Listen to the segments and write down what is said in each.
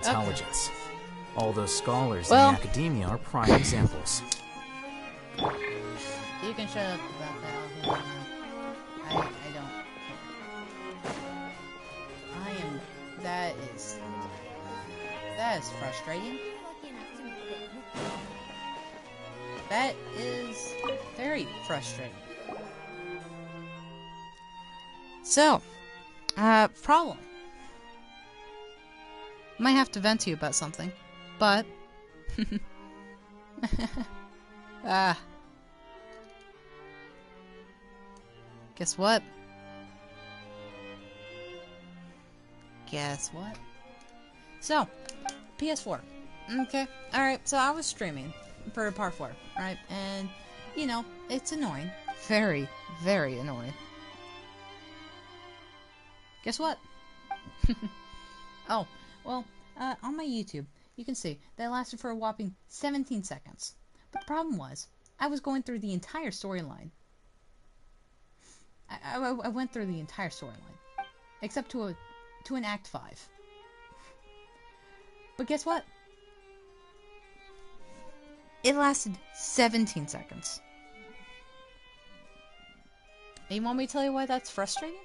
intelligence. All those scholars in the academia are prime examples. You can shut up about that. I don't care. That is frustrating. That is very frustrating. So, problem. Might have to vent to you about something, but guess what? So, PS4. Okay, alright, so I was streaming for Part 4, right? And, you know, it's annoying. Very, very annoying. Guess what? Oh, well, on my YouTube, you can see that lasted for a whopping 17 seconds. But the problem was, I was going through the entire storyline. I went through the entire storyline, except to an Act 5. But guess what? It lasted 17 seconds. And you want me to tell you why that's frustrating?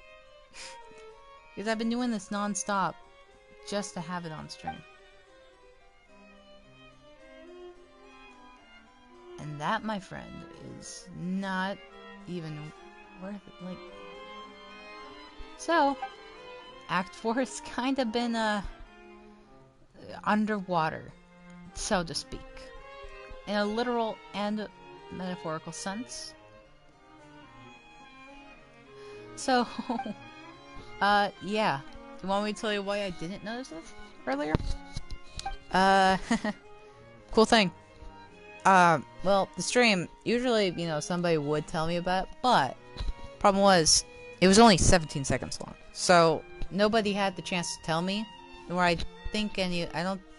Because I've been doing this non-stop just to have it on stream. And that, my friend, is not even worth it. Like, so Act 4 has kind of been underwater, so to speak, in a literal and metaphorical sense. So, yeah. You want me to tell you why I didn't notice this earlier? Cool thing. Well, the stream, usually, you know, somebody would tell me about it, but problem was, it was only 17 seconds long. So, nobody had the chance to tell me, nor I don't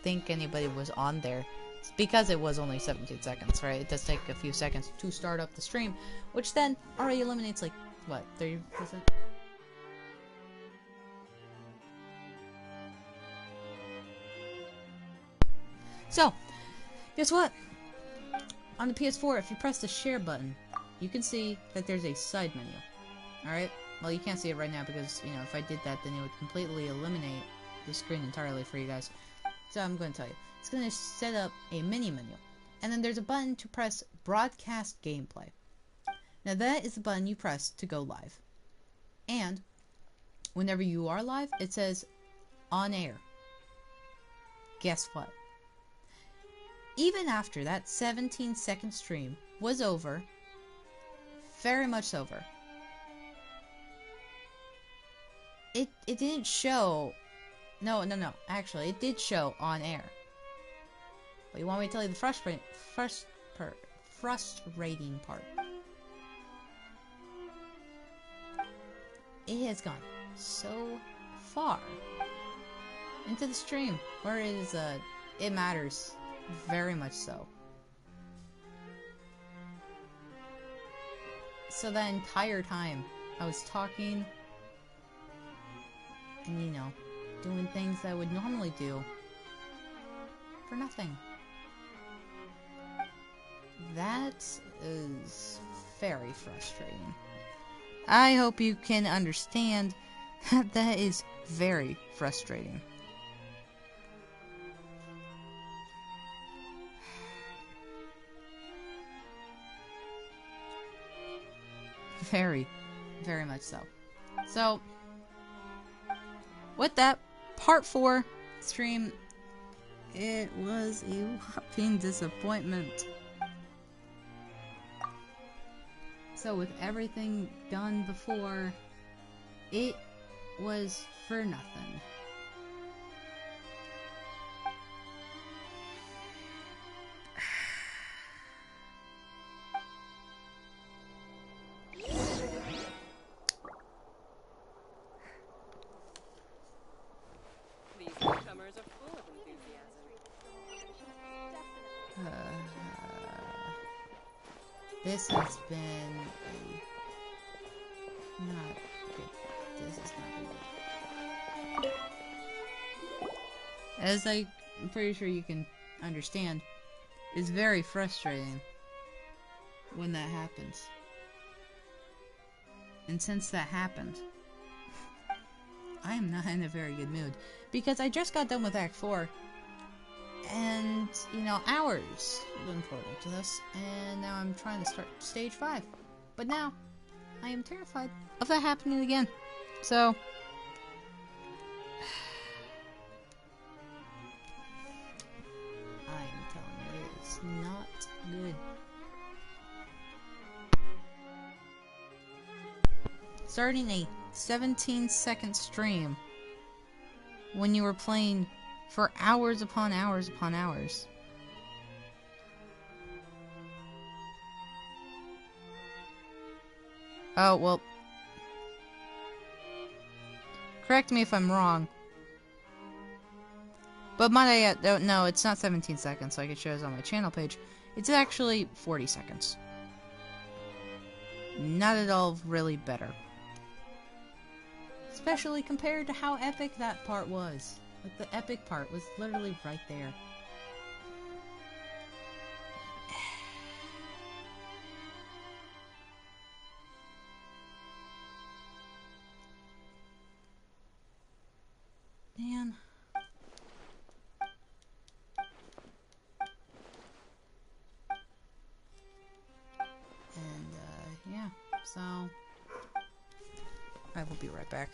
think anybody was on there. It's because it was only 17 seconds, right? It does take a few seconds to start up the stream, which then already eliminates, like, what, 30%? So, guess what? On the PS4, if you press the share button, you can see that there's a side menu. Alright? Well, you can't see it right now because, you know, if I did that, then it would completely eliminate the screen entirely for you guys. So I'm going to tell you. It's going to set up a mini menu. And then there's a button to press Broadcast Gameplay. Now that is the button you press to go live. And whenever you are live, it says on air. Guess what? Even after that 17-second stream was over, very much over, it didn't show. No. Actually, it did show on air. But you want me to tell you the frustrating part? It has gone so far into the stream where it is it matters very much so. So that entire time I was talking and, you know, doing things that I would normally do for nothing. That is very frustrating. I hope you can understand that that is very frustrating. Very, very much so. So, with that, part 4 stream, it was a whopping disappointment. So with everything done before, it was for nothing. These newcomers are full of enthusiasm. This has been not good. This is not good. As I'm pretty sure you can understand, is very frustrating when that happens. And since that happened, I am not in a very good mood. Because I just got done with Act 4. And, you know, hours have been poured into this. And now I'm trying to start Stage 5. But now, I am terrified of that happening again. So... I am telling you, it's not good. Starting a 17-second stream when you were playing for hours upon hours upon hours. Oh, well. Correct me if I'm wrong. But might I add, no, it's not 17 seconds like it shows on my channel page. It's actually 40 seconds. Not at all really better. Especially compared to how epic that part was. Like, the epic part was literally right there. Man. And, yeah. So, I will be right back.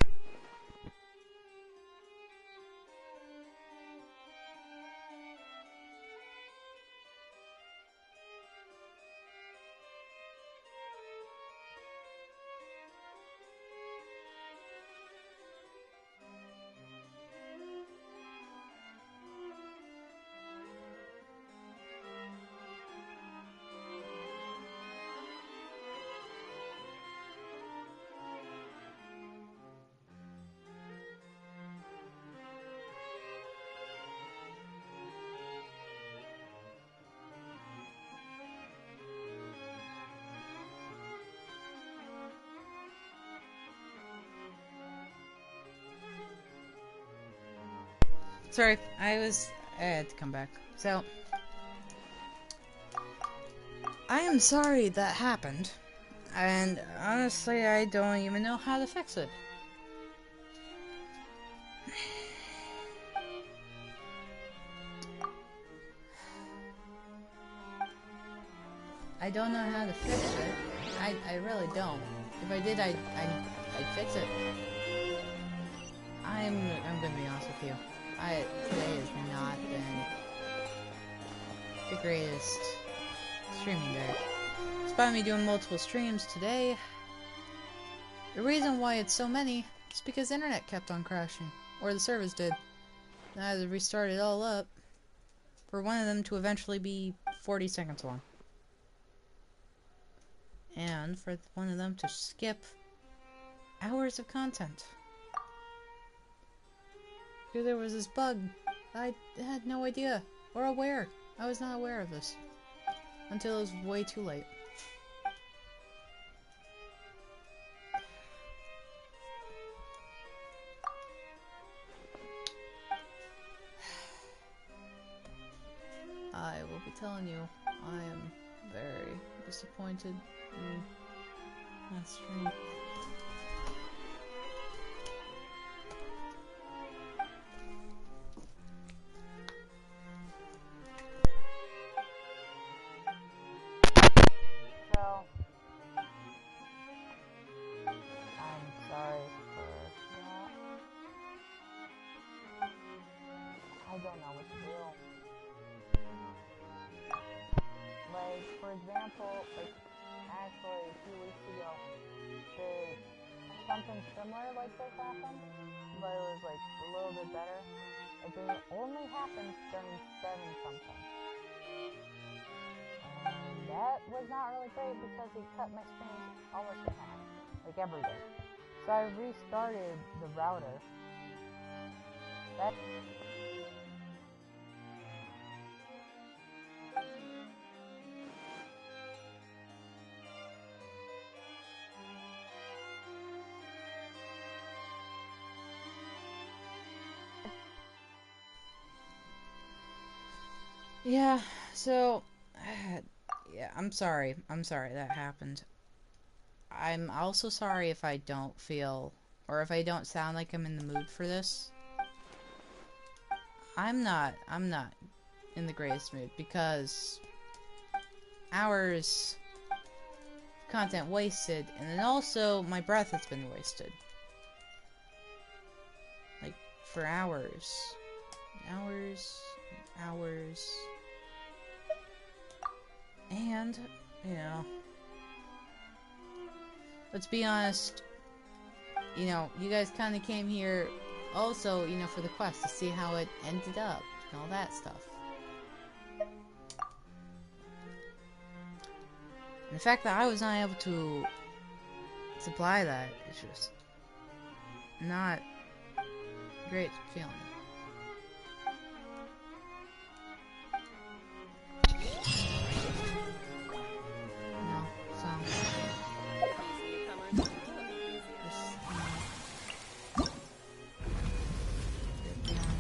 Sorry, I had to come back. So, I am sorry that happened. And honestly, I don't even know how to fix it. I don't know how to fix it. I really don't. If I did, I'd fix it. I'm gonna be honest with you. Today has not been the greatest streaming day. Despite me doing multiple streams today, the reason why it's so many is because the internet kept on crashing. Or the servers did. And I had to restart it all up for one of them to eventually be 40 seconds long. And for one of them to skip hours of content. Because there was this bug. I had no idea. Or aware. I was not aware of this. Until it was way too late. I will be telling you, I am very disappointed in that stream. So, I'm sorry for that. I don't know what to do. Like, for example, like, actually a few weeks ago, something similar like this happened, but it was like a little bit better. It didn't only happen during 7-something. And that was not really great because it cut my streams almost in half, like every day. So I restarted the router. That Yeah, so yeah, I'm sorry. I'm sorry that happened. I'm also sorry if I don't feel or if I don't sound like I'm in the mood for this. I'm not in the greatest mood because hours of content wasted, and then also my breath has been wasted. Like for hours. Hours, hours. And, you know, let's be honest, you know, you guys kind of came here also, you know, for the quest to see how it ended up and all that stuff. And the fact that I was not able to supply that is just not a great feeling. No, so These newcomers are full of enthusiasm. just, get down.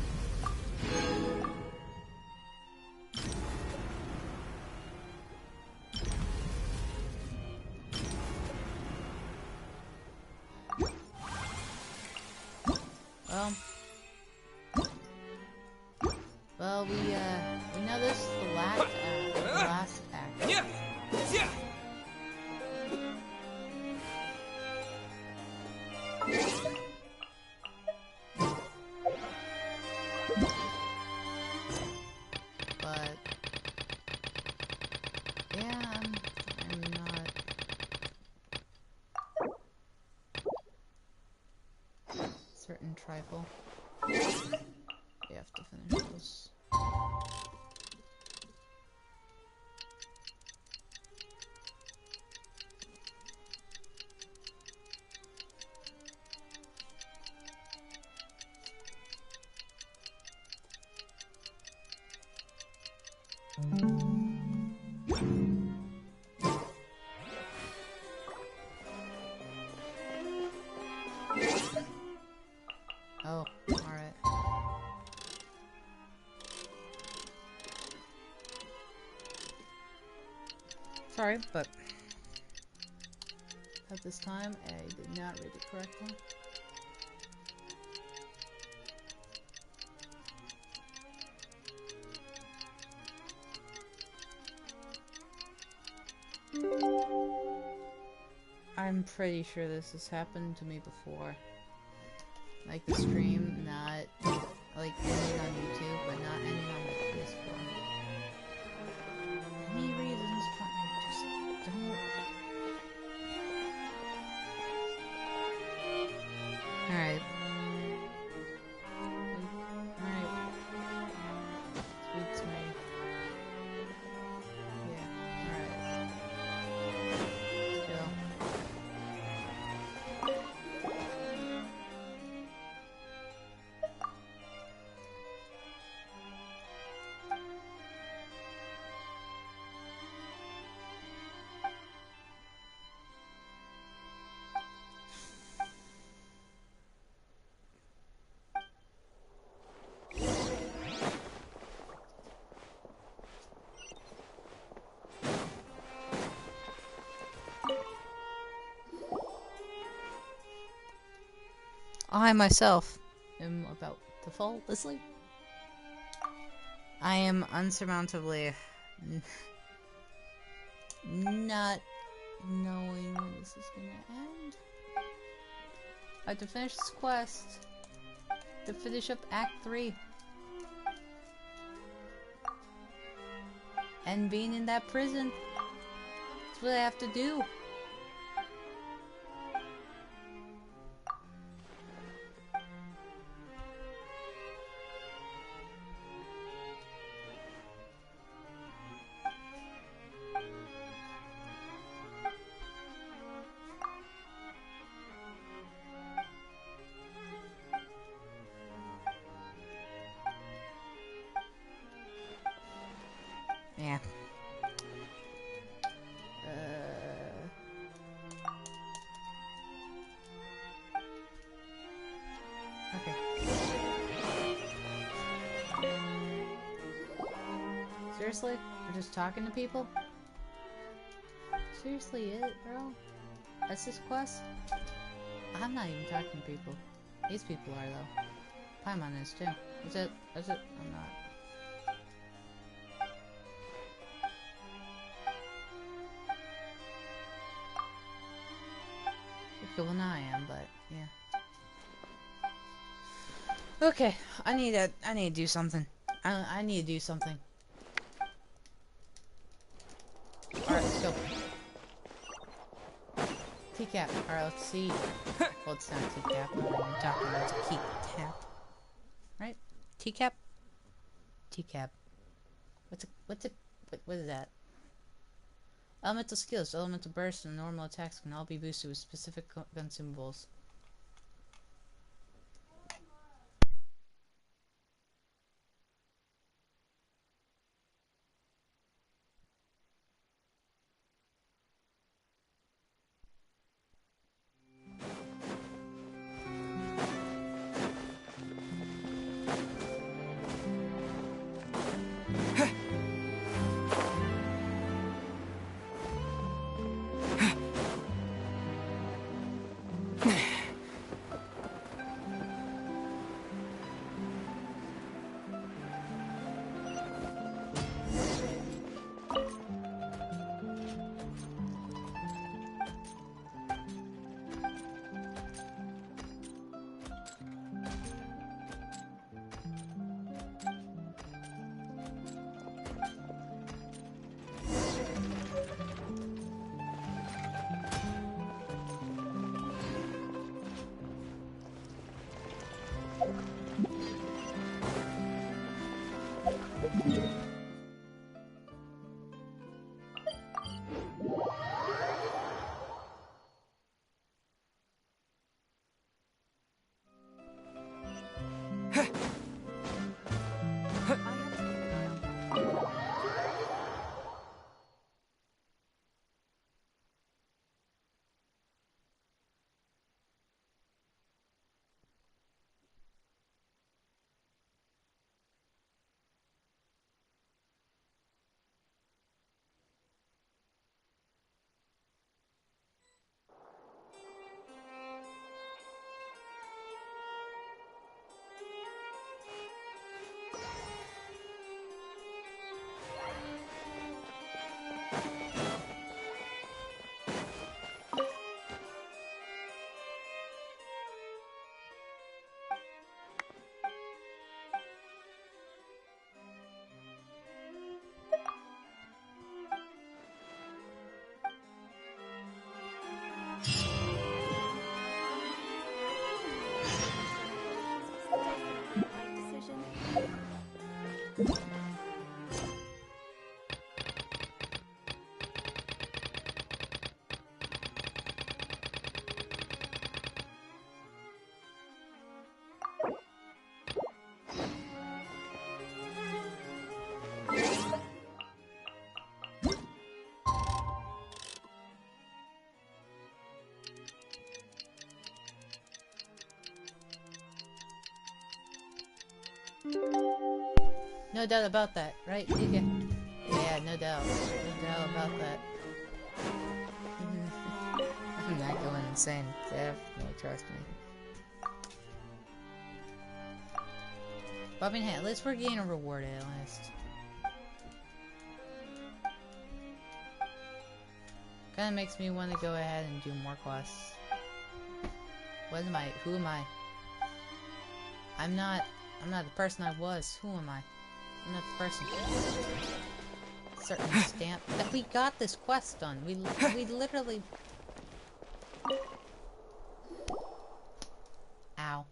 Well, we know this is the last act. Yeah. Yeah. But yeah, I'm not certain trifle. We have to finish this. Oh, alright. Sorry, but at this time I did not read it correctly. I'm pretty sure this has happened to me before. Like the stream not like ending on YouTube, but not ending on my PS4. Any reasons fine, just don't. Alright. Alright. Sweet to me. Yeah, alright. Let's go. I myself am about to fall asleep. I am unsurmountably not knowing when this is gonna end. I have to finish this quest to finish up Act 3. And being in that prison, that's what I have to do. Yeah. Okay. Seriously? We're just talking to people? Seriously it, bro? That's this quest? I'm not even talking to people. These people are, though. Paimon is, too. Is it? Is it? I'm not. Okay, well now I am, but, yeah. Okay, I need to do something. I need to do something. Alright, let's go. Teacap. Alright, let's see. Well, it's not teacap. I'm talking about a keep tap. Right? Teacap? Teacap. What is that? Elemental skills, elemental burst, and normal attacks can all be boosted with specific consumables. No doubt about that, right? Yeah, no doubt. No doubt about that. I'm not going insane. Definitely trust me. Bobbing hat. At least we're getting a reward at least. Kinda makes me want to go ahead and do more quests. What am I? Who am I? I'm not the person I was. Who am I? I'm not the person. Certain stamp. That we got this quest done. We literally. Ow.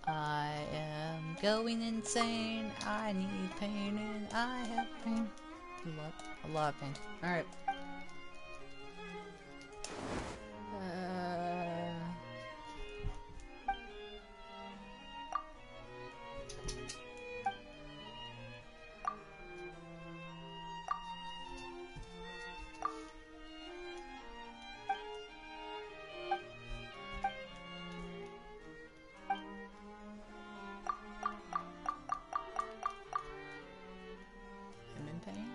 I am going insane. I need pain and I have pain. A lot of pain. Alright. I'm in pain.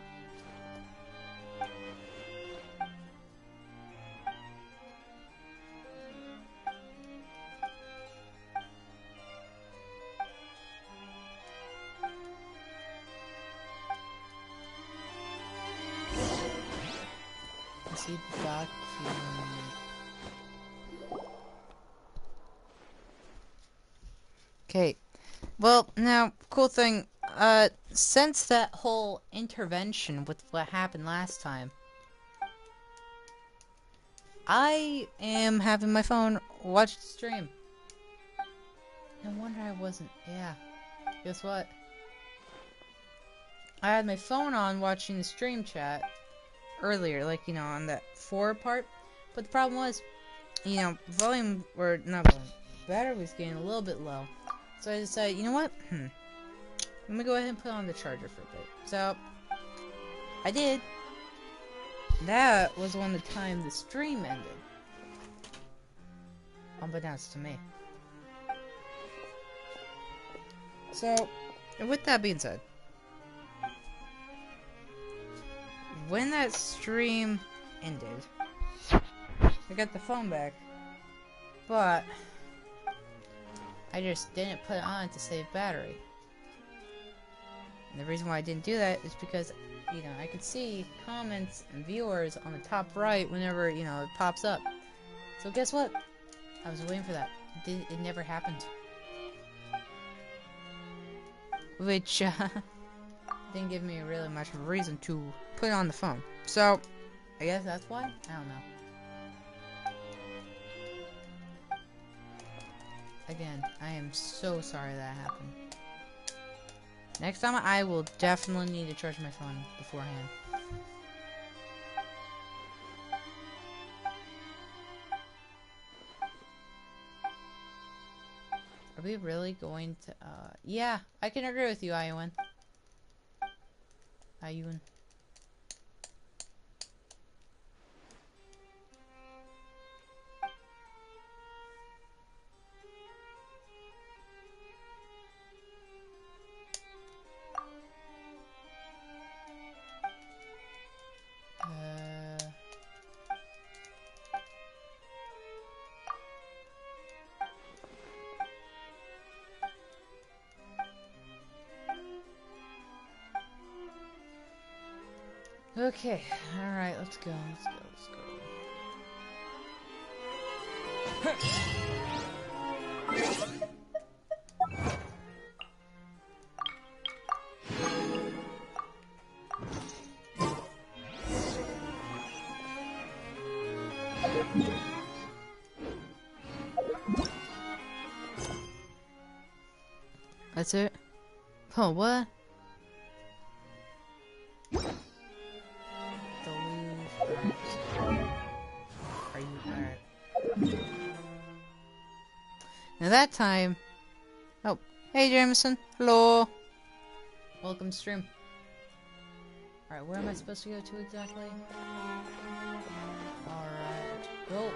Is he back here? Okay. Well, now, cool thing. Since that whole intervention with what happened last time, I am having my phone watch the stream. No wonder I wasn't. Yeah. Guess what? I had my phone on watching the stream chat earlier, like, you know, on that 4 part. But the problem was, you know, volume, or not volume, battery was getting a little bit low. So I decided, you know what? Let me go ahead and put on the charger for a bit. So, I did. That was when the time the stream ended. Unbeknownst to me. So, with that being said, when that stream ended, I got the phone back, but I just didn't put it on to save battery. And the reason why I didn't do that is because, you know, I could see comments and viewers on the top right whenever, you know, it pops up. So guess what? I was waiting for that. It never happened. Which, didn't give me really much of a reason to put it on the phone. So, I guess that's why? I don't know. Again, I am so sorry that happened. Next time, I will definitely need to charge my phone beforehand. Are we really going to, yeah, I can agree with you, Iwan. Iwan. Okay, alright, let's go. That's it? Oh, what? Are you alright? Now that time... Oh, hey Jameson. Hello. Welcome to stream. Alright, where am I supposed to go to exactly? Alright, go.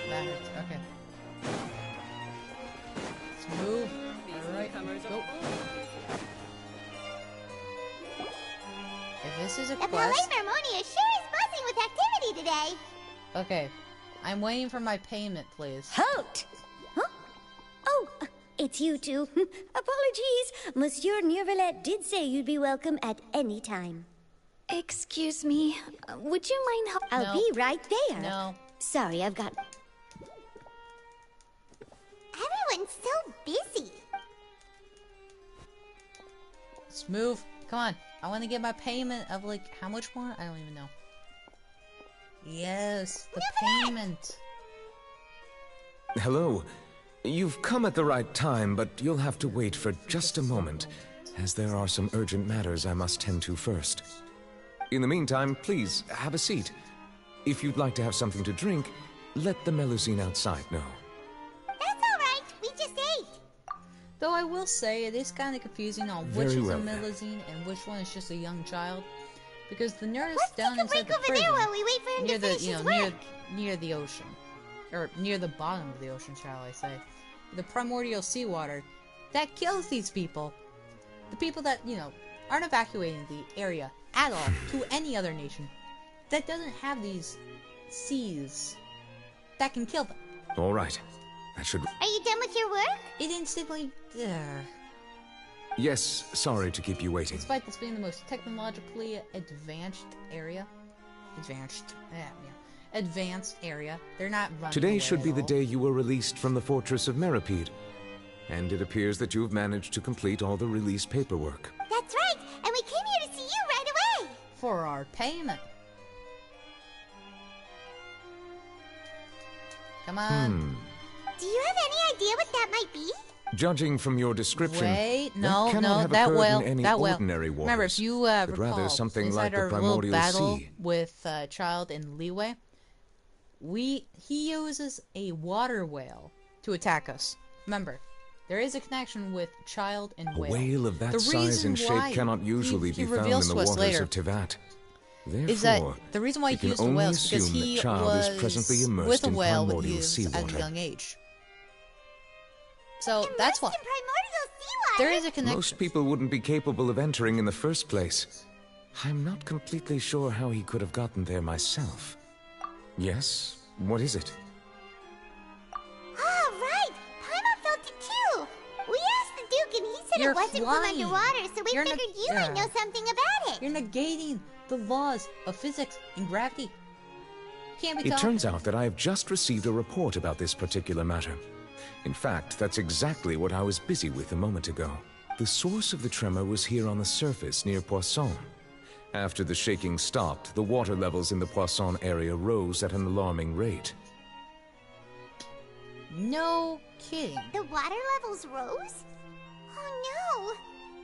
That hurts, okay. Let's move. Alright, go. If this is a quest... The Harmonia sure is buzzing with activity today. Okay. I'm waiting for my payment, please. Halt! Huh? Oh, it's you two. Apologies. Monsieur Neuvillette did say you'd be welcome at any time. Excuse me. Would you mind help? I'll be right there. No. Sorry, I've got... Everyone's so busy. Let's move. Come on. I want to get my payment of, like, how much more? I don't even know. Yes, the payment. Hello. You've come at the right time, but you'll have to wait for just a moment, as there are some urgent matters I must tend to first. In the meantime, please, have a seat. If you'd like to have something to drink, let the Melusine outside know. That's all right. We just ate. Though I will say, it is kind of confusing on which Very is well, a then. Melusine and which one is just a young child. Because the nurse Let's down take a inside break the over prison, there while we wait for him near to the, finish you know, his near, work. near the ocean. Or near the bottom of the ocean, shall I say. The primordial seawater that kills these people. The people that, you know, aren't evacuating the area at all to any other nation that doesn't have these seas that can kill them. All right. That should... Are you done with your work? It instantly... Yes, sorry to keep you waiting. Despite this being the most technologically advanced area... Advanced area. They're not running Today away should be at the all. day you were released from the fortress of Meripede. And it appears that you have managed to complete all the release paperwork. That's right. And we came here to see you right away. For our payment. Come on. Do you have any idea what that might be? Judging from your description, Wait, that no, cannot no, have that occurred well, in any that well. ordinary waters, Remember, if you but recall, rather something inside like the our little primordial battle sea. with Child and Leeway, he uses a water whale to attack us. Remember, there is a connection with Child and A Whale. whale of that The size reason and shape why cannot usually he be found in reveals the to us waters later of Tivat. Therefore, is that the reason why we he can used the only whales because assume he that Child was is presently immersed with a in whale when he primordial was at a seawater. young age. So that's why Immersed in primordial seawater. there is a connection. Most people wouldn't be capable of entering in the first place. I'm not completely sure how he could have gotten there myself. Yes? What is it? Oh, right. Paimon felt it too. We asked the Duke and he said You're it wasn't flying. from underwater, so we You're figured you might know something about it. You're negating the laws of physics and gravity. Can't be It taught. turns out that I have just received a report about this particular matter. In fact, that's exactly what I was busy with a moment ago. The source of the tremor was here on the surface near Poisson. After the shaking stopped, the water levels in the Poisson area rose at an alarming rate. No kidding. The water levels rose? Oh no.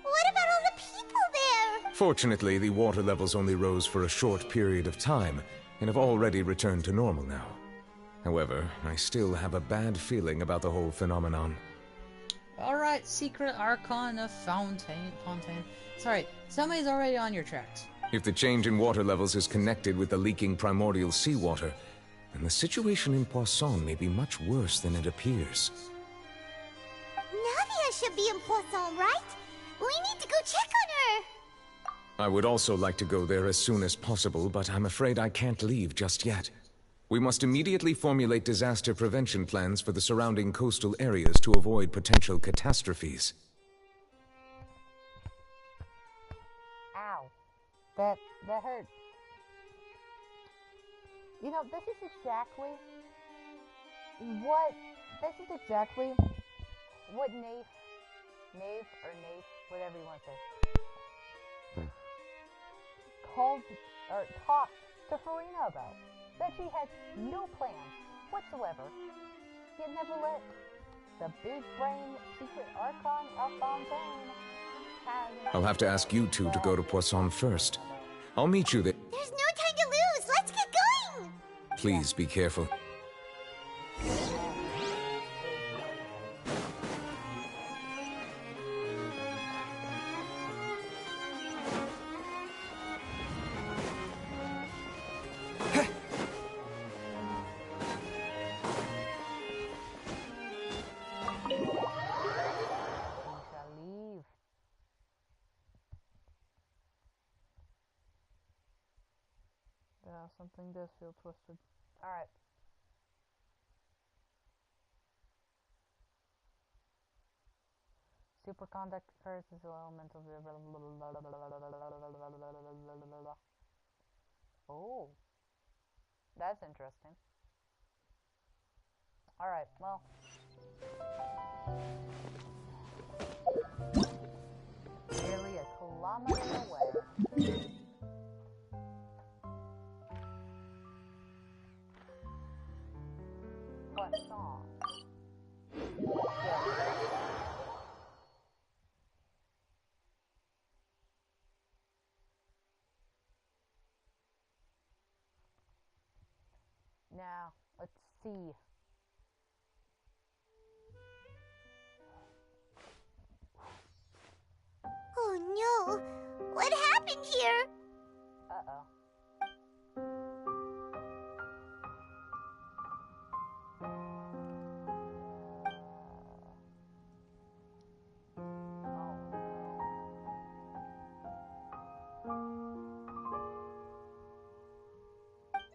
What about all the people there? Fortunately, the water levels only rose for a short period of time and have already returned to normal now. However, I still have a bad feeling about the whole phenomenon. Alright, Secret Archon of Fontaine. Sorry, somebody's already on your tracks. If the change in water levels is connected with the leaking primordial seawater, then the situation in Poisson may be much worse than it appears. Nadia should be in Poisson, right? We need to go check on her. I would also like to go there as soon as possible, but I'm afraid I can't leave just yet. We must immediately formulate disaster prevention plans for the surrounding coastal areas to avoid potential catastrophes. Ow. That hurt. You know, this is exactly what Nave, whatever you want to say, called or talked to Farina about. That she had no plans whatsoever, yet never let the big brain Secret Archon of Fontaine have... I'll have to ask you two to go to Poisson first. I'll meet you there. There's no time to lose. Let's get going. Please be careful. Something does feel twisted. Alright. Superconduct occurs as an element of... Oh. That's interesting. Alright, well... Merely a commonly aware. Croissant. Now, let's see. Oh no! What happened here? Uh-oh.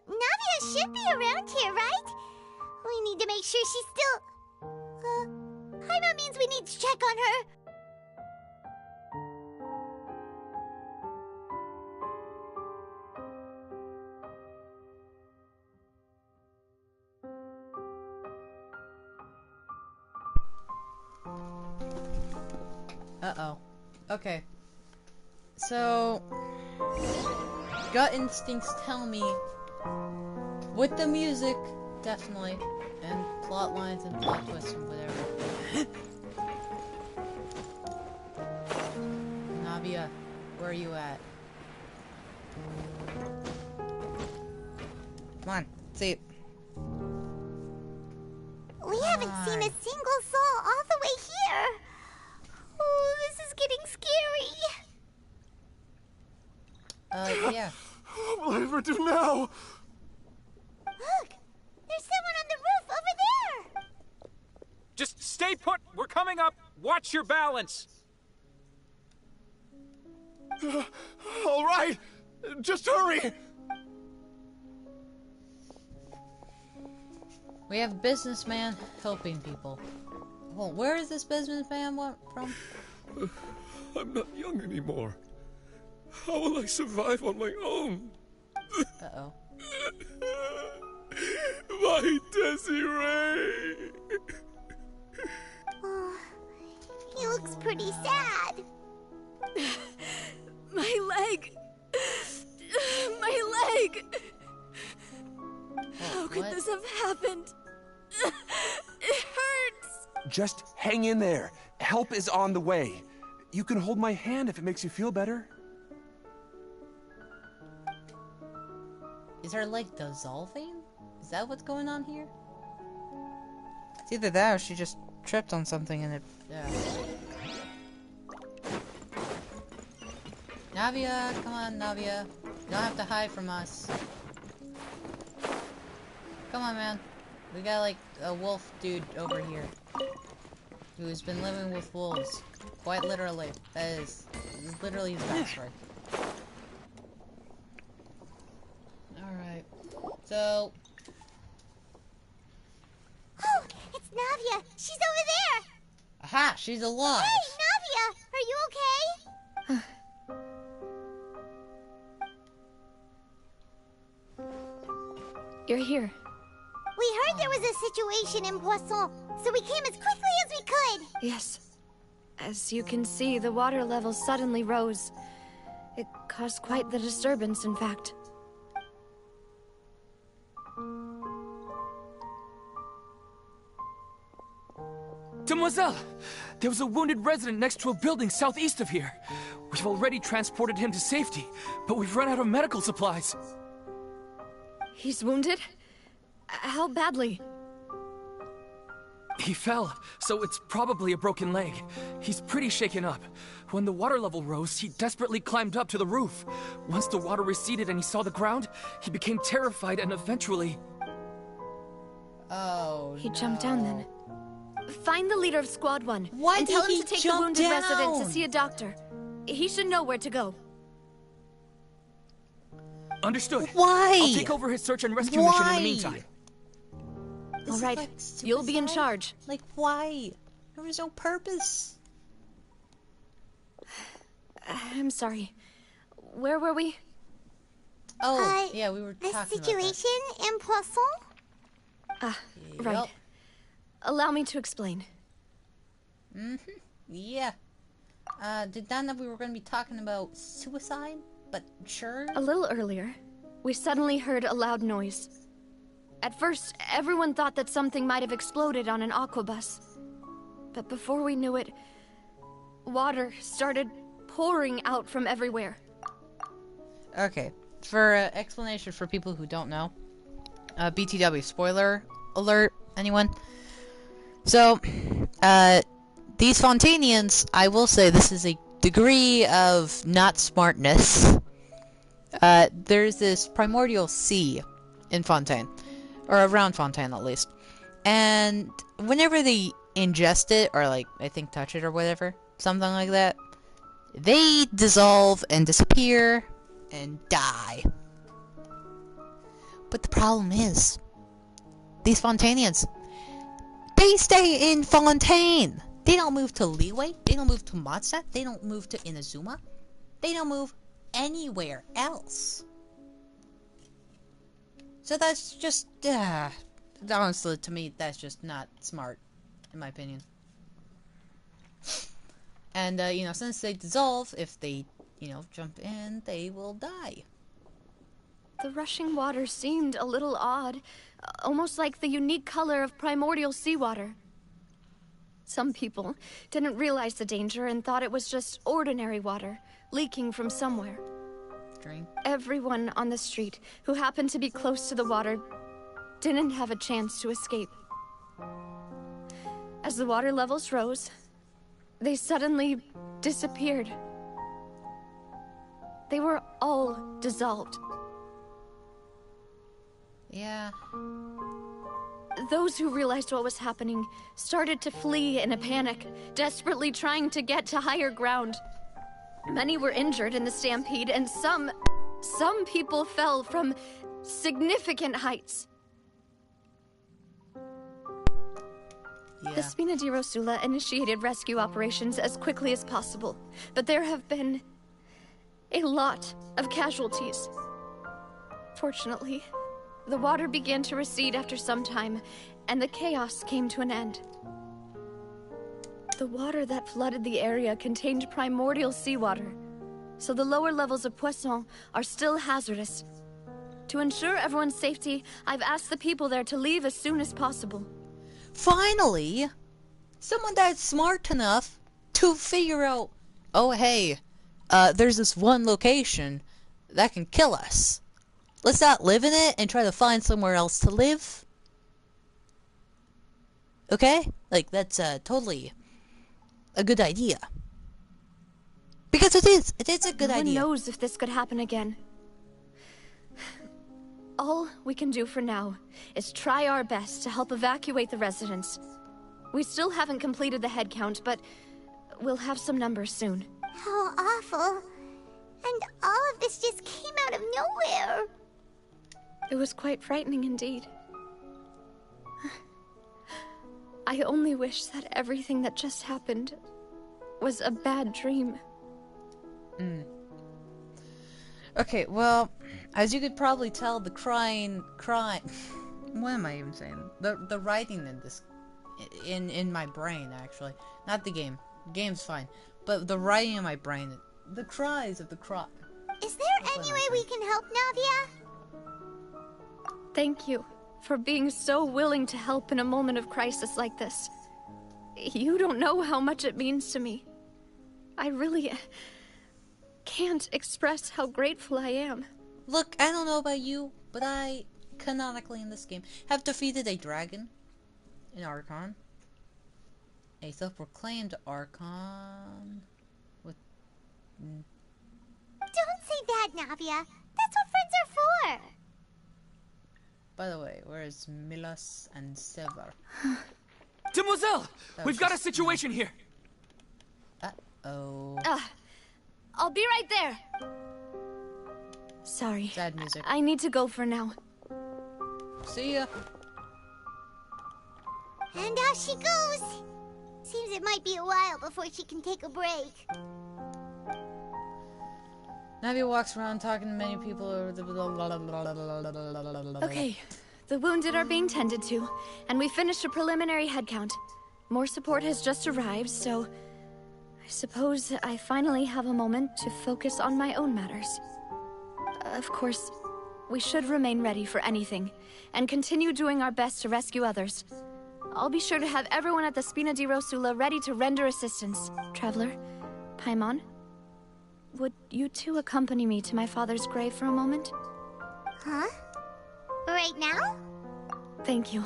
Navia should be around here, right? We need to make sure she's still... Paimon means we need to check on her. Uh-oh. Okay. So... gut instincts tell me... with the music, definitely. And plot lines and plot twists and whatever. Navia, where are you at? Come on, see. We haven't seen a single soul all the way here. Oh, this is getting scary. Yeah. What will I ever do now? Look! There's someone on the roof over there! Just stay put! We're coming up! Watch your balance! All right! Just hurry! We have a businessman helping people. Well, where is this businessman from? I'm not young anymore. How will I survive on my own? Uh-oh. My Desiree! Oh, he looks pretty sad. My leg! My leg! How could this have happened? It hurts! Just hang in there. Help is on the way. You can hold my hand if it makes you feel better. Is her leg dissolving? Is that what's going on here? It's either that or she just tripped on something and it... Yeah. Navia, come on, Navia. You don't have to hide from us. Come on, man. We got, like, a wolf dude over here. Who's been living with wolves. Quite literally. That is literally his backstory. Alright. So... Oh, it's Navia. She's over there. Aha! She's alive! Hey, Navia! Are you okay? You're here. We heard there was a situation in Poisson, so we came as quickly as we could. Yes. As you can see, the water level suddenly rose. It caused quite the disturbance, in fact. Demoiselle! There was a wounded resident next to a building southeast of here. We've already transported him to safety, but we've run out of medical supplies. He's wounded? How badly? He fell, so it's probably a broken leg. He's pretty shaken up. When the water level rose, he desperately climbed up to the roof. Once the water receded and he saw the ground, he became terrified and eventually... Oh, He jumped down then. Find the leader of Squad 1 Why and did tell him he to take the jump wounded resident to down? see a doctor. He should know where to go. Understood. Why? I'll take over his search and rescue mission in the meantime. All right, you'll be in charge. Like, why? There was no purpose. I'm sorry. Where were we? Oh, yeah, we were The talking about situation in Poisson? Ah, that. right. Yup. Allow me to explain. Yeah. Did that know we were going to be talking about suicide? But sure. A little earlier, we suddenly heard a loud noise. At first, everyone thought that something might have exploded on an aquabus. But before we knew it, water started pouring out from everywhere. Okay, for explanation for people who don't know, BTW, spoiler alert, anyone? So, these Fontanians, I will say this is a degree of not smartness. There's this primordial sea in Fontaine, or around Fontaine at least, and whenever they ingest it, or like, I think touch it or whatever, something like that, they dissolve and disappear and die. But the problem is, these Fontanians, they stay in Fontaine. They don't move to Liyue. They don't move to Matsuda. They don't move to Inazuma. They don't move anywhere else. So that's just, honestly, to me, that's just not smart, in my opinion. And, you know, since they dissolve, if they, you know, jump in, they will die. The rushing water seemed a little odd, almost like the unique color of primordial seawater. Some people didn't realize the danger and thought it was just ordinary water, leaking from somewhere. Drink. Everyone on the street who happened to be close to the water didn't have a chance to escape. As the water levels rose, they suddenly disappeared. They were all dissolved. Yeah. Those who realized what was happening started to flee in a panic, desperately trying to get to higher ground. Many were injured in the stampede, and some people fell from significant heights. Yeah. The Spina di Rosula initiated rescue operations as quickly as possible, but there have been a lot of casualties. Fortunately, the water began to recede after some time, and the chaos came to an end. The water that flooded the area contained primordial seawater, so the lower levels of Poisson are still hazardous. To ensure everyone's safety, I've asked the people there to leave as soon as possible. Finally, someone that's smart enough to figure out, oh hey, there's this one location that can kill us. Let's not live in it and try to find somewhere else to live. Okay? Like, that's totally a good idea. Because it is a good idea. No one knows if this could happen again. All we can do for now is try our best to help evacuate the residents. We still haven't completed the head count, but we'll have some numbers soon. How awful. And all of this just came out of nowhere. It was quite frightening indeed. I only wish that everything that just happened was a bad dream. Okay, well, as you could probably tell, the crying... What am I even saying? The writing in this... In my brain, actually. Not the game. The game's fine. But the writing in my brain... The cries of the cry... Is there any way we can help, Navia? Thank you for being so willing to help in a moment of crisis like this. You don't know how much it means to me. I really can't express how grateful I am. Look, I don't know about you, but I, canonically in this game, have defeated a dragon in Archon. A self-proclaimed Archon with... Don't say that, Navia. That's what friends are for. By the way, where's Milos and Sever? Demoiselle! We've got a situation here! Uh-oh. I'll be right there. Sorry. Sad music. I need to go for now. See ya. And off she goes. Seems it might be a while before she can take a break. Navia walks around talking to many people. Okay, the wounded are being tended to, and we finished a preliminary head count. More support has just arrived, so I suppose I finally have a moment to focus on my own matters. Of course, we should remain ready for anything, and continue doing our best to rescue others. I'll be sure to have everyone at the Spina di Rosula ready to render assistance. Traveler, Paimon, would you two accompany me to my father's grave for a moment? Huh? Right now? Thank you.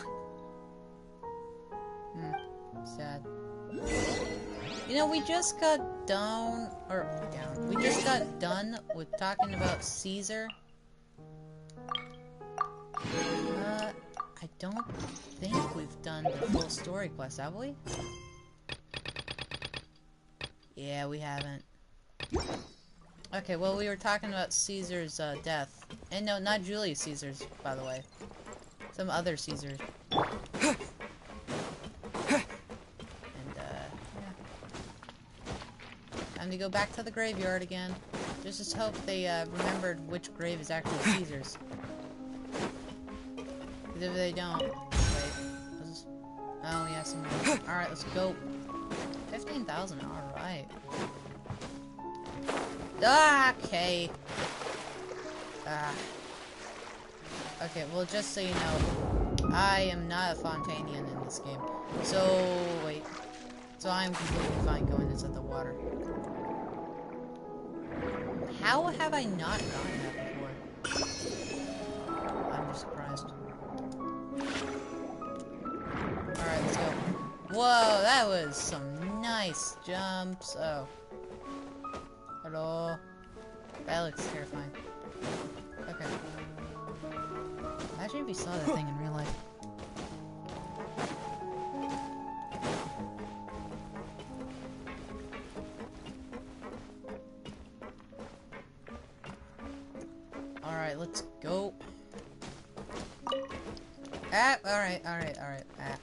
Sad. You know, we just got we just got done with talking about Caesar. I don't think we've done the full story quest, have we? Yeah, we haven't. Okay, well, we were talking about Caesar's death. And no, not Julius Caesar's, by the way. Some other Caesars. And, yeah. Time to go back to the graveyard again. Just hope they remembered which grave is actually Caesar's. Because if they don't... Wait. Oh, yeah, some... Alright, let's go. 15,000, alright. Okay. Okay, well, just so you know, I am not a Fontanian in this game. So, wait. So I'm completely fine going into the water. How have I not gotten that before? I'm just surprised. Alright, let's go. Whoa, that was some nice jumps. Oh. Hello. That looks terrifying. Okay. Imagine if you saw that thing in real life. Alright, let's go. Ah, alright. Ah.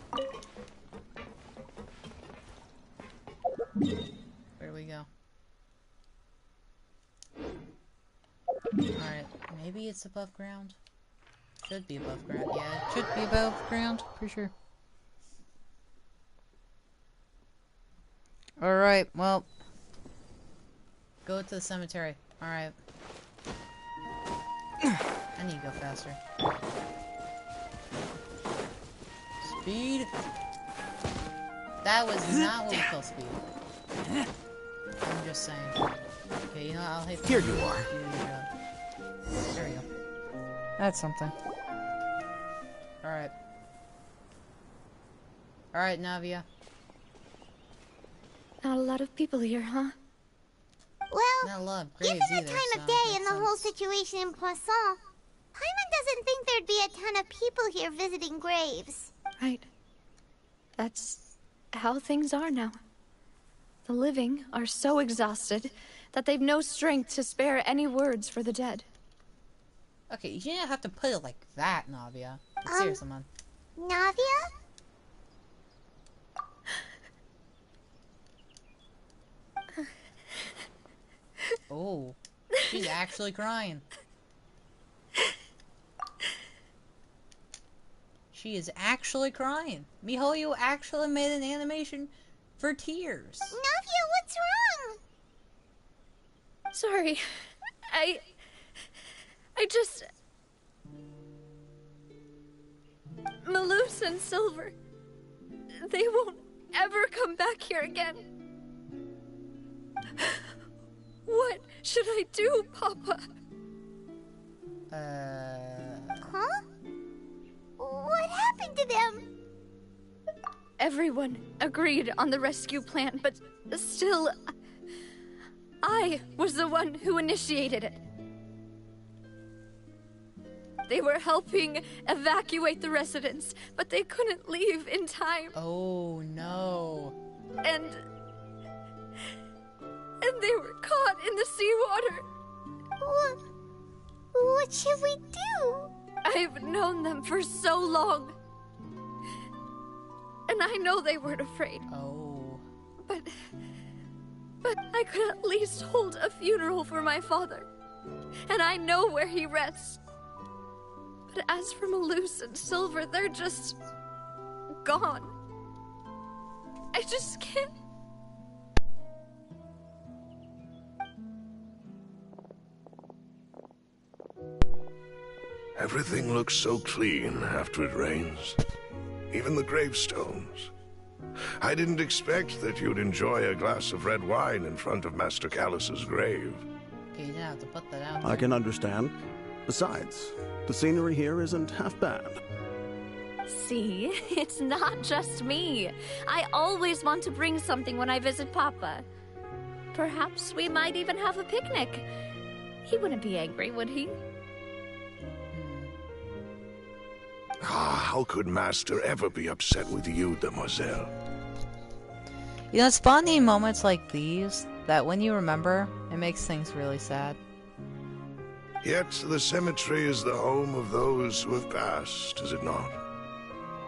Where do we go? Alright, maybe it's above ground. Should be above ground. Yeah, it should be above ground, for sure. Alright, well. Go to the cemetery. Alright. I need to go faster. Speed! That was not what we call speed. I'm just saying. Okay, you know, I'll hit... Here you are. There we go. That's something. Alright. Alright, Navia. Not a lot of people here, huh? Well, Not a lot of graves given the either, time so of day and makes the whole sense. situation in Poisson, Paimon doesn't think there'd be a ton of people here visiting graves. Right. That's how things are now. The living are so exhausted that they've no strength to spare any words for the dead. Okay, you didn't have to put it like that, Navia. Like, seriously, man. Navia? Oh, she's actually crying. She is actually crying. MiHoYo actually made an animation for tears. Navia, what's wrong? Sorry. I just... Malus and Silver, they won't ever come back here again. What should I do, Papa? Huh? What happened to them? Everyone agreed on the rescue plan, but still, I was the one who initiated it. They were helping evacuate the residents, but they couldn't leave in time. Oh, no. And they were caught in the seawater. What should we do? I've known them for so long. And I know they weren't afraid. Oh. But I could at least hold a funeral for my father. And I know where he rests. But as for Malus and Silver, they're just... gone. I just can't... Everything looks so clean after it rains. Even the gravestones. I didn't expect that you'd enjoy a glass of red wine in front of Master Callus's grave. Okay, you didn't have to put that out I there. can understand. Besides, the scenery here isn't half bad. See, it's not just me. I always want to bring something when I visit Papa. Perhaps we might even have a picnic. He wouldn't be angry, would he? Ah, how could Master ever be upset with you, demoiselle? You know, it's funny in moments like these that when you remember, it makes things really sad. Yet the cemetery is the home of those who have passed, is it not?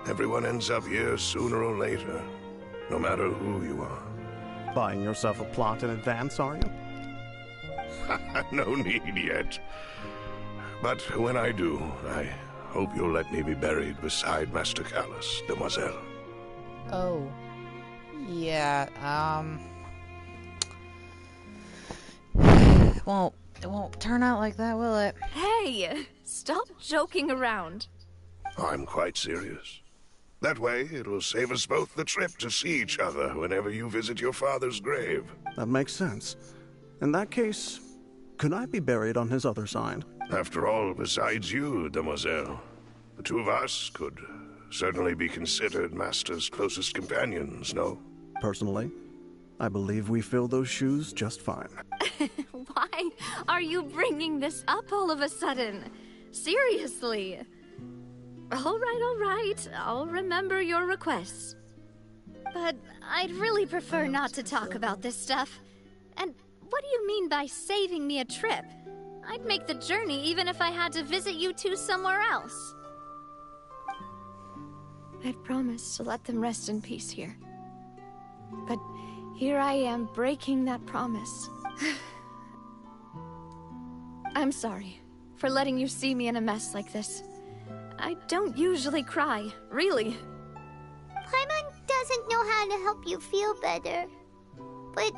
Everyone ends up here sooner or later, no matter who you are. Buying yourself a plot in advance, are you? No need yet. But when I do, I hope you'll let me be buried beside Master Callus, demoiselle. Oh. Yeah, It won't turn out like that, will it? Hey, stop joking around. I'm quite serious. That way, it'll save us both the trip to see each other whenever you visit your father's grave. That makes sense. In that case, could I be buried on his other side? After all, besides you, demoiselle, the two of us could certainly be considered Master's closest companions, no? Personally, I believe we fill those shoes just fine. Why are you bringing this up all of a sudden? Seriously. All right. I'll remember your requests. But I'd really prefer not to talk about this stuff. And what do you mean by saving me a trip? I'd make the journey even if I had to visit you two somewhere else. I'd promised to let them rest in peace here. But here I am breaking that promise. I'm sorry for letting you see me in a mess like this. I don't usually cry, really. Paimon doesn't know how to help you feel better. But,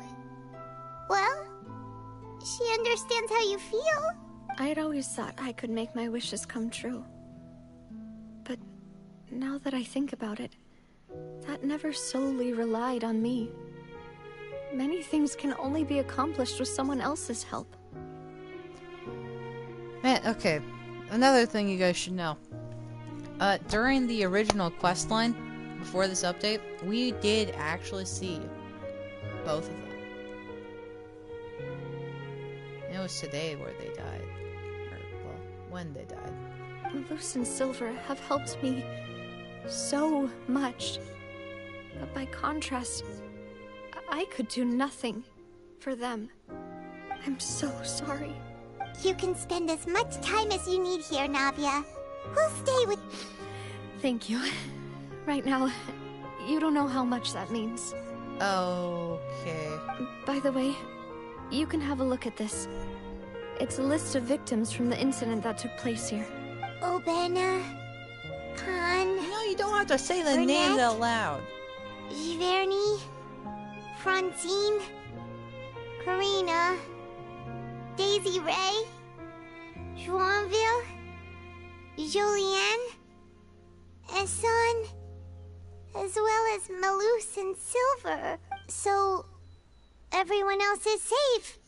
well, she understands how you feel. I'd always thought I could make my wishes come true. But now that I think about it, that never solely relied on me. Many things can only be accomplished with someone else's help. Man, okay. Another thing you guys should know. During the original quest line, before this update, we did actually see both of them. And it was today where they died. Or, well, when they died. Malus and Silver have helped me so much. But by contrast, I could do nothing for them. I'm so sorry. You can spend as much time as you need here, Navia. We'll stay with... Thank you. Right now, you don't know how much that means. Okay. By the way, you can have a look at this. It's a list of victims from the incident that took place here. Obena, Khan... No, you don't have to say the Burnett, names out loud. Giverny, Francine, Karina, Daisy Ray, Joinville, Julianne, Esson, as well as Malus and Silver. So, everyone else is safe.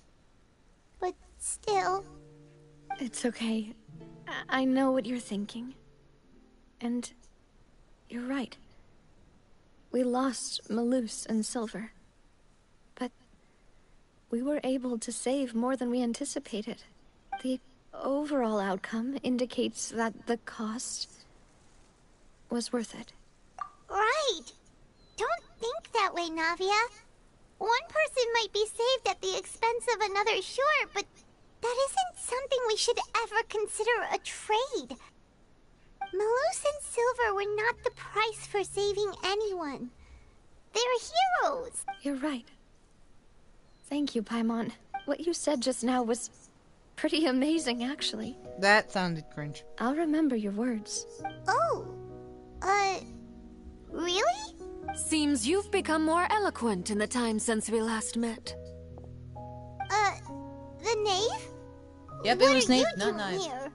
But still... It's okay. I know what you're thinking. And you're right. We lost Malus and Silver. But we were able to save more than we anticipated. The overall outcome indicates that the cost was worth it. Right! Don't think that way, Navia. One person might be saved at the expense of another, sure, but that isn't something we should ever consider a trade. Malus and Silver were not the price for saving anyone. They're heroes. You're right. Thank you, Paimon. What you said just now was pretty amazing, actually. That sounded cringe. I'll remember your words. Oh, really? Seems you've become more eloquent in the time since we last met. The knave? Yep, What it was are you Nate, not doing Knives. here?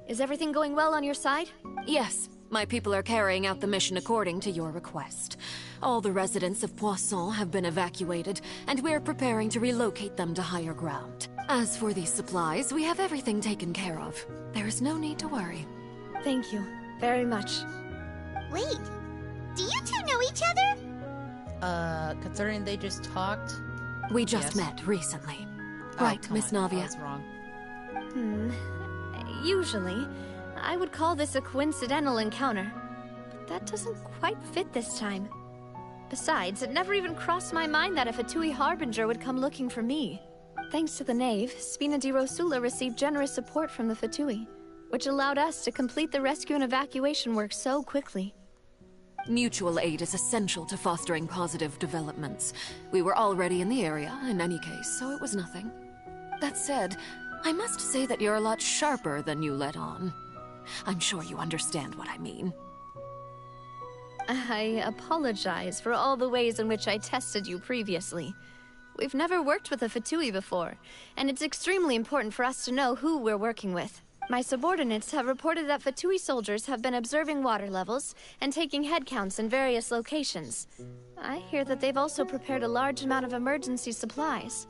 Is everything going well on your side? Yes, my people are carrying out the mission according to your request. All the residents of Poisson have been evacuated, and we're preparing to relocate them to higher ground. As for these supplies, we have everything taken care of. There is no need to worry. Thank you very much. Wait, do you two know each other? Considering they just talked... We just met recently. Right, Miss Navia? That's wrong. Usually, I would call this a coincidental encounter. But that doesn't quite fit this time. Besides, it never even crossed my mind that a Fatui Harbinger would come looking for me. Thanks to the Knave, Spina di Rosula received generous support from the Fatui, which allowed us to complete the rescue and evacuation work so quickly. Mutual aid is essential to fostering positive developments. We were already in the area, in any case, so it was nothing. That said, I must say that you're a lot sharper than you let on. I'm sure you understand what I mean. I apologize for all the ways in which I tested you previously. We've never worked with a Fatui before, and it's extremely important for us to know who we're working with. My subordinates have reported that Fatui soldiers have been observing water levels and taking head counts in various locations. I hear that they've also prepared a large amount of emergency supplies.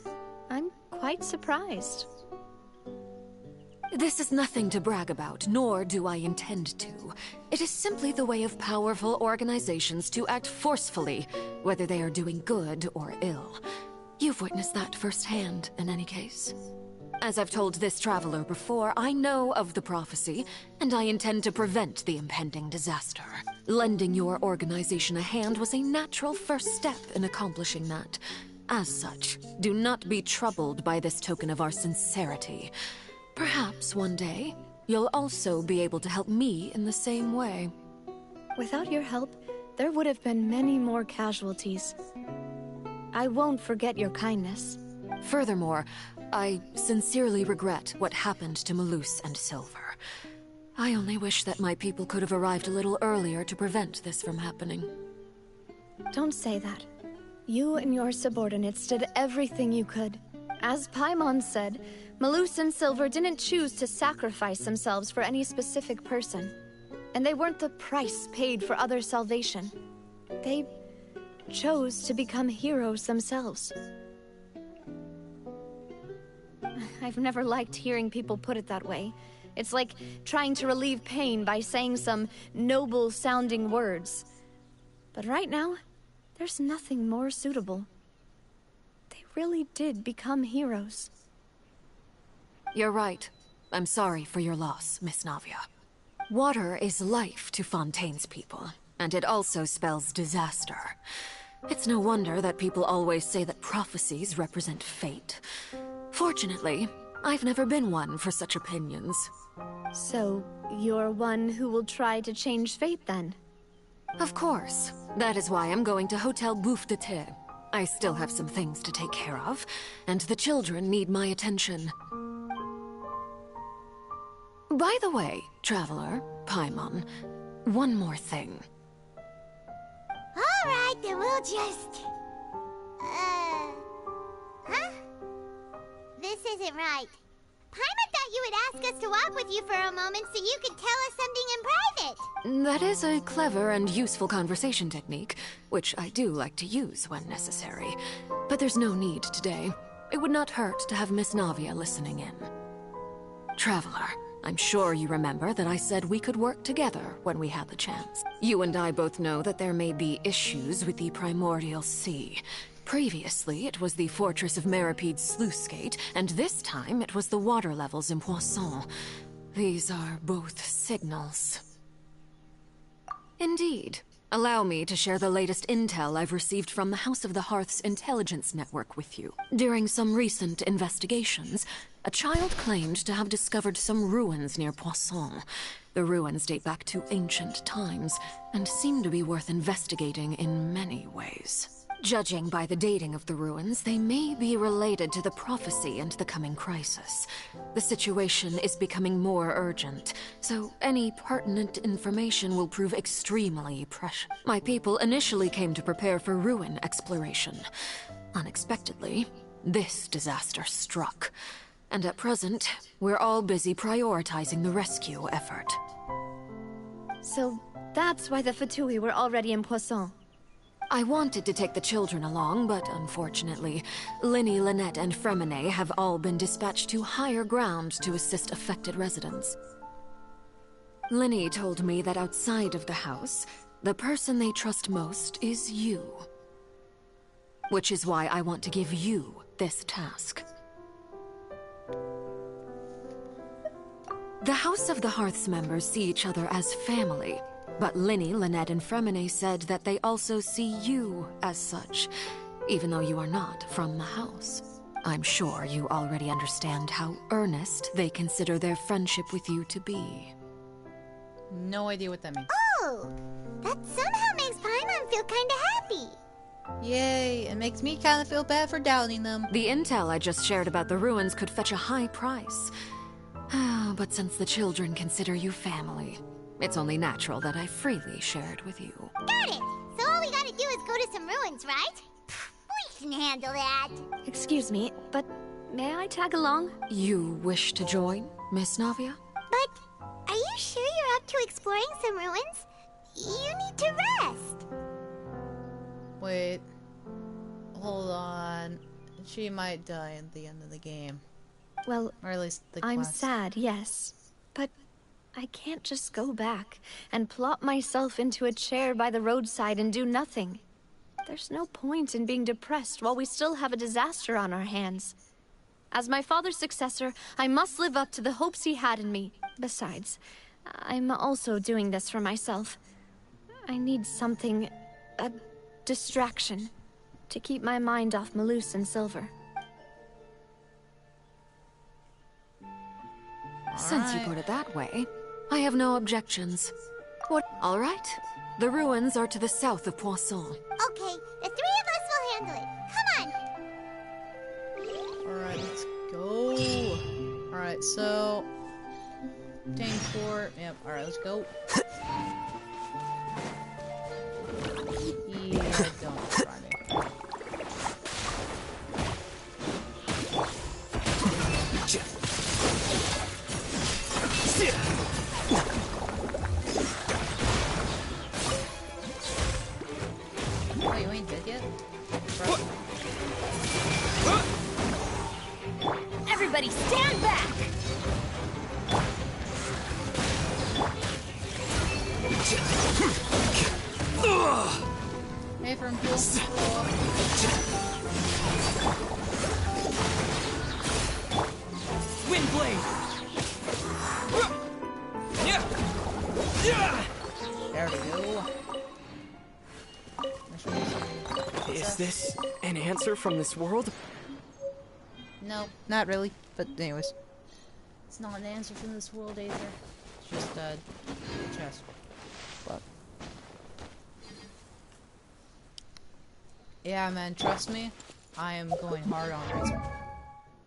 I'm quite surprised. This is nothing to brag about, nor do I intend to. It is simply the way of powerful organizations to act forcefully, whether they are doing good or ill. You've witnessed that firsthand, in any case. As I've told this traveler before, I know of the prophecy, and I intend to prevent the impending disaster. Lending your organization a hand was a natural first step in accomplishing that. As such, do not be troubled by this token of our sincerity. Perhaps one day, you'll also be able to help me in the same way. Without your help, there would have been many more casualties. I won't forget your kindness. Furthermore, I sincerely regret what happened to Malus and Silver. I only wish that my people could have arrived a little earlier to prevent this from happening. Don't say that. You and your subordinates did everything you could. As Paimon said, Malus and Silver didn't choose to sacrifice themselves for any specific person. And they weren't the price paid for other salvation. They chose to become heroes themselves. I've never liked hearing people put it that way. It's like trying to relieve pain by saying some noble-sounding words. But right now, there's nothing more suitable. They really did become heroes. You're right. I'm sorry for your loss, Miss Navia. Water is life to Fontaine's people, and it also spells disaster. It's no wonder that people always say that prophecies represent fate. Fortunately, I've never been one for such opinions. So, you're one who will try to change fate, then? Of course. That is why I'm going to Hotel Bouffe de Thé. I still have some things to take care of, and the children need my attention. By the way, Traveler, Paimon, one more thing. Alright, then we'll just... Huh? This isn't right. Paimon thought you would ask us to walk with you for a moment so you could tell us something in private. That is a clever and useful conversation technique, which I do like to use when necessary. But there's no need today. It would not hurt to have Miss Navia listening in. Traveler, I'm sure you remember that I said we could work together when we had the chance. You and I both know that there may be issues with the Primordial Sea. Previously, it was the Fortress of Meripede's sluice gate, and this time it was the water levels in Poisson. These are both signals. Indeed. Allow me to share the latest intel I've received from the House of the Hearth's intelligence network with you. During some recent investigations, a child claimed to have discovered some ruins near Poisson. The ruins date back to ancient times, and seem to be worth investigating in many ways. Judging by the dating of the ruins, they may be related to the prophecy and the coming crisis. The situation is becoming more urgent, so any pertinent information will prove extremely precious. My people initially came to prepare for ruin exploration. Unexpectedly, this disaster struck. And at present, we're all busy prioritizing the rescue effort. So that's why the Fatui were already in Poisson. I wanted to take the children along, but unfortunately, Linny, Lynette, and Fremine have all been dispatched to higher ground to assist affected residents. Linny told me that outside of the house, the person they trust most is you. Which is why I want to give you this task. The House of the Hearth's members see each other as family, but Linny, Lynette, and Fremine said that they also see you as such, even though you are not from the house. I'm sure you already understand how earnest they consider their friendship with you to be. No idea what that means. Oh, that somehow makes Paimon feel kinda happy. Yay, it makes me kind of feel bad for doubting them. The intel I just shared about the ruins could fetch a high price. But since the children consider you family, it's only natural that I freely share it with you. Got it! So all we gotta do is go to some ruins, right? We can handle that. Excuse me, but may I tag along? You wish to join, Miss Navia? But are you sure you're up to exploring some ruins? You need to rest. Wait. Hold on. She might die at the end of the game. Well, or at least the I'm quest. sad, yes. But I can't just go back and plop myself into a chair by the roadside and do nothing. There's no point in being depressed while we still have a disaster on our hands. As my father's successor, I must live up to the hopes he had in me. Besides, I'm also doing this for myself. I need something, a distraction, to keep my mind off Malus and Silver. Since you put it that way, I have no objections. What? All right. The ruins are to the south of Poisson. Okay, the three of us will handle it. Come on. Alright, let's go. Alright, so... Dang Fort. Yep, alright, let's go. Yeah, don't try me. Oh, you ain't dead yet? Everybody stand back! Hey, from pool. Windblade! There we go. Is this an answer from this world? No, not really. But anyways, it's not an answer from this world either. It's just a chest. But yeah, man, trust me, I am going hard on Razor.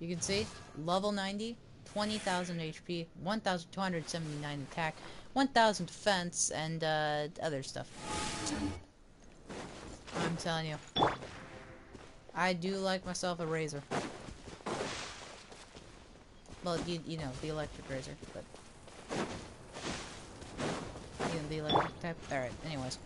You can see level 90, 20,000 HP, 1,279 attack, 1,000 defense, and other stuff. I'm telling you, I do like myself a Razor. Well, you know, the electric Razor, but you know, the electric type. All right. Anyways.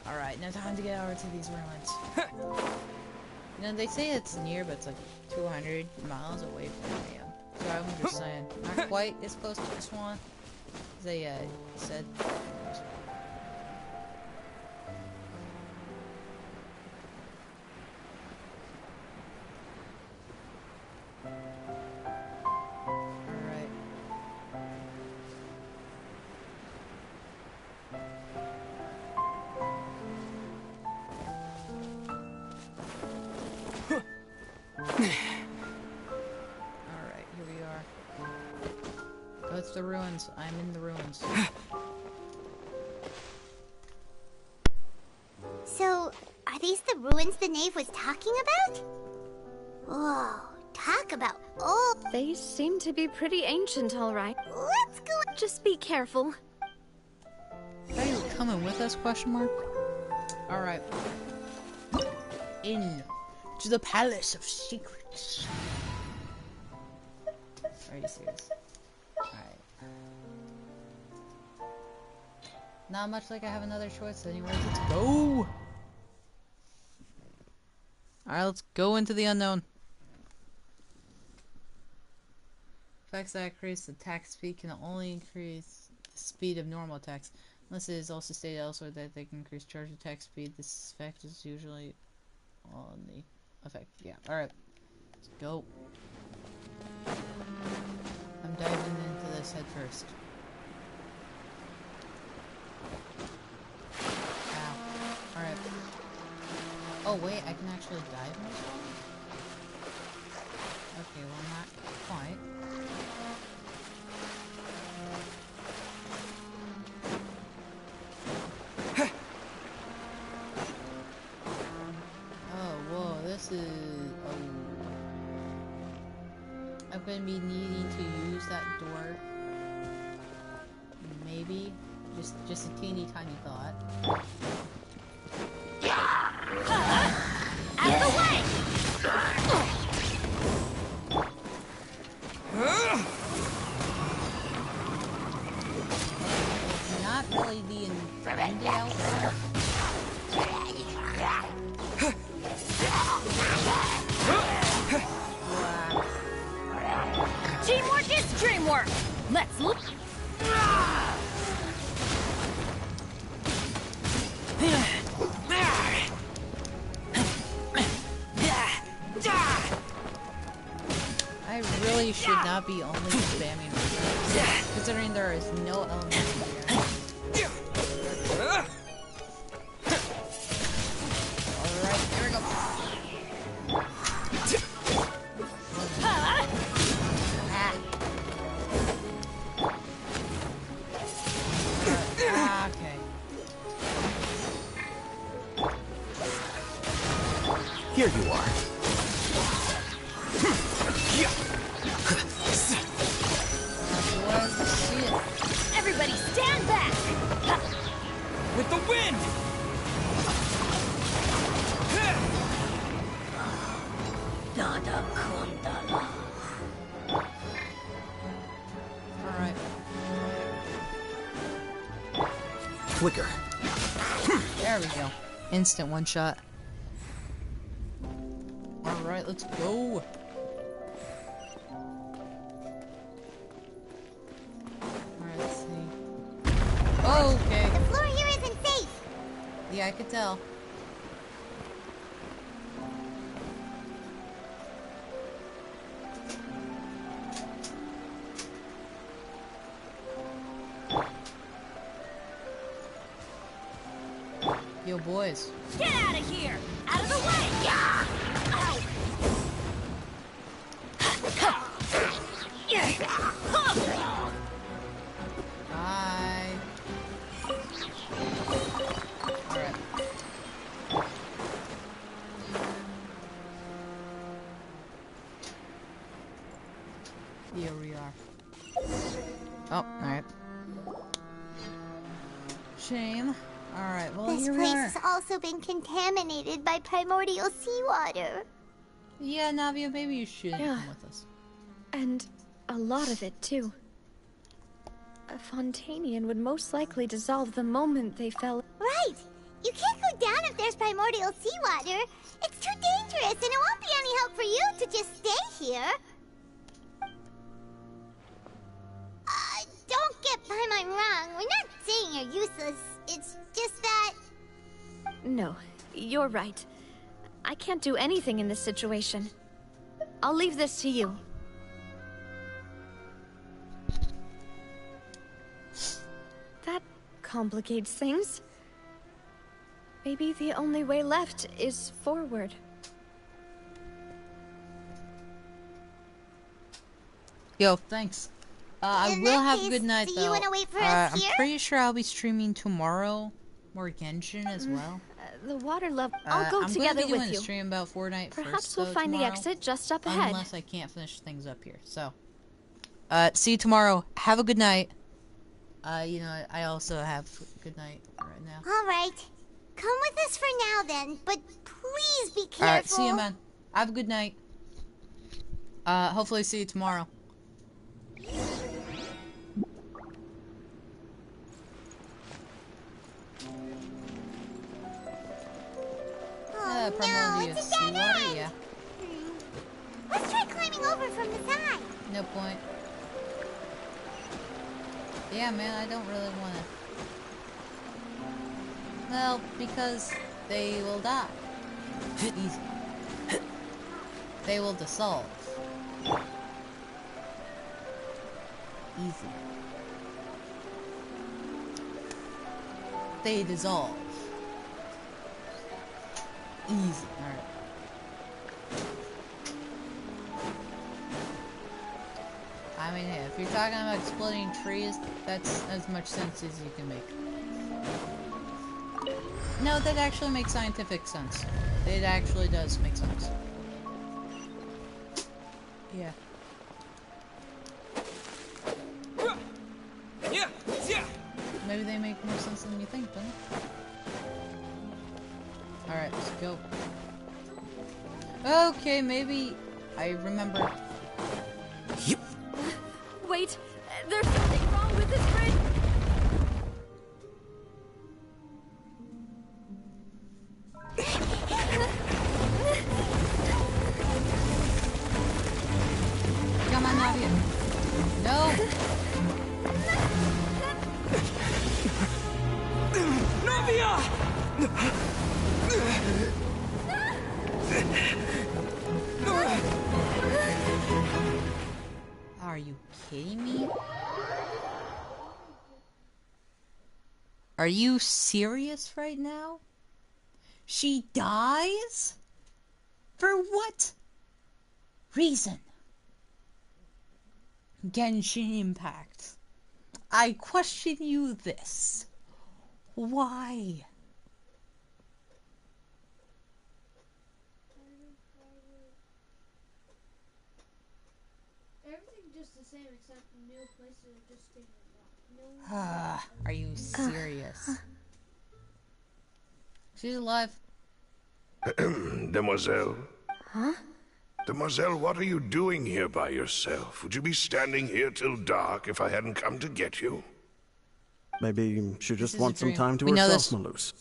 All right. Now time to get over to these ruins. You know, they say it's near, but it's like 200 miles away from where I am. So I'm just saying, not quite as close to this one as they said. Alright. Alright, here we are. Go to the ruins. I'm in the ruins. So, are these the ruins the knave was talking about? Whoa, talk about old. They seem to be pretty ancient, all right. Let's go. Just be careful. Are you coming with us? Question mark. Alright. In to the Palace of Secrets. Are you serious? Alright. Not much like I have another choice anyways. Let's go! Alright, let's go into the unknown. Effects that increase attack speed can only increase the speed of normal attacks. Unless it is also stated elsewhere that they can increase charge attack speed. This effect is usually on the effect. Yeah, alright. Let's go. I'm diving into this head first. Ow. Alright. Oh wait, I can actually dive in this one? Okay, well not quite. Oh, whoa, this is... Oh. I'm gonna be needing to use that door. Maybe. Just a teeny tiny thought. Out of the way! Not really the intended outcome. Teamwork is dreamwork! Let's look. I really should not be only spamming reserves, considering there is no element here. Alright, here we go. Okay. Here you are. Everybody stand back! With the wind! Alright. Flicker. There we go. Instant one shot. Alright, let's go. Alright, let's see. Oh, okay. The floor here isn't safe. Yeah, I could tell. Yo, boys. Get out of here! Out of the way! Yeah! Ow! Bye. Alright. Here we are. Oh, alright. Shame. Alright, well, This here we place are. has also been contaminated by primordial seawater. Yeah, Navia, maybe you should come with us. And a lot of it, too. A Fontanian would most likely dissolve the moment they fell. Right! You can't go down if there's primordial seawater. It's too dangerous, and it won't be any help for you to just stay here. Don't get my mind wrong. We're not saying you're useless. It's just that... No, you're right. I can't do anything in this situation. I'll leave this to you. That complicates things. Maybe the only way left is forward. Yo, thanks. I will have a good night, do though. you wanna wait for us here? I'm pretty sure I'll be streaming tomorrow. More Genshin as well. The water level. I'll go together I'm gonna be doing with a you. stream about Fortnite Perhaps first, we'll though, find tomorrow, the exit just up ahead. unless I can't finish things up here. So, see you tomorrow. Have a good night. You know, I also have a good night right now. All right. Come with us for now then, but please be careful. Alright, see you, man. Have a good night. Hopefully see you tomorrow. No, it's a dead end. Yeah. Let's try climbing over from the side. No point. Yeah, man, I don't really want to. Well, because they will die. Easy. They will dissolve. Easy. They dissolve. Easy. Alright. I mean, yeah, if you're talking about exploding trees, that's as much sense as you can make. No, that actually makes scientific sense. It actually does make sense. Yeah. Maybe they make more sense than you think, don't they? Alright, let's go. Okay, maybe I remember. Wait, there's something wrong with this bridge. Come on, Navia. No. Navia! Are you kidding me? Are you serious right now? She dies? For what reason? Genshin Impact. I question you this. Why? Everything's just the same except new places are just getting unlocked. Are you serious? She's alive. Demoiselle? Huh? Demoiselle, what are you doing here by yourself? Would you be standing here till dark if I hadn't come to get you? Maybe she just is wants a some dream. time to We know herself, this. Malus.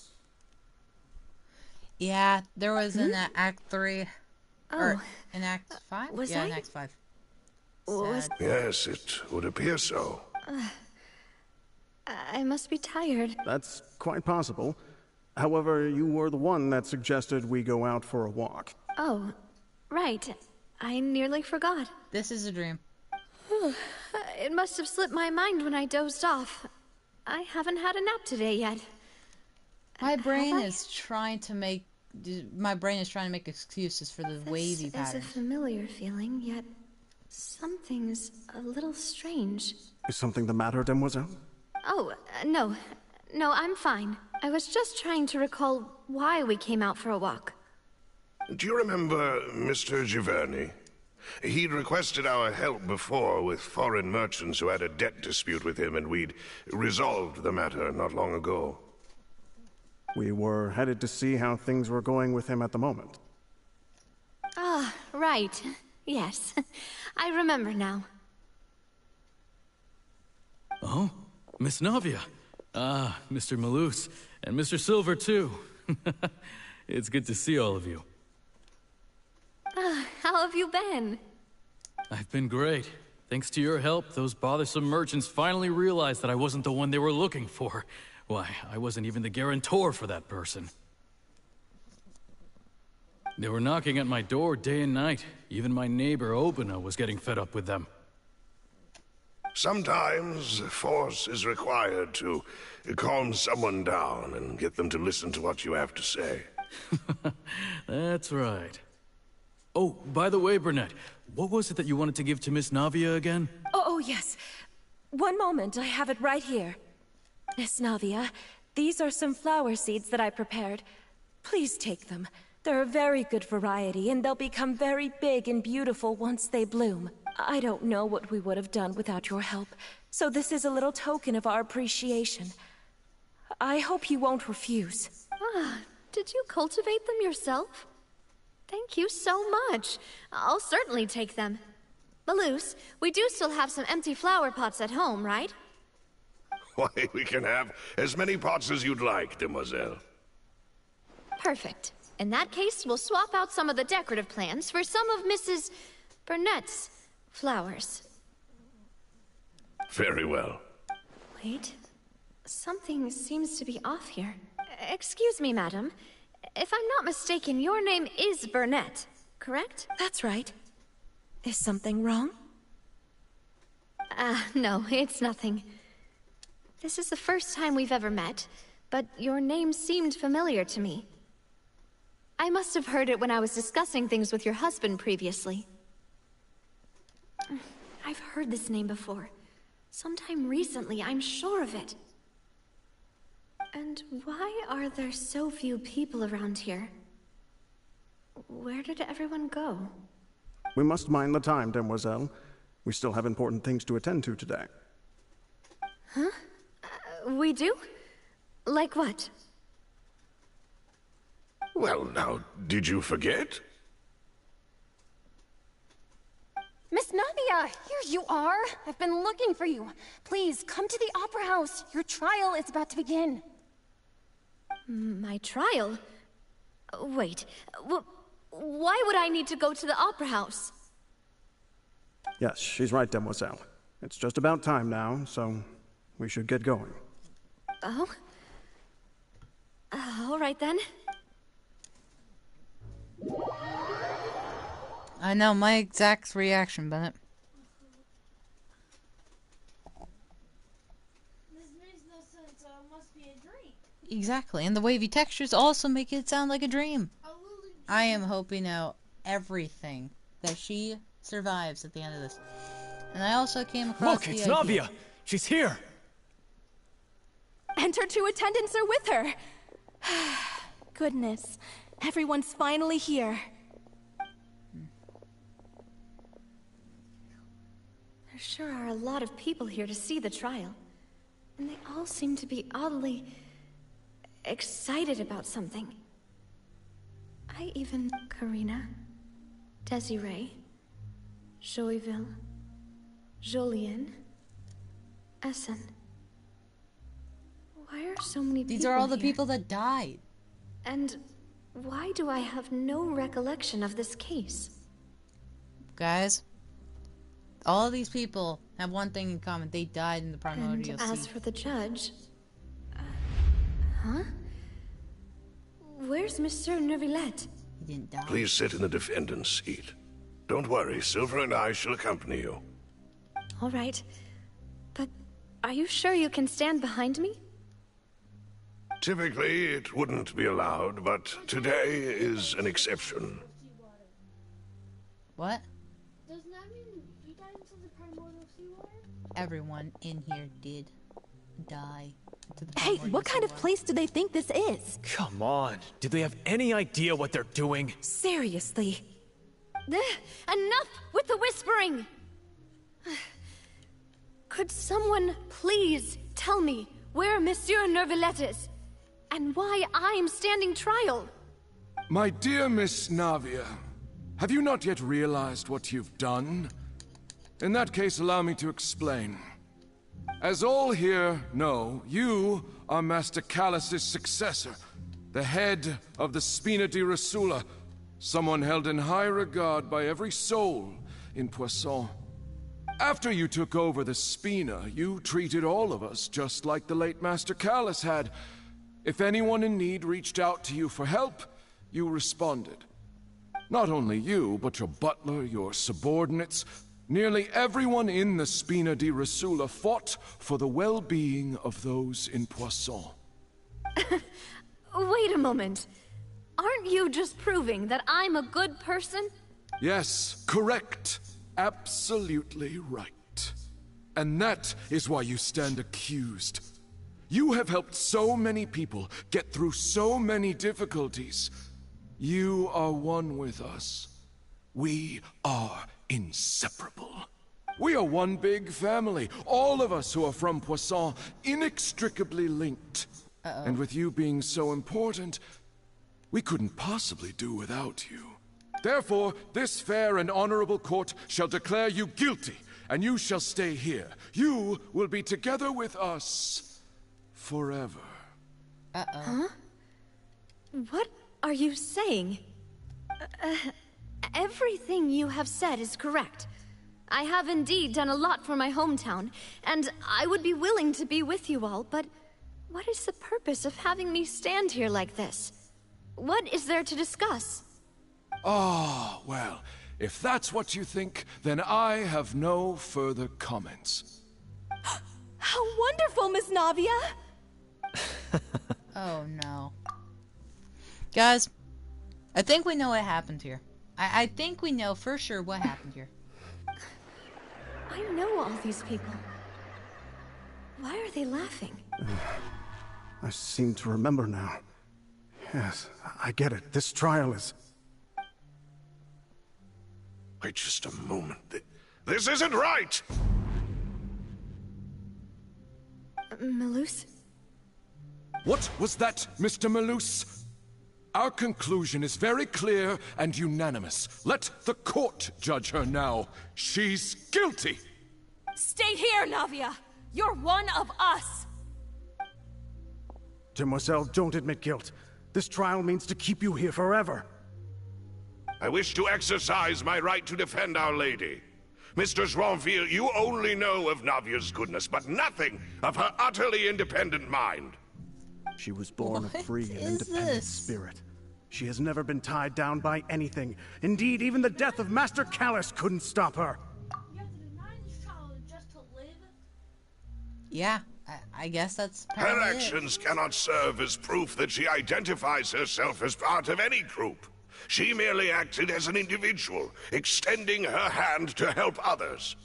Yeah, there was an Act 3. Or in Act 5? was yeah, I? in Act 5. Was- Sad. Yes, it would appear so. I must be tired. That's quite possible. However, you were the one that suggested we go out for a walk. Oh, right. I nearly forgot. This is a dream. It must have slipped my mind when I dozed off. I haven't had a nap today yet. My brain is trying to make excuses for the wavy This is pattern. a familiar feeling, yet something's a little strange. Is something the matter, Demoiselle? Oh, no. No, I'm fine. I was just trying to recall why we came out for a walk. Do you remember Mr. Giverny? He'd requested our help before with foreign merchants who had a debt dispute with him, and we'd resolved the matter not long ago. We were headed to see how things were going with him at the moment. Ah, right. Yes. I remember now. Oh, Miss Navia. Ah, Mr. Malus. And Mr. Silver, too. It's good to see all of you. How have you been? I've been great. Thanks to your help, those bothersome merchants finally realized that I wasn't the one they were looking for. Why, I wasn't even the guarantor for that person. They were knocking at my door day and night. Even my neighbor, Obina, was getting fed up with them. Sometimes force is required to calm someone down and get them to listen to what you have to say. That's right. Oh, by the way, Burnett, what was it that you wanted to give to Miss Navia again? Oh, yes. One moment, I have it right here. Miss Navia, these are some flower seeds that I prepared. Please take them. They're a very good variety, and they'll become very big and beautiful once they bloom. I don't know what we would have done without your help, so this is a little token of our appreciation. I hope you won't refuse. Ah, did you cultivate them yourself? Thank you so much. I'll certainly take them. Malus, we do still have some empty flower pots at home, right? Why, we can have as many pots as you'd like, demoiselle. Perfect. In that case, we'll swap out some of the decorative plants for some of Mrs. Burnett's flowers. Very well. Wait. Something seems to be off here. Excuse me, madam. If I'm not mistaken, your name is Burnett, correct? That's right. Is something wrong? No, it's nothing. This is the first time we've ever met, but your name seemed familiar to me. I must have heard it when I was discussing things with your husband previously. I've heard this name before. Sometime recently, I'm sure of it. And why are there so few people around here? Where did everyone go? We must mind the time, demoiselle. We still have important things to attend to today. Huh? We do? Like what? Well, now, did you forget? Miss Navia, here you are. I've been looking for you. Please, come to the Opera House. Your trial is about to begin. My trial? Wait, why would I need to go to the Opera House? Yes, she's right, demoiselle. It's just about time now, so we should get going. Oh? All right then. I know, my exact reaction, Bennett. This makes no sense, so it must be a dream. Exactly, and the wavy textures also make it sound like a dream. I am hoping out everything that she survives at the end of this. And I also came across Look, it's Navia! She's here! And her two attendants are with her! Goodness, everyone's finally here. There sure are a lot of people here to see the trial. And they all seem to be oddly excited about something. Karina, Desiree, Joyville, Jolien, Essen. Why are so many people These are all the here? people that died. And why do I have no recollection of this case? Guys, all of these people have one thing in common. They died in the primordial And as sea. for the judge... huh? Where's Monsieur Neuvillette? He didn't die. Please sit in the defendant's seat. Don't worry, Silver and I shall accompany you. All right. But are you sure you can stand behind me? Typically, it wouldn't be allowed, but today is an exception. What? Doesn't that mean you died into the primordial seawater? Everyone in here did die. Hey, what kind of place do they think this is? Come on. Do they have any idea what they're doing? Seriously. Enough with the whispering! Could someone please tell me where Monsieur Neuvillette is? And why I'm standing trial? My dear Miss Navia, have you not yet realized what you've done? In that case, allow me to explain. As all here know, you are Master Callus's successor, the head of the Spina di Rosula, someone held in high regard by every soul in Poisson. After you took over the Spina, you treated all of us just like the late Master Callus had. If anyone in need reached out to you for help, you responded. Not only you, but your butler, your subordinates, nearly everyone in the Spina di Rosula fought for the well-being of those in Poisson. Wait a moment. Aren't you just proving that I'm a good person? Yes, correct. Absolutely right. And that is why you stand accused. You have helped so many people get through so many difficulties. You are one with us. We are inseparable. We are one big family, all of us who are from Poisson, inextricably linked. And with you being so important, we couldn't possibly do without you. Therefore, this fair and honorable court shall declare you guilty, and you shall stay here. You will be together with us forever. Huh? What are you saying? Everything you have said is correct. I have indeed done a lot for my hometown, and I would be willing to be with you all, but what is the purpose of having me stand here like this? What is there to discuss? Oh, well, if that's what you think, then I have no further comments. How wonderful, Miss Navia! Oh no. Guys, I think we know what happened here. I think we know for sure what happened here. I know all these people. Why are they laughing? I seem to remember now. Yes, I get it. This trial is... Wait just a moment. This isn't right! Malus? What was that, Mr. Malus? Our conclusion is very clear and unanimous. Let the court judge her now. She's guilty! Stay here, Navia! You're one of us! Demoiselle, don't admit guilt. This trial means to keep you here forever. I wish to exercise my right to defend Our Lady. Mr. Joinville, you only know of Navia's goodness, but nothing of her utterly independent mind. She was born a free and independent spirit. She has never been tied down by anything. Indeed, even the death of Master Callus couldn't stop her. You have to deny this child just to live? Yeah, I guess that's Her actions cannot serve as proof that she identifies herself as part of any group. She merely acted as an individual, extending her hand to help others.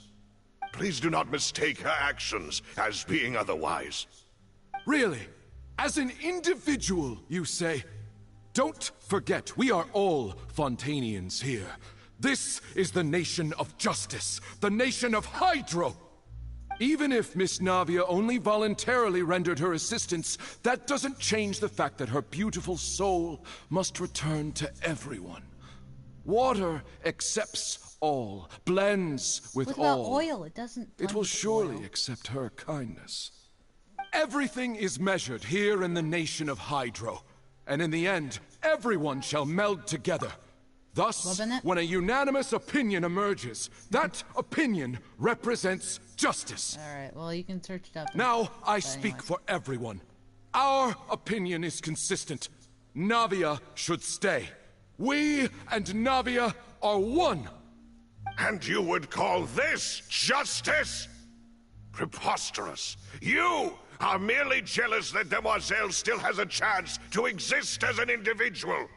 Please do not mistake her actions as being otherwise. Really? As an individual, you say? Don't forget, we are all Fontanians here. This is the nation of justice, the nation of Hydro. Even if Miss Navia only voluntarily rendered her assistance, that doesn't change the fact that her beautiful soul must return to everyone. Water accepts all, blends with all. What about oil? It doesn't. It will surely accept her kindness. Everything is measured here in the nation of Hydro, and in the end, everyone shall meld together. Thus, when a unanimous opinion emerges, that opinion represents justice. Alright, well, you can search it up. Now, I speak for everyone. Our opinion is consistent. Navia should stay. We and Navia are one. And you would call this justice? Preposterous. You are merely jealous that Demoiselle still has a chance to exist as an individual.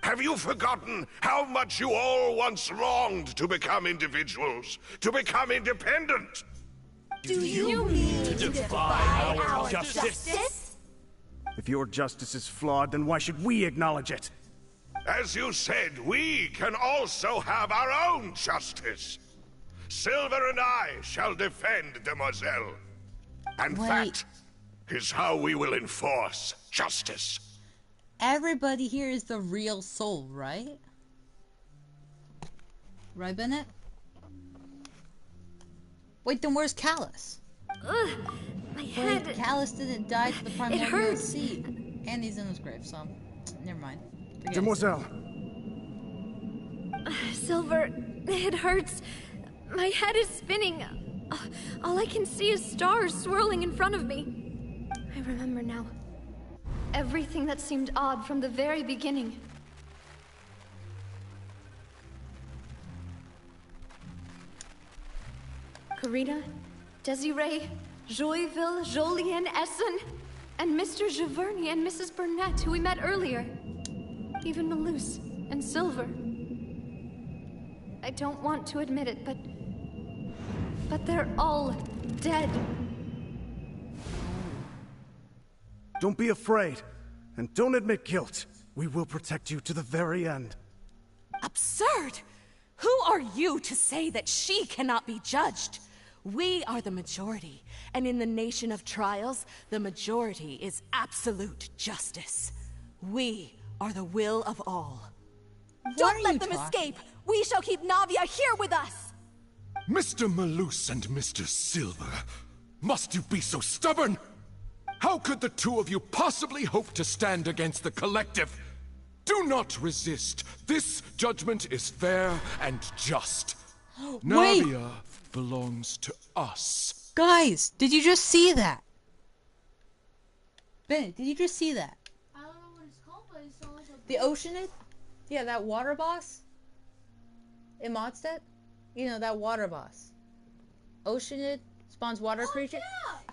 Have you forgotten how much you all once longed to become individuals, to become independent? Do you mean to defy our justice? If your justice is flawed, then why should we acknowledge it? As you said, we can also have our own justice. Silver and I shall defend Demoiselle. And that is how we will enforce justice. Everybody here is the real soul, right? Right, Bennett? Wait, then where's Callus? Ugh, my head. Wait, Callus didn't die to the primordial hurts. seed. And he's in his grave, so never mind. Forget Demoiselle. Silver, it hurts. My head is spinning. All I can see is stars swirling in front of me. I remember now. Everything that seemed odd from the very beginning. Karina, Desiree, Joyville, Jolien, Essen, and Mr. Giverny and Mrs. Burnett, who we met earlier. Even Malus and Silver. I don't want to admit it, but they're all dead. Don't be afraid, and don't admit guilt. We will protect you to the very end. Absurd! Who are you to say that she cannot be judged? We are the majority, and in the nation of trials, the majority is absolute justice. We are the will of all. Don't let them escape! We shall keep Navia here with us! Mr. Malus and Mr. Silver, must you be so stubborn? How could the two of you possibly hope to stand against the collective? Do not resist. This judgment is fair and just. Navia belongs to us. Guys, did you just see that? Ben, did you just see that? I don't know what it's called, but it's all like The Oceanid? Yeah, that water boss? In Mondstadt? You know, that water boss. Oceanid spawns water creature?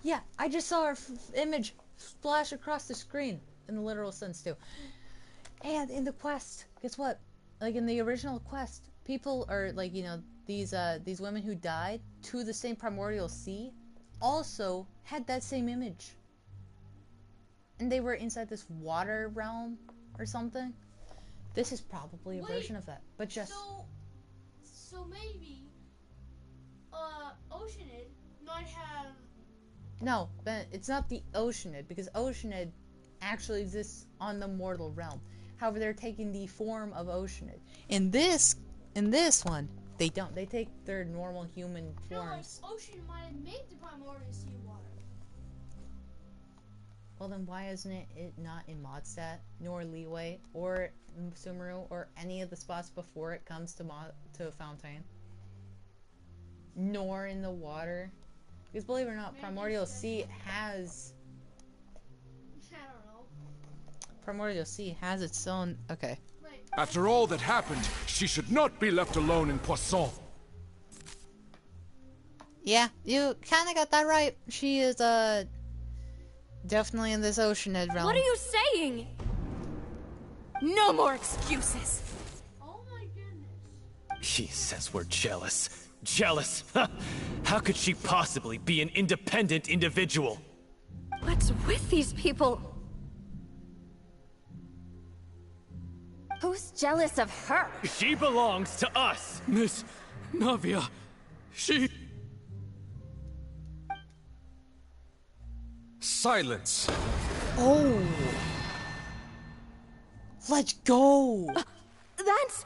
Yeah, I just saw her image splash across the screen. In the literal sense, too. And in the quest, guess what? Like, in the original quest, people are, like, you know, these women who died to the same primordial sea also had that same image. And they were inside this water realm or something. This is probably a version of that, but just... So maybe, Oceanid might have... No, Ben, it's not the Oceanid, because Oceanid actually exists on the mortal realm. However, they're taking the form of Oceanid. In this one, they don't. They take their normal human forms. No, like, Ocean might have made the primordial sea water. Well, then why isn't it not in Mondstadt, nor Leeway, or Sumeru, or any of the spots before it comes to Fontaine? Nor in the water? Because believe it or not, Primordial Sea has... I don't know. Primordial Sea has its own... Okay. After all that happened, she should not be left alone in Poisson. Yeah, you kind of got that right. She is, definitely in this Oceanid realm. What are you saying? No more excuses. Oh my goodness. He says we're jealous. Jealous? How could she possibly be an independent individual? What's with these people? Who's jealous of her? She belongs to us! Miss Navia, she... Silence! Oh! Let's go! That's...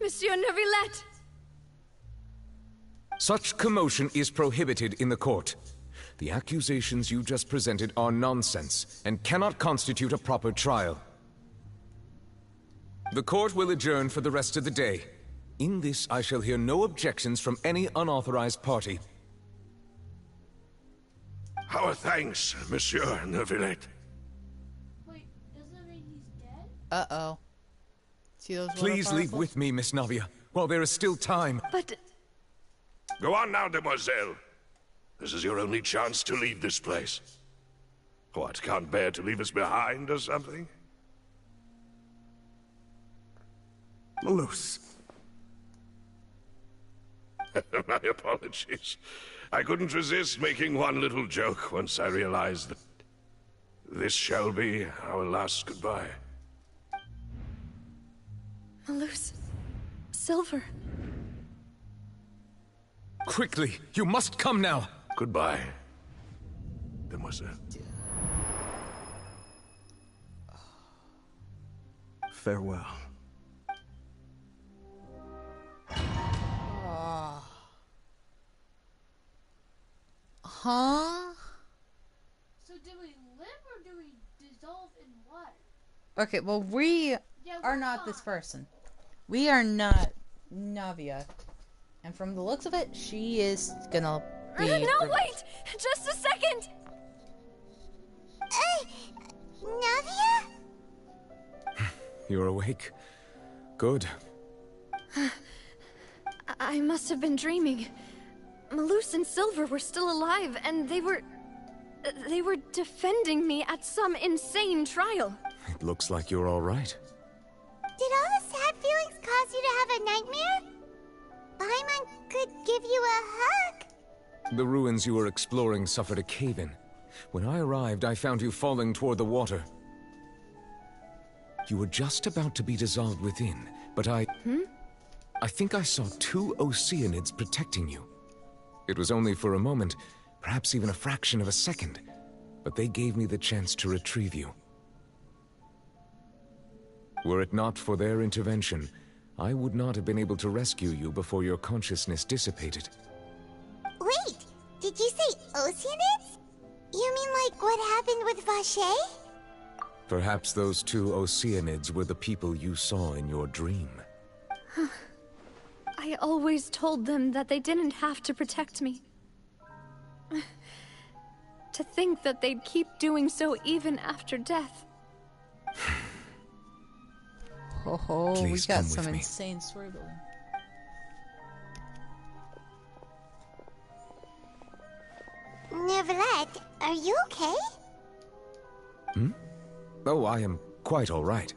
Monsieur Neuvillette! Such commotion is prohibited in the court. The accusations you just presented are nonsense and cannot constitute a proper trial. The court will adjourn for the rest of the day. In this, I shall hear no objections from any unauthorized party. Our thanks, Monsieur Neuvillette. Wait, doesn't that mean he's dead? Uh-oh. See those Please leave with me, Miss Navia, while there is still time. But... Go on now, demoiselle. This is your only chance to leave this place. What, can't bear to leave us behind or something? Malus. My apologies. I couldn't resist making one little joke once I realized that this shall be our last goodbye. Malus. Silver. Quickly, you must come now. Goodbye, demoiselle. Farewell. Huh? So do we live or do we dissolve in water? Okay, well, we are not this person. We are not Navia. And from the looks of it, she is gonna be... No, wait! Just a second! Navia? You're awake. Good. I must have been dreaming. Malus and Silver were still alive, and they were defending me at some insane trial. It looks like you're all right. Did all the sad feelings cause you to have a nightmare? Paimon could give you a hug. The ruins you were exploring suffered a cave-in. When I arrived, I found you falling toward the water. You were just about to be dissolved within, but I... I think I saw 2 Oceanids protecting you. It was only for a moment, perhaps even a fraction of a second, but they gave me the chance to retrieve you. Were it not for their intervention, I would not have been able to rescue you before your consciousness dissipated. Wait, did you say Oceanids? You mean like what happened with Vache? Perhaps those 2 Oceanids were the people you saw in your dream. I always told them that they didn't have to protect me. To think that they'd keep doing so even after death. Oh, we Please got come some with me. insane story building. Neverlet, are you okay? Hmm? Oh, I am quite all right.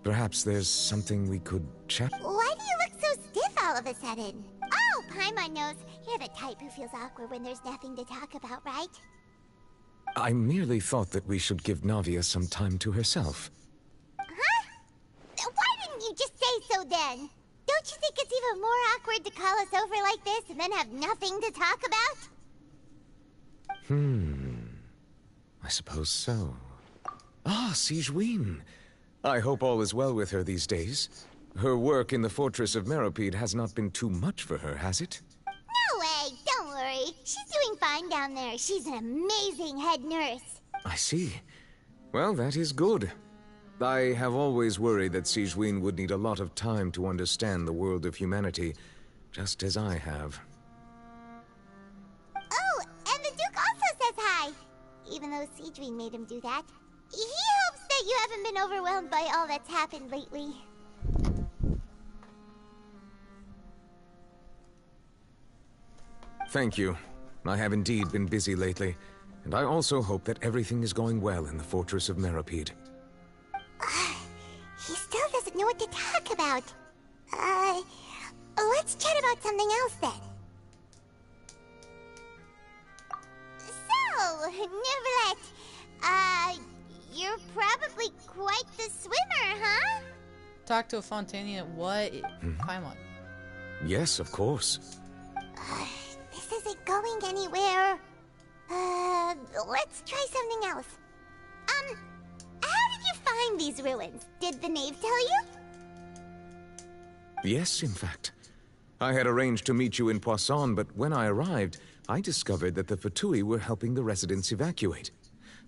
Perhaps there's something we could chat. Why do you look so stiff all of a sudden? Oh, Paimon knows. You're the type who feels awkward when there's nothing to talk about, right? I merely thought that we should give Navia some time to herself. Huh? Why didn't you just say so then? Don't you think it's even more awkward to call us over like this and then have nothing to talk about? I suppose so. Ah, Sigewinne. I hope all is well with her these days. Her work in the Fortress of Meropide has not been too much for her, has it? No way, don't worry. She's doing fine down there. She's an amazing head nurse. I see. Well, that is good. I have always worried that Sigewinne would need a lot of time to understand the world of humanity, just as I have. Oh, and the Duke also says hi. Even though Sigewinne made him do that. He hopes that you haven't been overwhelmed by all that's happened lately. Thank you. I have indeed been busy lately, and I also hope that everything is going well in the Fortress of Meropide. He still doesn't know what to talk about. Let's chat about something else then. So, Neverlet, you're probably quite the swimmer, huh? Talk to a Fontania. What? Paimon. Yes, of course. This isn't going anywhere. Let's try something else. How did you find these ruins? Did the knave tell you? Yes, in fact. I had arranged to meet you in Poisson, but when I arrived, I discovered that the Fatui were helping the residents evacuate.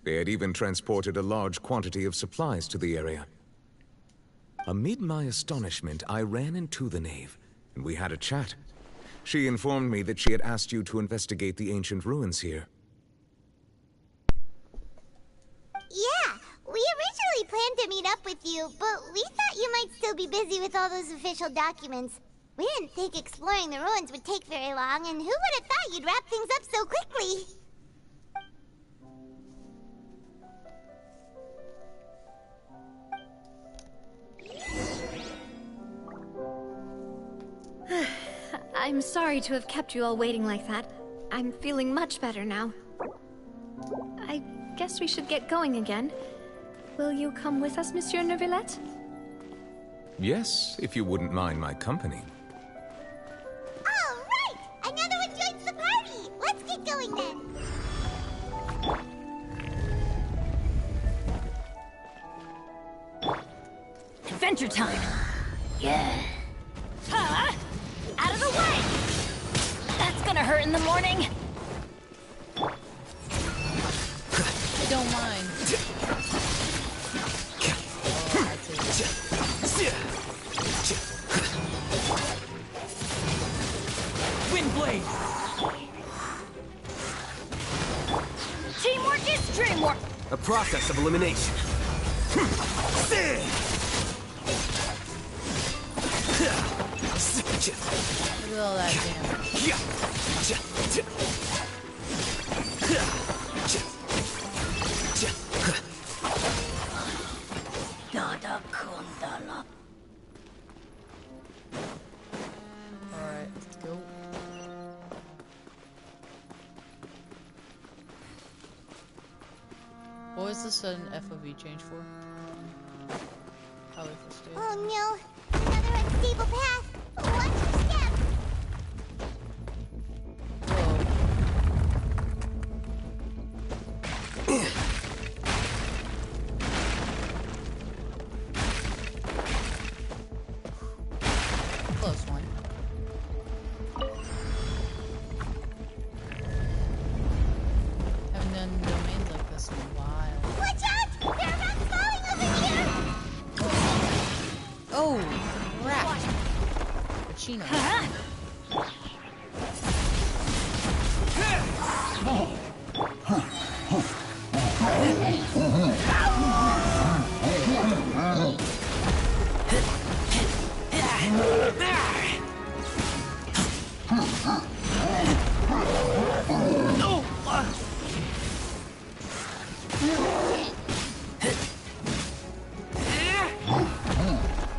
They had even transported a large quantity of supplies to the area. Amid my astonishment, I ran into the knave, and we had a chat. She informed me that she had asked you to investigate the ancient ruins here. Yeah, we originally planned to meet up with you, but we thought you might still be busy with all those official documents. We didn't think exploring the ruins would take very long, and who would have thought you'd wrap things up so quickly? I'm sorry to have kept you all waiting like that. I'm feeling much better now. I guess we should get going again. Will you come with us, Monsieur Neuvillette? Yes, if you wouldn't mind my company. All right! Another one joins the party! Let's get going then! Adventure time! Yeah! Huh? Out of the way! That's gonna hurt in the morning! I don't mind. Wind blade! Teamwork is dreamwork! A process of elimination. Look at all that damage. Alright, let's go. What was this an FOV change for? Probably for stage. Oh no! Another unstable path! Frappuccino.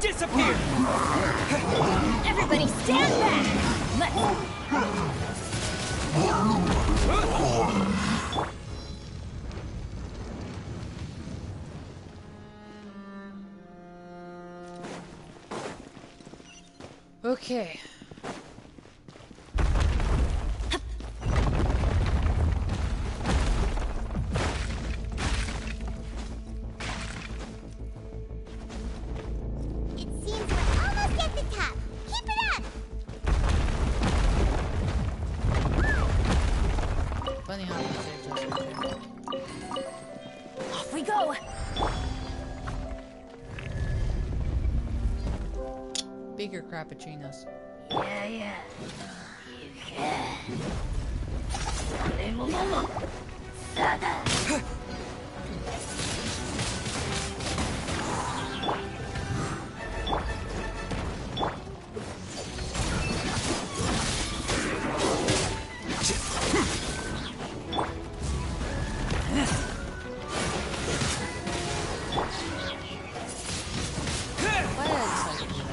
Disappear! Everybody stand back! Okay. It seems we're almost at the top. Keep it up! Funny how they saved us right there. Off we go! Bigger Frappuccinos. Yeah. You can.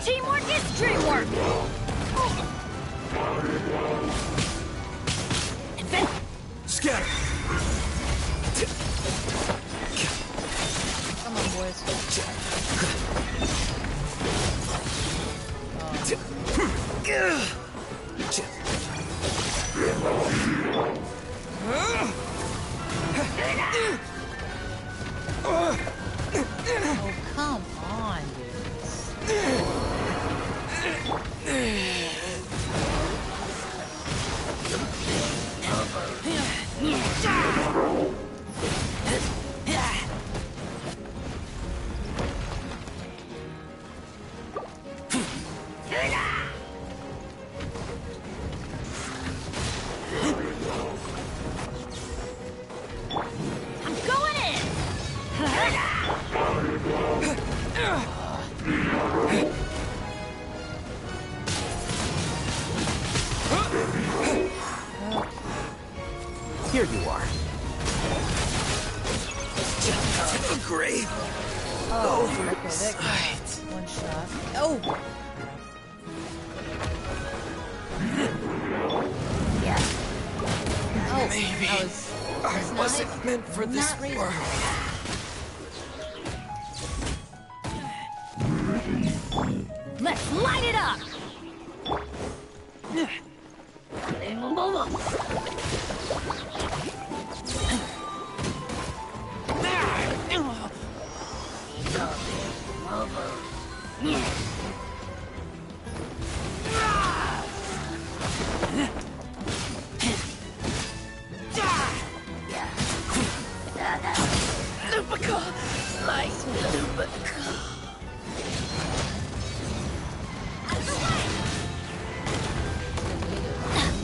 Teamwork is dreamwork! Scatter! Come on, boys. Oh, come on, I'm going in! Here you are. Great. Oh, okay, that counts. One shot. Oh! Oh, Maybe that was I wasn't meant for this world. Let's light it up!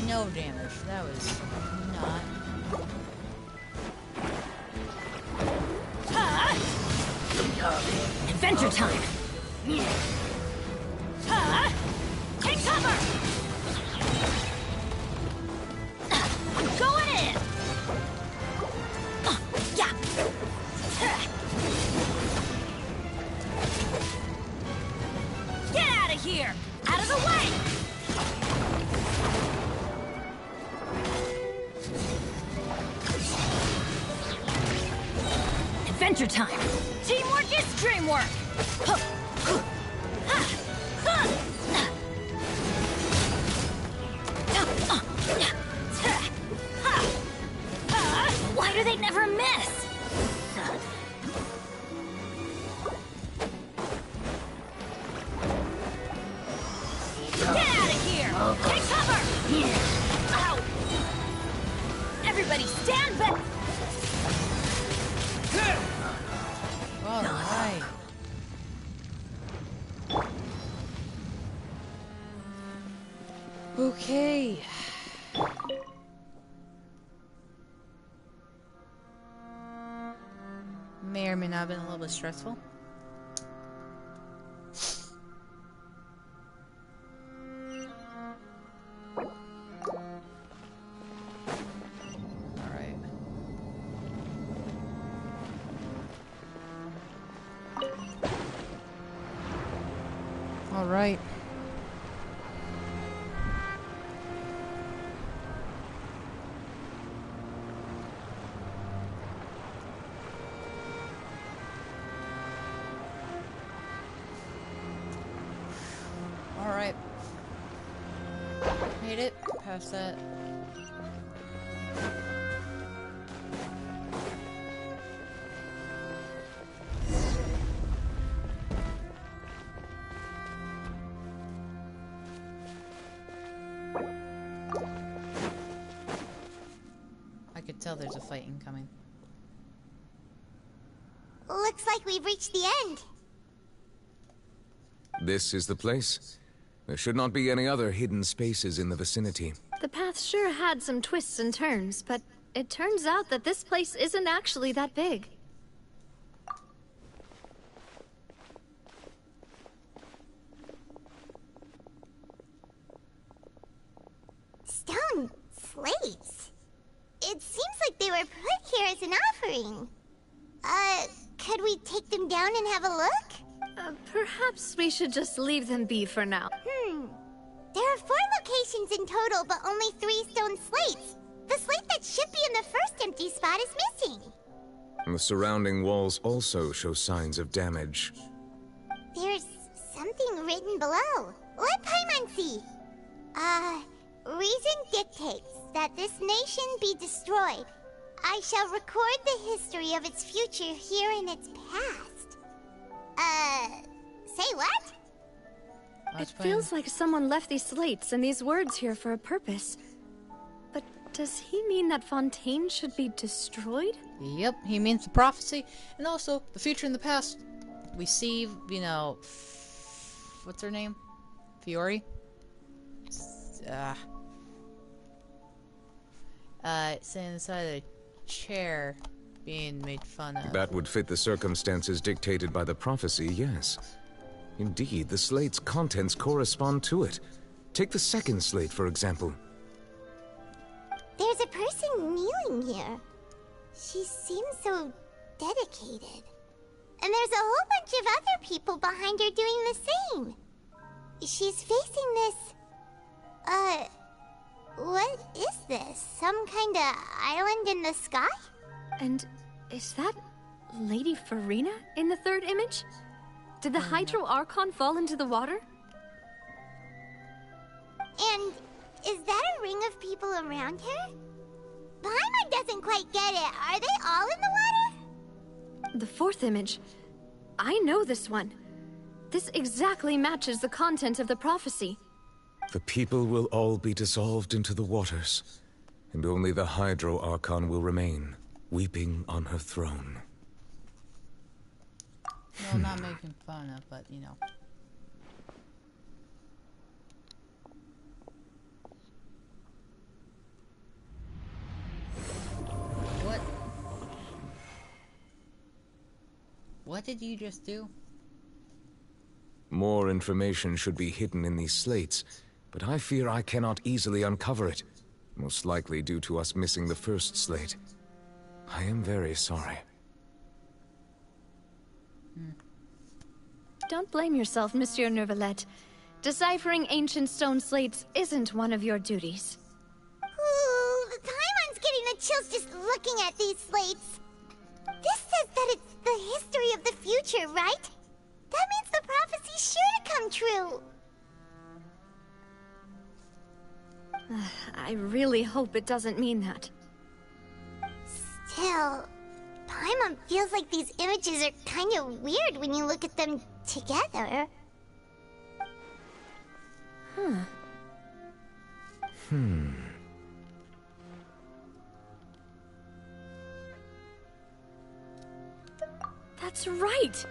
No damage. That was not. Adventure time! Take cover! I'm going in! Yeah! Get out of here! Out of the way! Adventure time! Teamwork is dreamwork! Why do they never miss? Get out of here! Take cover! Ow! Everybody stand back! All right. Okay. May or may not have been a little bit stressful. Alright. Alright. Alright. Made it. Past that. I could tell there's a fight incoming. Looks like we've reached the end. This is the place. There should not be any other hidden spaces in the vicinity. The path sure had some twists and turns, but it turns out that this place isn't actually that big. Stone slates? It seems like they were put here as an offering. Could we take them down and have a look? Perhaps we should just leave them be for now. There are 4 locations in total, but only 3 stone slates. The slate that should be in the first empty spot is missing. The surrounding walls also show signs of damage. There's something written below. Let Paimon see. Reason dictates that this nation be destroyed. I shall record the history of its future here in its past. Say what? It feels like someone left these slates and these words here for a purpose. But does he mean that Fontaine should be destroyed? Yep, he means the prophecy, and also the future and the past. We see, you know, what's her name? Fiore? Sitting inside a chair, being made fun of. That would fit the circumstances dictated by the prophecy, yes. Indeed, the slate's contents correspond to it. Take the second slate, for example. There's a person kneeling here. She seems so dedicated. And there's a whole bunch of other people behind her doing the same. She's facing this... what is this? Some kind of island in the sky? And is that Lady Farina in the third image? Did the Hydro Archon fall into the water? And is that a ring of people around her? Paimon doesn't quite get it. Are they all in the water? The fourth image. I know this one. This exactly matches the content of the prophecy. The people will all be dissolved into the waters, and only the Hydro Archon will remain, weeping on her throne. Well, not making fun of, but you know. What? What did you just do? More information should be hidden in these slates, but I fear I cannot easily uncover it, most likely due to us missing the first slate. I am very sorry. Don't blame yourself, Monsieur Neuvillette. Deciphering ancient stone slates isn't one of your duties. Ooh, Paimon's getting the chills just looking at these slates. This says that it's the history of the future, right? That means the prophecy's sure to come true. I really hope it doesn't mean that. Still, Paimon feels like these images are kind of weird when you look at them together. That's right!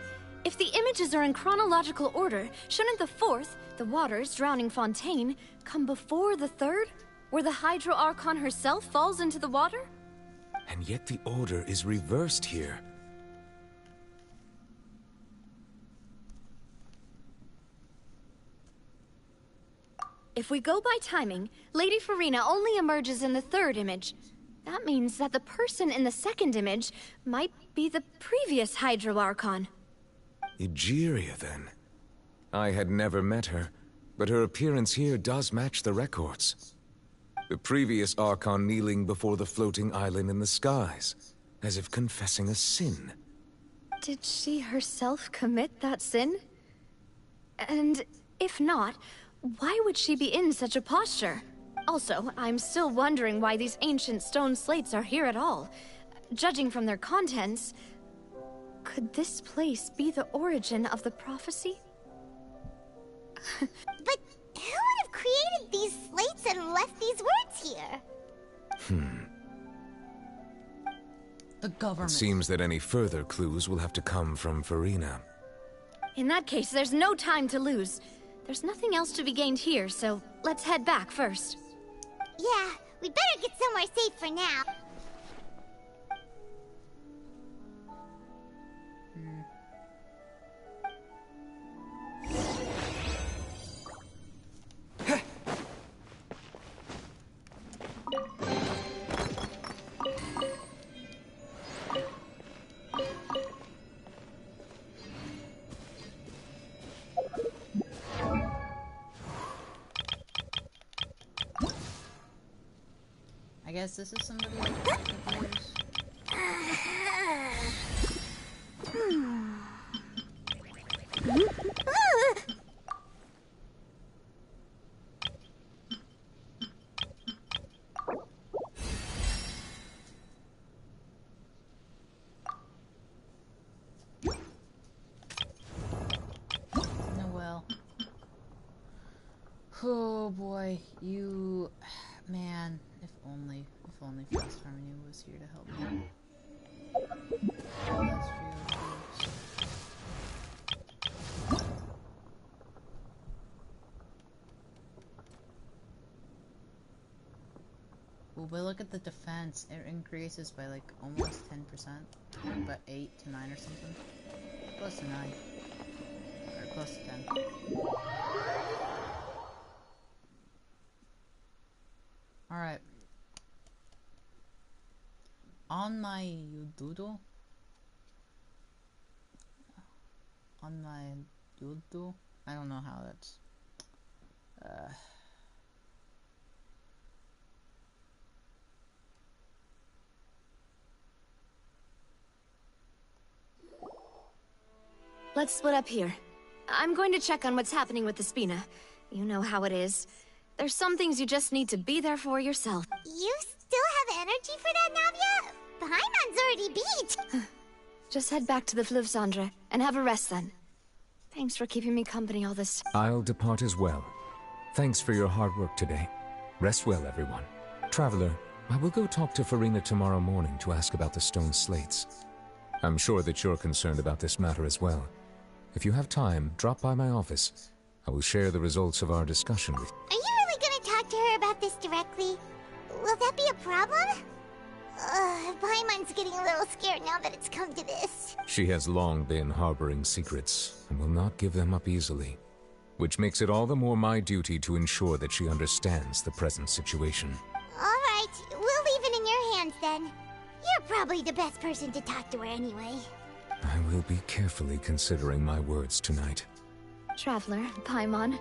If the images are in chronological order, shouldn't the fourth, the waters drowning Fontaine, come before the third? Where the Hydro Archon herself falls into the water? And yet the order is reversed here. If we go by timing, Lady Farina only emerges in the third image. That means that the person in the second image might be the previous Hydro Archon. Egeria, then. I had never met her, but her appearance here does match the records. The previous Archon kneeling before the floating island in the skies, as if confessing a sin. Did she herself commit that sin? And if not, why would she be in such a posture? Also, I'm still wondering why these ancient stone slates are here at all. Judging from their contents, could this place be the origin of the prophecy? But who would have created these slates and left these words here? The government. It seems that any further clues will have to come from Farina. In that case, there's no time to lose. There's nothing else to be gained here, so let's head back first. Yeah, we'd better get somewhere safe for now. I guess this is somebody else's. Oh boy, you... Man, if only Frost Harmony was here to help me. That's true. Well, we look at the defense, it increases by like almost 10%, but 8 to 9 or something. Close to 9. Or close to 10. Alright. On my doodle. On my doodle. I don't know how that's. Let's split up here. I'm going to check on what's happening with the Spina. You know how it is. There's some things you just need to be there for yourself. You still have energy for that, Navia? Paimon's already beat! Just head back to the Fluvsandre and have a rest then. Thanks for keeping me company all this. I'll depart as well. Thanks for your hard work today. Rest well, everyone. Traveler, I will go talk to Farina tomorrow morning to ask about the stone slates. I'm sure that you're concerned about this matter as well. If you have time, drop by my office. I will share the results of our discussion with you. Are you really gonna talk to her about this directly? Will that be a problem? Paimon's getting a little scared now that it's come to this. She has long been harboring secrets, and will not give them up easily. Which makes it all the more my duty to ensure that she understands the present situation. Alright, we'll leave it in your hands then. You're probably the best person to talk to her anyway. I will be carefully considering my words tonight. Traveler, Paimon,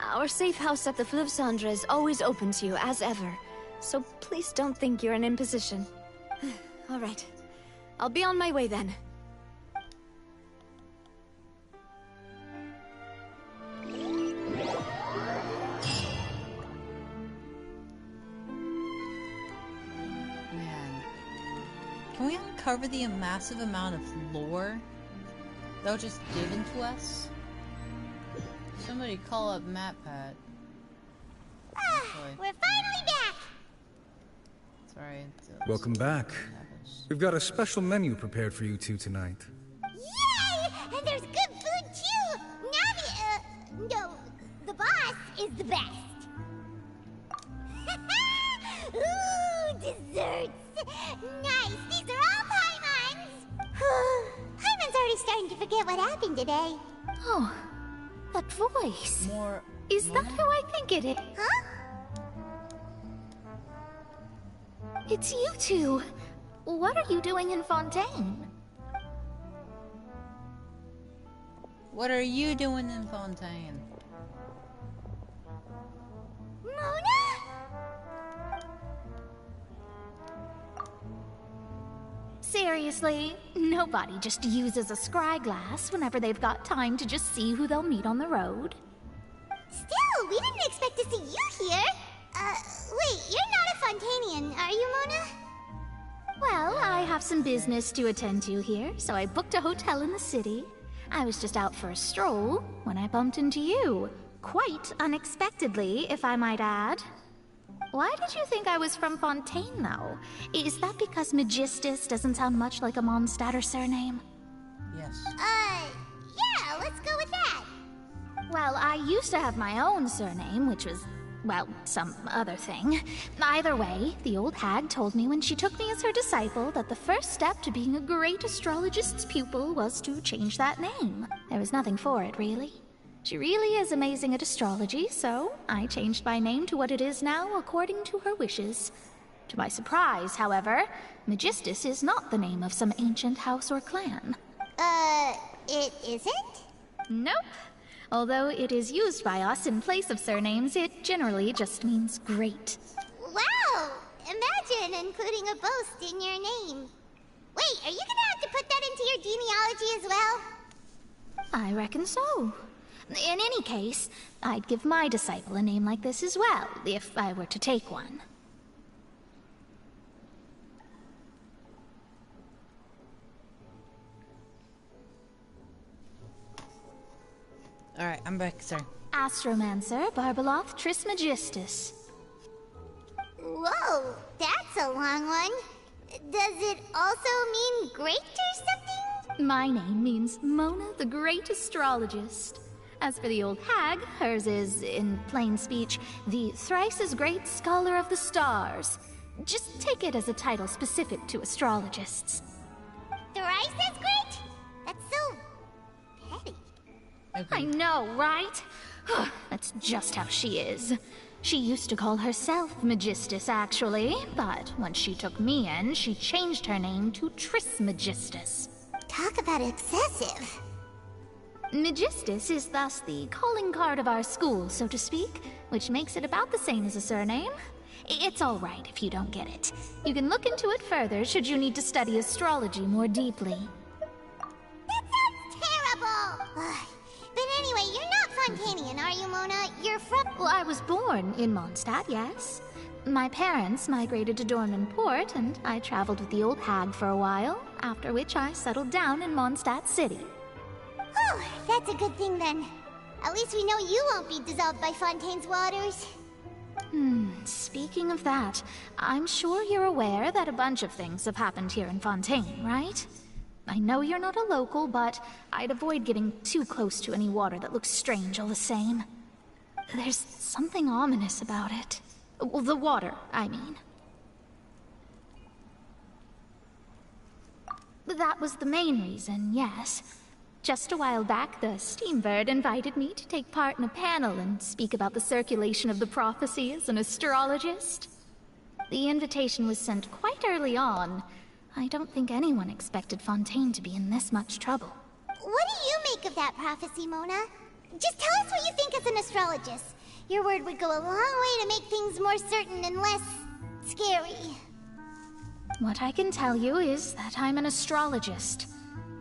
our safe house at the Fluvsandre is always open to you as ever. So please don't think you're an imposition. All right. I'll be on my way then. Man. Can we uncover the massive amount of lore that was just given to us? Somebody call up MatPat. We're finally back! Sorry. Welcome back. We've got a special menu prepared for you two tonight. Yay! And there's good the best. Ooh, desserts. Nice, these are all Paimon's. Paimon's already starting to forget what happened today. Oh, that voice. Is that who I think it is? Huh? It's you two. What are you doing in Fontaine? What are you doing in Fontaine? Mona? Seriously, nobody just uses a scry glass whenever they've got time to just see who they'll meet on the road. Still, we didn't expect to see you here. Wait, you're not a Fontanian, are you, Mona? Well, I have some business to attend to here, so I booked a hotel in the city. I was just out for a stroll when I bumped into you. Quite unexpectedly, if I might add. Why did you think I was from Fontaine, though? Is that because Magistus doesn't sound much like a Mondstadter surname? Yes. Yeah, let's go with that. Well, I used to have my own surname, which was, well, some other thing. Either way, the old hag told me when she took me as her disciple that the first step to being a great astrologist's pupil was to change that name. There was nothing for it, really. She really is amazing at astrology, so I changed my name to what it is now according to her wishes. To my surprise, however, Magistus is not the name of some ancient house or clan. It isn't? Nope. Although it is used by us in place of surnames, it generally just means great. Wow! Imagine including a boast in your name. Wait, are you gonna have to put that into your genealogy as well? I reckon so. In any case, I'd give my disciple a name like this as well, if I were to take one. Alright, I'm back, sir. Astromancer Barbeloth Trismegistus. Whoa, that's a long one. Does it also mean great or something? My name means Mona the Great Astrologist. As for the old hag, hers is, in plain speech, the thrice-as-great Scholar of the Stars. Just take it as a title specific to astrologists. Thrice as great? That's so petty. I know, right? That's just how she is. She used to call herself Magistus, actually, but when she took me in, she changed her name to Trismegistus. Talk about excessive. Magistus is thus the calling card of our school, so to speak, which makes it about the same as a surname. It's all right if you don't get it. You can look into it further should you need to study astrology more deeply. That sounds terrible! But anyway, you're not Fontanian, are you, Mona? You're from... Well, I was born in Mondstadt, yes. My parents migrated to Dorman Port, and I traveled with the old hag for a while, after which I settled down in Mondstadt City. Oh, that's a good thing then. At least we know you won't be dissolved by Fontaine's waters. Speaking of that, I'm sure you're aware that a bunch of things have happened here in Fontaine, right? I know you're not a local, but I'd avoid getting too close to any water that looks strange all the same. There's something ominous about it. Well, the water, I mean. That was the main reason, yes. Just a while back, the Steambird invited me to take part in a panel and speak about the circulation of the prophecy as an astrologist. The invitation was sent quite early on. I don't think anyone expected Fontaine to be in this much trouble. What do you make of that prophecy, Mona? Just tell us what you think as an astrologist. Your word would go a long way to make things more certain and less... scary. What I can tell you is that I'm an astrologist,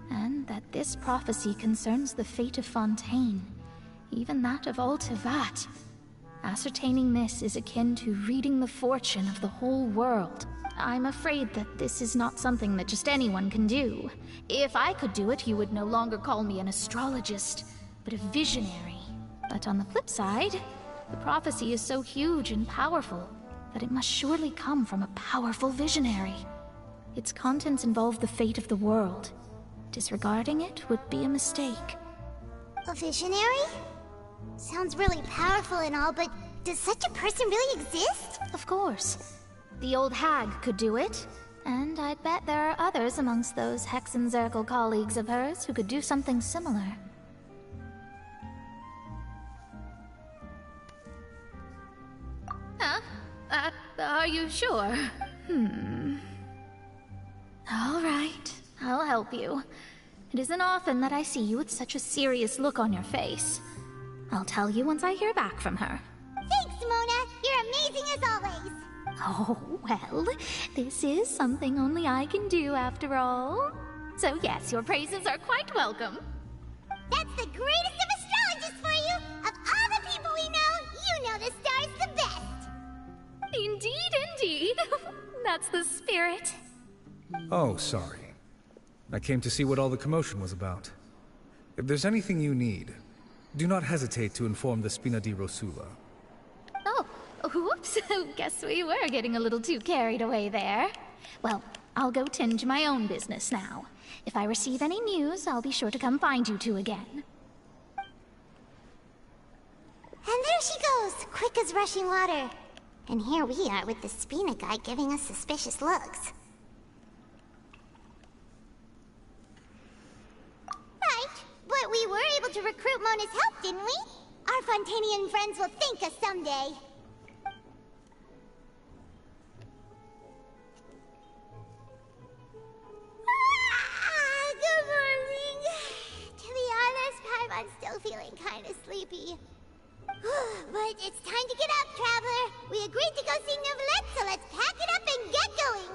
and that this prophecy concerns the fate of Fontaine, even that of Altivat. Ascertaining this is akin to reading the fortune of the whole world. I'm afraid that this is not something that just anyone can do. If I could do it, you would no longer call me an astrologist, but a visionary. But on the flip side, the prophecy is so huge and powerful that it must surely come from a powerful visionary. Its contents involve the fate of the world. Disregarding it would be a mistake. A visionary? Sounds really powerful and all, but does such a person really exist? Of course. The old hag could do it. And I'd bet there are others amongst those Hexenzirkel colleagues of hers who could do something similar. Huh? Are you sure? All right, I'll help you. It isn't often that I see you with such a serious look on your face. I'll tell you once I hear back from her. Thanks, Mona! You're amazing as always! Oh, well, this is something only I can do after all. So yes, your praises are quite welcome. That's the greatest of astrologists for you! Of all the people we know, you know the star's the best! Indeed, indeed. That's the spirit. Oh, sorry. I came to see what all the commotion was about. If there's anything you need, do not hesitate to inform the Spina di Rosula. Oh, whoops. Guess we were getting a little too carried away there. Well, I'll go tend to my own business now. If I receive any news, I'll be sure to come find you two again. And there she goes, quick as rushing water. And here we are with the Spina guy giving us suspicious looks. Right, but we were able to recruit Mona's help, didn't we? Our Fontanian friends will thank us someday. Good morning. To be honest, Paimon's still feeling kind of sleepy. But it's time to get up, Traveler. We agreed to go see Neuvillette, so let's pack it up and get going.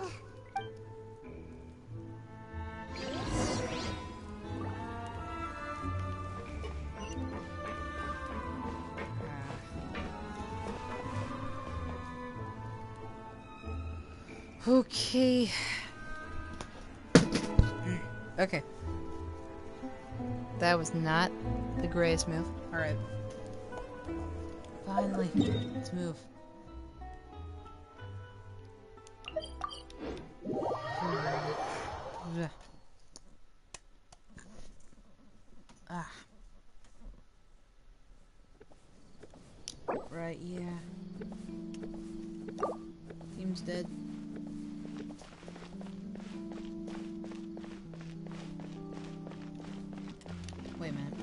Okay. Okay. That was not the greatest move. Alright. Finally. Let's move. Ah. Right, yeah. Team's dead. Wait a minute.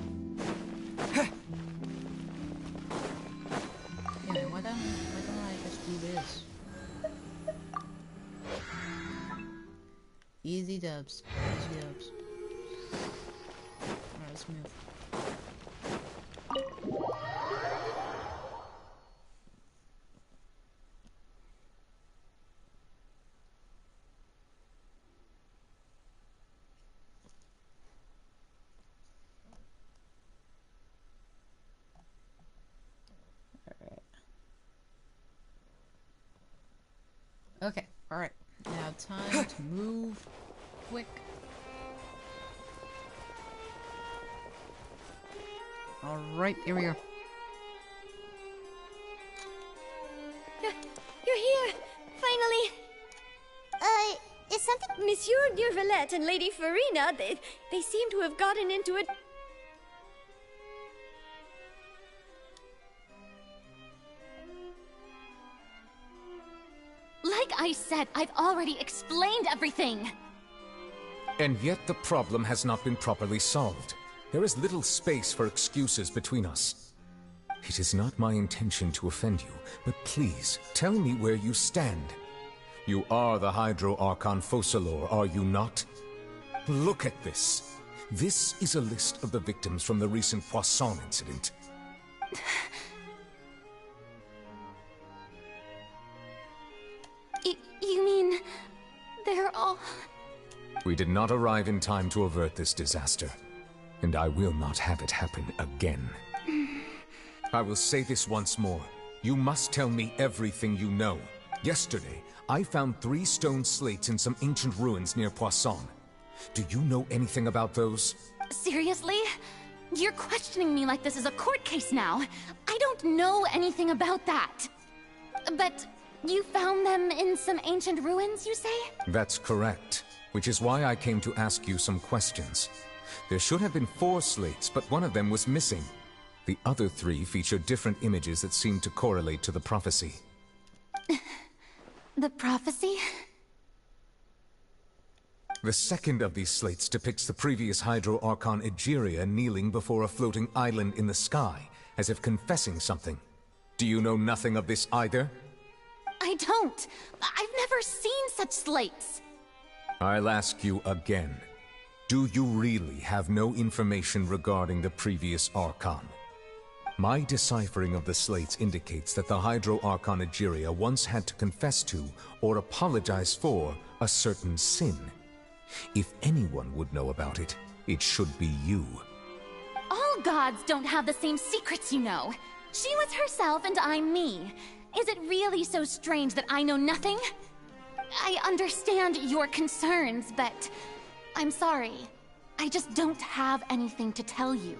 Yeah, why don't I just do this? Easy dubs. Easy dubs. Alright, let's move. Okay, alright. Now time to move quick. Alright, here we go. You're here! Finally! Is something... Monsieur Neuvillette and Lady Farina, they seem to have gotten into it. Like I said, I've already explained everything! And yet the problem has not been properly solved. There is little space for excuses between us. It is not my intention to offend you, but please, tell me where you stand. You are the Hydro Archon Focalor, are you not? Look at this. This is a list of the victims from the recent Poisson incident. You mean... they're all... We did not arrive in time to avert this disaster, and I will not have it happen again. I will say this once more. You must tell me everything you know. Yesterday, I found 3 stone slates in some ancient ruins near Poisson. Do you know anything about those? Seriously? You're questioning me like this is a court case now. I don't know anything about that. But you found them in some ancient ruins, you say? That's correct, which is why I came to ask you some questions. There should have been 4 slates, but one of them was missing. The other 3 feature different images that seem to correlate to the prophecy. The prophecy? The second of these slates depicts the previous Hydro Archon Egeria kneeling before a floating island in the sky, as if confessing something. Do you know nothing of this either? I don't. I've never seen such slates. I'll ask you again. Do you really have no information regarding the previous Archon? My deciphering of the slates indicates that the Hydro Archon Egeria once had to confess to, or apologize for, a certain sin. If anyone would know about it, it should be you. All gods don't have the same secrets, you know. She was herself and I'm me. Is it really so strange that I know nothing? I understand your concerns, but I'm sorry. I just don't have anything to tell you.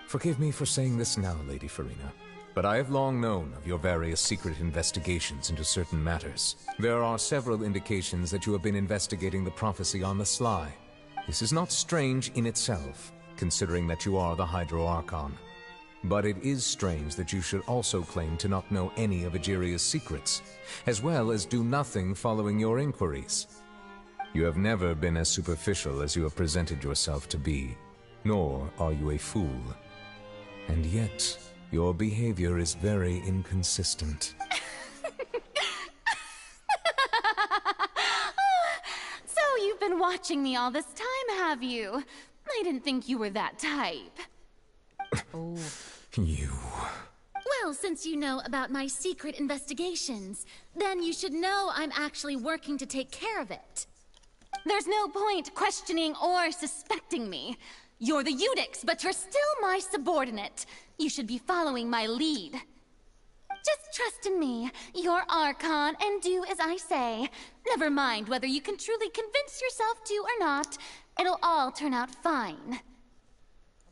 Forgive me for saying this now, Lady Farina, but I have long known of your various secret investigations into certain matters. There are several indications that you have been investigating the prophecy on the sly. This is not strange in itself, considering that you are the Hydro Archon. But it is strange that you should also claim to not know any of Egeria's secrets, as well as do nothing following your inquiries. You have never been as superficial as you have presented yourself to be, nor are you a fool. And yet, your behavior is very inconsistent. So you've been watching me all this time, have you? I didn't think you were that type. Oh. You... Well, since you know about my secret investigations, then you should know I'm actually working to take care of it. There's no point questioning or suspecting me. You're the Eudix, but you're still my subordinate. You should be following my lead. Just trust in me. You're Archon, and do as I say. Never mind whether you can truly convince yourself to or not. It'll all turn out fine.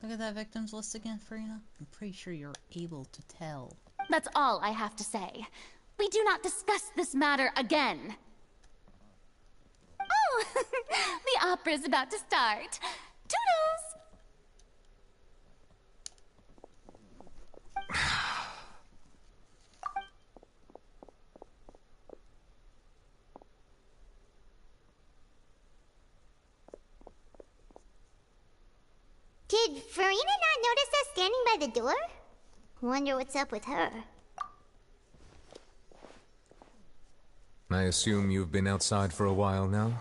Look at that victims list again, Farina. I'm pretty sure you're able to tell. That's all I have to say. We do not discuss this matter again. Oh, the opera's about to start. Toodles! Did Farina not notice us standing by the door? Wonder what's up with her. I assume you've been outside for a while now?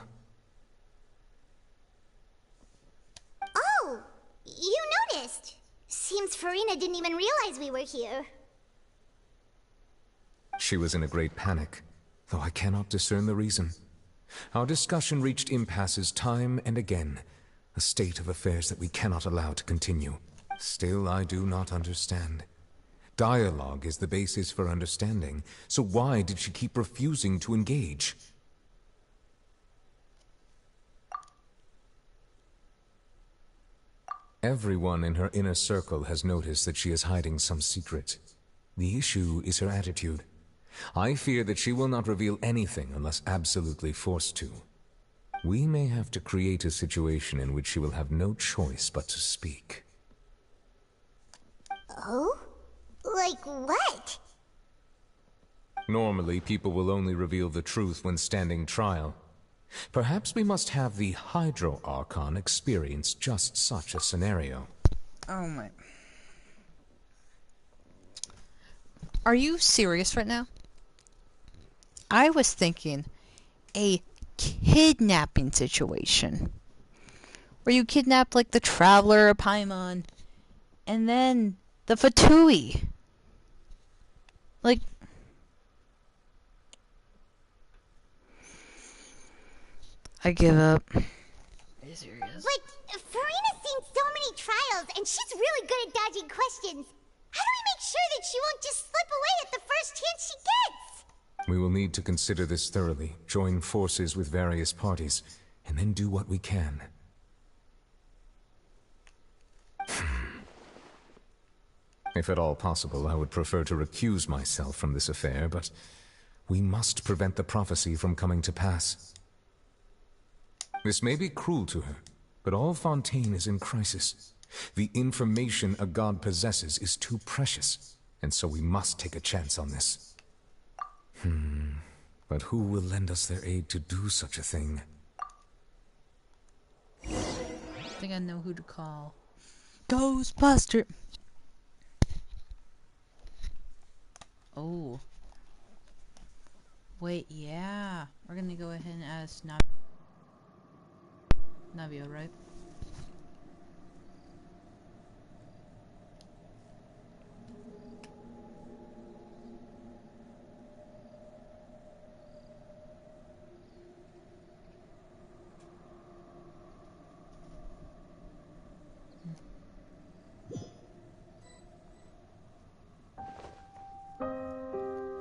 Oh! You noticed! Seems Farina didn't even realize we were here. She was in a great panic, though I cannot discern the reason. Our discussion reached impasses time and again, a state of affairs that we cannot allow to continue. Still, I do not understand. Dialogue is the basis for understanding, so why did she keep refusing to engage? Everyone in her inner circle has noticed that she is hiding some secret. The issue is her attitude. I fear that she will not reveal anything unless absolutely forced to. We may have to create a situation in which she will have no choice but to speak. Oh? Like what? Normally, people will only reveal the truth when standing trial. Perhaps we must have the Hydro Archon experience just such a scenario. Oh my... Are you serious right now? I was thinking a kidnapping situation. Where you kidnap like the Traveler or Paimon, and then the Fatui. Like... I give up. Are you serious? Like, Farina's seen so many trials, and she's really good at dodging questions. How do we make sure that she won't just slip away at the first chance she gets? We will need to consider this thoroughly, join forces with various parties, and then do what we can. If at all possible, I would prefer to recuse myself from this affair, but we must prevent the prophecy from coming to pass. This may be cruel to her, But all Fontaine is in crisis. The information a god possesses is too precious, and so we must take a chance on this. But who will lend us their aid to do such a thing? I think I know who to call. Ghostbuster! Oh. Wait, yeah. We're gonna go ahead and ask Navia, right?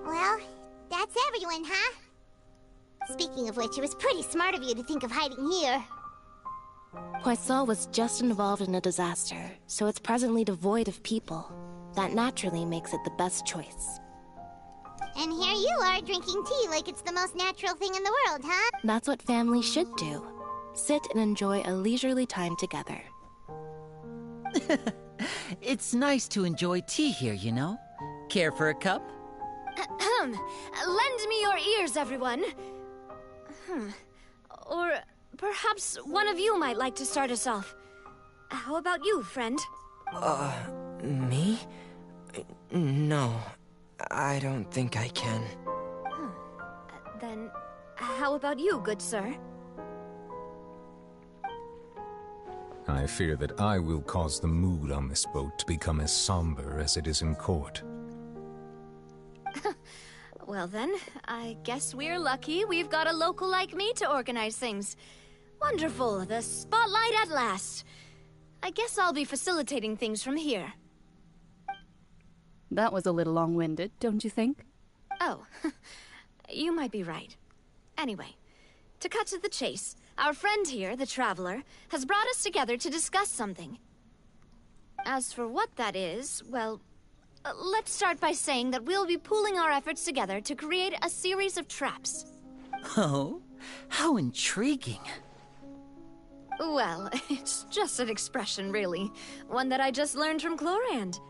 Well, that's everyone, huh? Speaking of which, it was pretty smart of you to think of hiding here. Poisson was just involved in a disaster, so it's presently devoid of people. That naturally makes it the best choice. And here you are drinking tea like it's the most natural thing in the world, huh? That's what family should do. Sit and enjoy a leisurely time together. It's nice to enjoy tea here, you know? Care for a cup? Lend me your ears, everyone. Or perhaps one of you might like to start us off. How about you, friend? Me? No, I don't think I can. Then, how about you, good sir? I fear that I will cause the mood on this boat to become as somber as it is in court. Well then, I guess we're lucky we've got a local like me to organize things. Wonderful, the spotlight at last. I guess I'll be facilitating things from here. That was a little long-winded, don't you think? Oh, you might be right. Anyway, to cut to the chase, our friend here, the Traveler, has brought us together to discuss something. As for what that is, well, let's start by saying that we'll be pooling our efforts together to create a series of traps. Oh? How intriguing. Well, it's just an expression, really. One that I just learned from Clorand,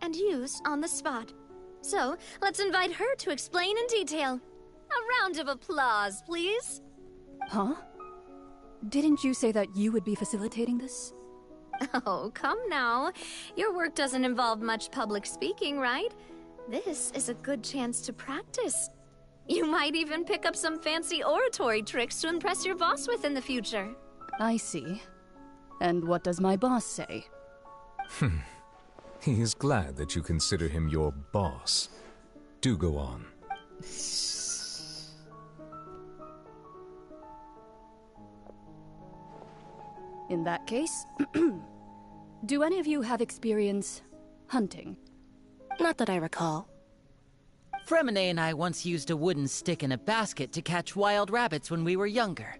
and used on the spot. So, let's invite her to explain in detail. A round of applause, please. Huh? Didn't you say that you would be facilitating this? Oh, come now. Your work doesn't involve much public speaking, right? This is a good chance to practice. You might even pick up some fancy oratory tricks to impress your boss with in the future. I see. And what does my boss say? He is glad that you consider him your boss. Do go on. In that case, do any of you have experience hunting? Not that I recall. Fremine and I once used a wooden stick in a basket to catch wild rabbits when we were younger.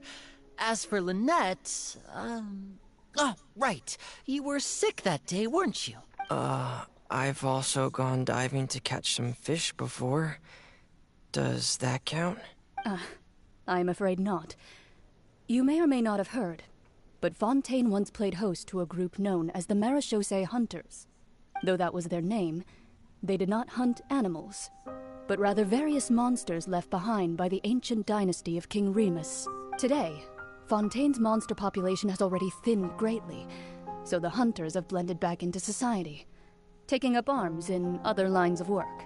As for Lynette, oh, right. You were sick that day, weren't you? I've also gone diving to catch some fish before. Does that count? I'm afraid not. You may or may not have heard, but Fontaine once played host to a group known as the Marechaussee Hunters. Though that was their name, they did not hunt animals, but rather various monsters left behind by the ancient dynasty of King Remus. Today, Fontaine's monster population has already thinned greatly, so the hunters have blended back into society, taking up arms in other lines of work.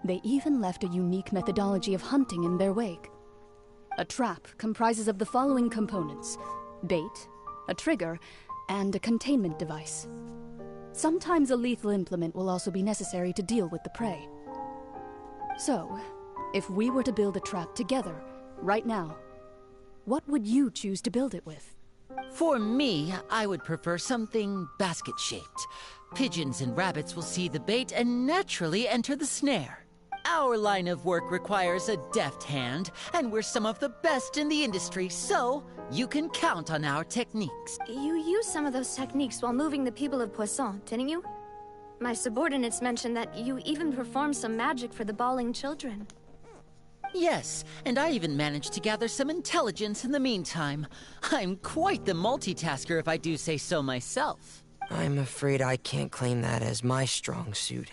They even left a unique methodology of hunting in their wake. A trap comprises of the following components: bait, a trigger, and a containment device. Sometimes a lethal implement will also be necessary to deal with the prey. So, if we were to build a trap together, right now, what would you choose to build it with? For me, I would prefer something basket-shaped. Pigeons and rabbits will see the bait and naturally enter the snare. Our line of work requires a deft hand, and we're some of the best in the industry, so you can count on our techniques. You used some of those techniques while moving the people of Poisson, didn't you? My subordinates mentioned that you even performed some magic for the bawling children. Yes, and I even managed to gather some intelligence in the meantime. I'm quite the multitasker if I do say so myself. I'm afraid I can't claim that as my strong suit.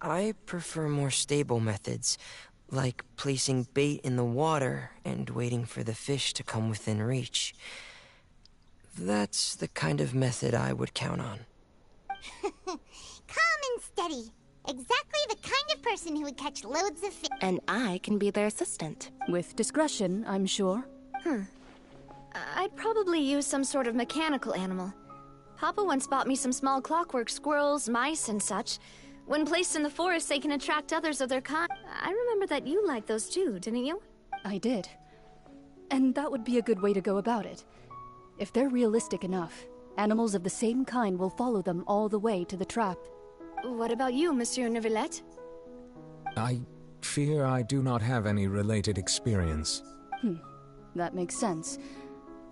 I prefer more stable methods, like placing bait in the water and waiting for the fish to come within reach. That's the kind of method I would count on. Calm and steady. Exactly the kind of person who would catch loads of fish. And I can be their assistant. With discretion, I'm sure. I'd probably use some sort of mechanical animal. Papa once bought me some small clockwork squirrels, mice, and such. When placed in the forest, they can attract others of their kind. I remember that you liked those too, didn't you? I did. And that would be a good way to go about it. If they're realistic enough, animals of the same kind will follow them all the way to the trap. What about you, Monsieur Neuvillette? I fear I do not have any related experience. That makes sense.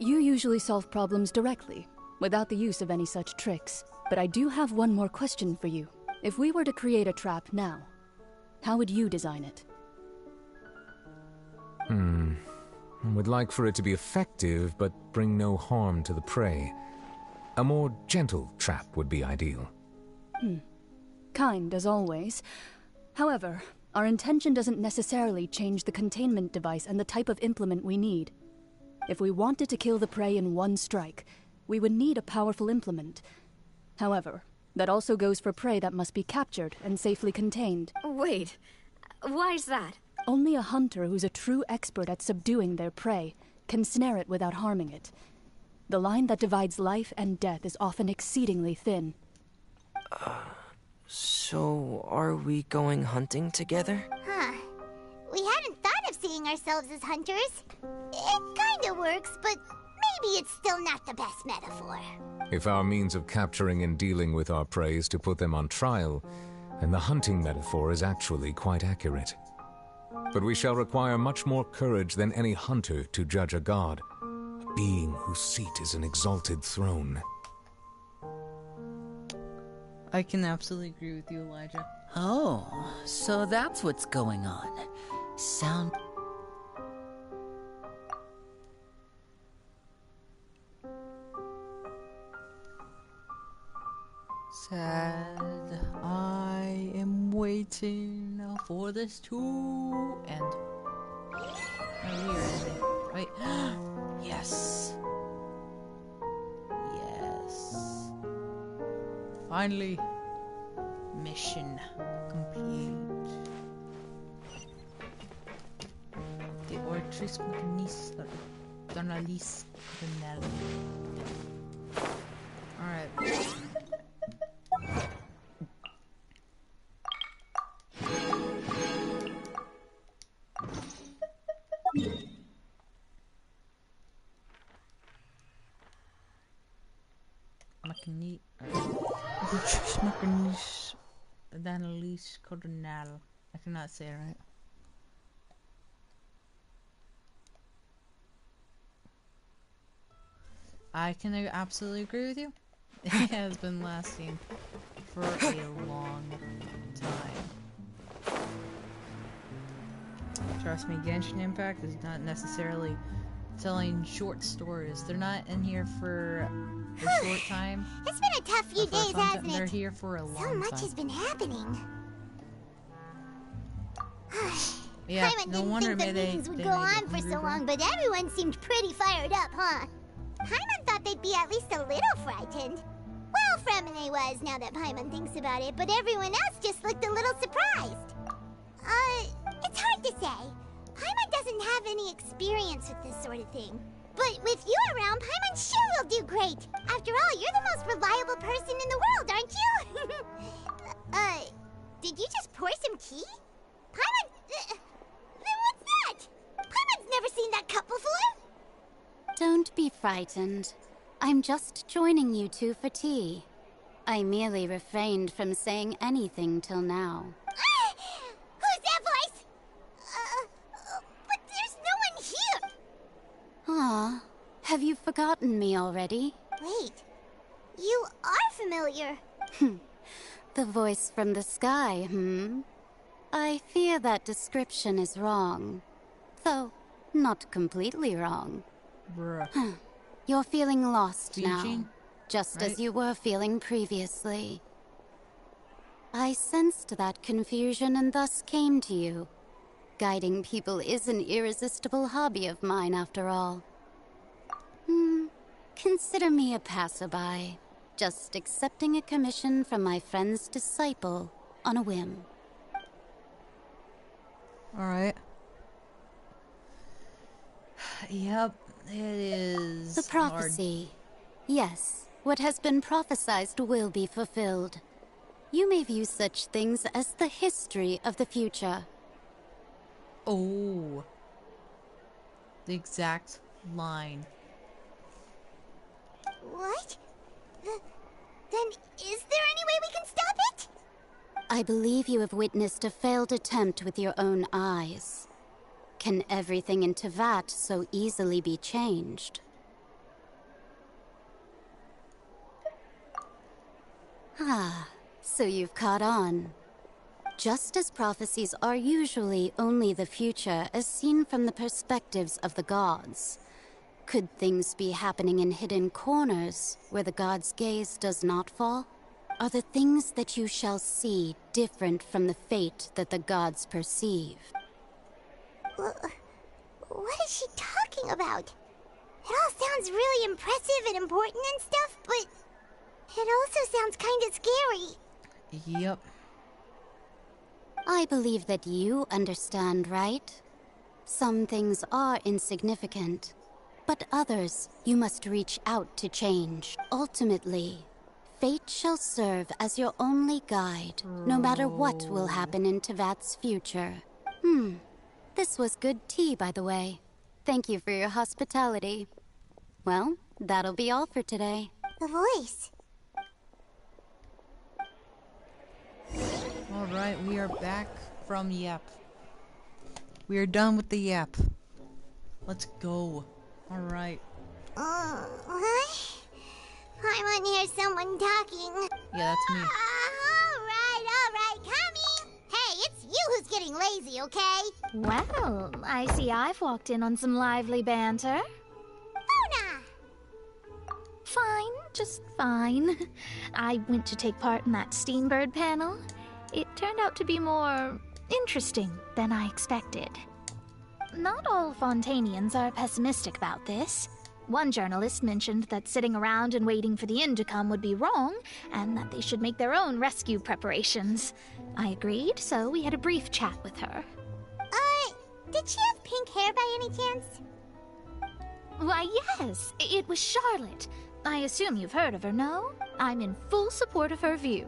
You usually solve problems directly, without the use of any such tricks. But I do have one more question for you. If we were to create a trap now, how would you design it? I would like for it to be effective, but bring no harm to the prey. A more gentle trap would be ideal. Kind, as always. However, our intention doesn't necessarily change the containment device and the type of implement we need. If we wanted to kill the prey in one strike, we would need a powerful implement. However, that also goes for prey that must be captured and safely contained. Wait, why's that? Only a hunter who's a true expert at subduing their prey can snare it without harming it. The line that divides life and death is often exceedingly thin. So, are we going hunting together? We hadn't thought of seeing ourselves as hunters. It kinda works, but maybe it's still not the best metaphor. If our means of capturing and dealing with our prey is to put them on trial, then the hunting metaphor is actually quite accurate. But we shall require much more courage than any hunter to judge a god, a being whose seat is an exalted throne. I can absolutely agree with you, Elijah. Oh, so that's what's going on. Sound... Sad. I am waiting for this to end. Oh, weird, is it? Wait. Yes. Yes. Finally. Mission complete. The Ortris Magnis Donalis Donel. Alright. Danalis Cordonal. I cannot say it right. I can absolutely agree with you. It has been lasting for a long time. Trust me, Genshin Impact is not necessarily telling short stories. They're not in here for a short time. It's been a tough few days, hasn't it? They're here for a long time. So much has been happening. Yeah, Paimon no didn't wonder think the meetings would go on for so long, but everyone seemed pretty fired up, huh? Paimon thought they'd be at least a little frightened. Well, Fremine was, now that Paimon thinks about it, but everyone else just looked a little surprised. It's hard to say. Paimon doesn't have any experience with this sort of thing. But with you around, Paimon sure will do great. After all, you're the most reliable person in the world, aren't you? Did you just pour some tea? Paimon... what's that? Paimon's never seen that cup before. Don't be frightened. I'm just joining you two for tea. I merely refrained from saying anything till now. Who's that voice? But there's no one here. Ah, have you forgotten me already? Wait, you are familiar. The voice from the sky, I fear that description is wrong. Though, not completely wrong. Bruh. You're feeling lost Fiji? now, just Right? as you were feeling previously. I sensed that confusion and thus came to you. Guiding people is an irresistible hobby of mine, after all. Consider me a passerby, just accepting a commission from my friend's disciple on a whim. Alright. Yep, it is The prophecy. Yes, what has been prophesized will be fulfilled. You may view such things as the history of the future. Oh. The exact line. What? Then is there any way we can stop it? I believe you have witnessed a failed attempt with your own eyes. Can everything in Tevat so easily be changed? Ah, so you've caught on. Just as prophecies are usually only the future as seen from the perspectives of the gods, could things be happening in hidden corners where the gods' gaze does not fall? Are the things that you shall see different from the fate that the gods perceive? What is she talking about? It all sounds really impressive and important and stuff, but it also sounds kind of scary. Yep. I believe that you understand, right? Some things are insignificant, but others you must reach out to change. Ultimately, fate shall serve as your only guide, no matter what will happen in Tevat's future. This was good tea, by the way. Thank you for your hospitality. Well, that'll be all for today. The voice. Alright, we are back from Yap. We are done with the Yap. Let's go. Alright. What? I want to hear someone talking. Yeah, that's me. Alright, coming. Hey, it's you who's getting lazy, okay? Well, I see I've walked in on some lively banter. Luna! Fine, just fine. I went to take part in that Steambird panel. It turned out to be more interesting than I expected. Not all Fontanians are pessimistic about this. One journalist mentioned that sitting around and waiting for the end to come would be wrong, and that they should make their own rescue preparations. I agreed, so we had a brief chat with her. Did she have pink hair by any chance? Why, yes, it was Charlotte. I assume you've heard of her, no? I'm in full support of her view.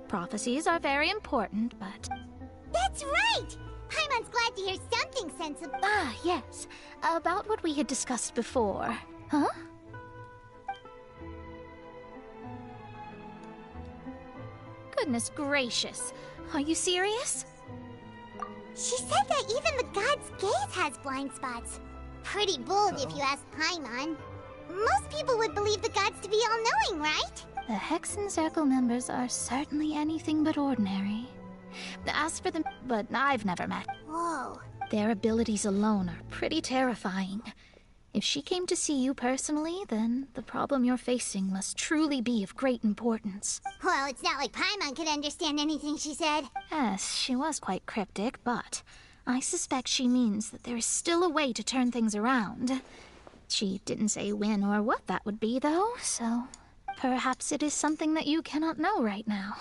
Prophecies are very important, but... That's right! Paimon's glad to hear something sensible. Ah, yes. About what we had discussed before. Huh? Goodness gracious. Are you serious? She said that even the god's gaze has blind spots. Pretty bold if you ask Paimon. Most people would believe the gods to be all-knowing, right? The Hexen Circle members are certainly anything but ordinary. As for them, but I've never met. Whoa. Their abilities alone are pretty terrifying. If she came to see you personally, then the problem you're facing must truly be of great importance. Well, it's not like Paimon could understand anything she said. Yes, she was quite cryptic, but I suspect she means that there is still a way to turn things around. She didn't say when or what that would be, though, so perhaps it is something that you cannot know right now.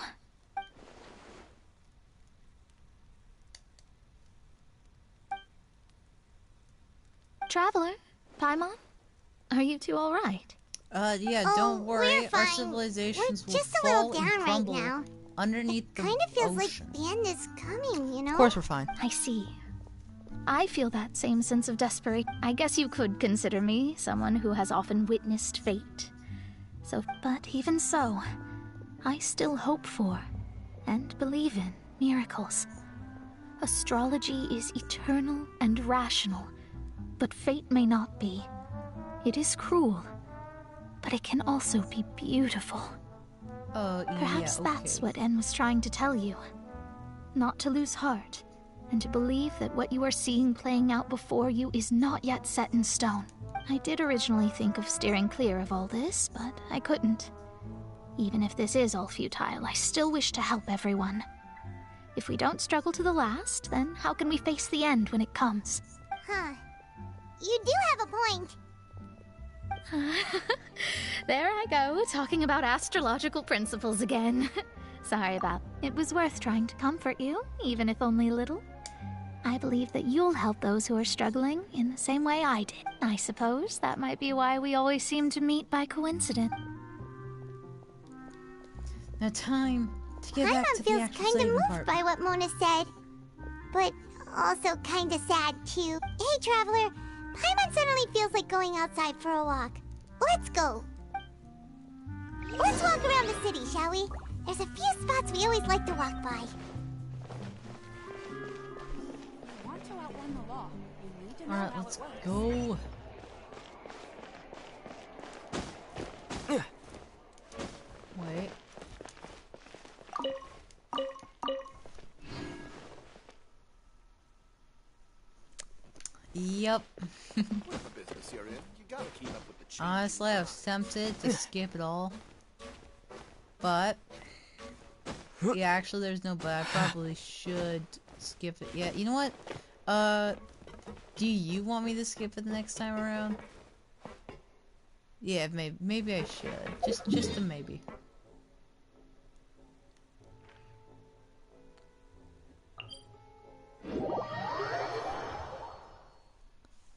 Traveler, Paimon, are you two all right? Yeah, don't worry. Our civilizations will just a fall little and down crumble right now. underneath the Kind of feels ocean. like the end is coming, you know? Of course we're fine. I see. I feel that same sense of desperation. I guess you could consider me someone who has often witnessed fate. But even so, I still hope for and believe in miracles. Astrology is eternal and rational, but fate may not be. It is cruel, but it can also be beautiful. Perhaps yeah, that's what En was trying to tell you. Not to lose heart, and to believe that what you are seeing playing out before you is not yet set in stone. I did originally think of steering clear of all this, but I couldn't. Even if this is all futile, I still wish to help everyone. If we don't struggle to the last, then how can we face the end when it comes? Huh. You do have a point. There I go, talking about astrological principles again. Sorry about it. It was worth trying to comfort you, even if only a little. I believe that you'll help those who are struggling in the same way I did. I suppose that might be why we always seem to meet by coincidence. Now time to get back to the Paimon actual feels kinda saving moved part. by what Mona said, but also kinda sad too. Hey, Traveler, Paimon suddenly feels like going outside for a walk. Let's go. Let's walk around the city, shall we? There's a few spots we always like to walk by. Alright, let's go. Wait. Yep. Honestly, I was tempted to skip it all. But yeah, actually there's no but. I probably should skip it. Yeah, you know what? Do you want me to skip it the next time around? Yeah, maybe I should. Just a maybe.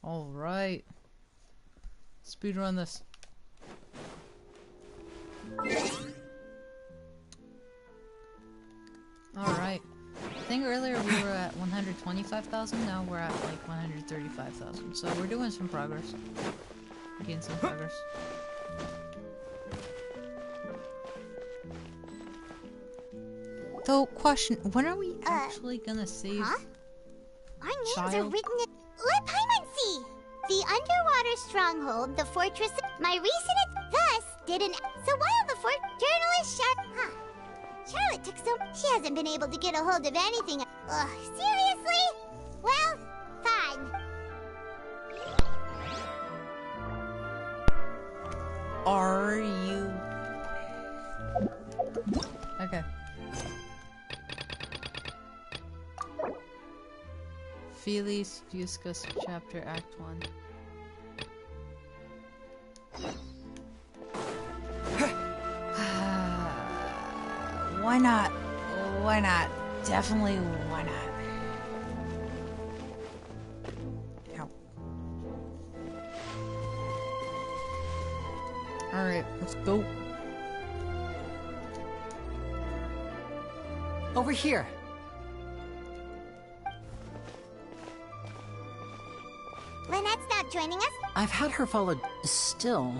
Alright. Speedrun this. Alright. I think earlier we were at 125,000, now we're at like 135,000. So we're doing some progress. Getting some progress. Though, question, when are we actually gonna save Our names are written in... Let Paimon see! The underwater stronghold, the fortress... My recent... Thus, did an... So while the journalist Charlotte took so... She hasn't been able to get a hold of anything. Ugh, seriously? Well, fine. Are you... Okay. Felis Fuscus Chapter Act 1. Why not? Why not? Definitely why not? Ow. Alright, let's go. Over here. Lynette's not joining us? I've had her followed. Still,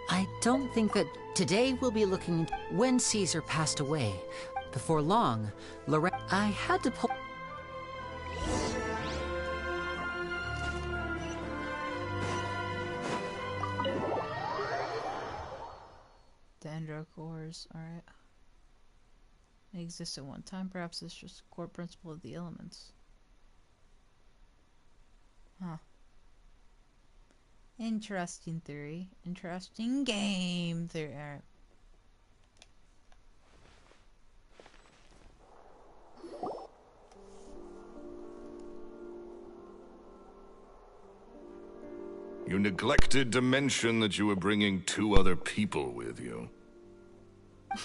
I don't think that today we'll be looking when Caesar passed away. Before long, I had to pull. Dendro cores, alright. They exist at one time, perhaps it's just a core principle of the elements. Huh. Interesting theory. Interesting game theory. Alright. You neglected to mention that you were bringing 2 other people with you.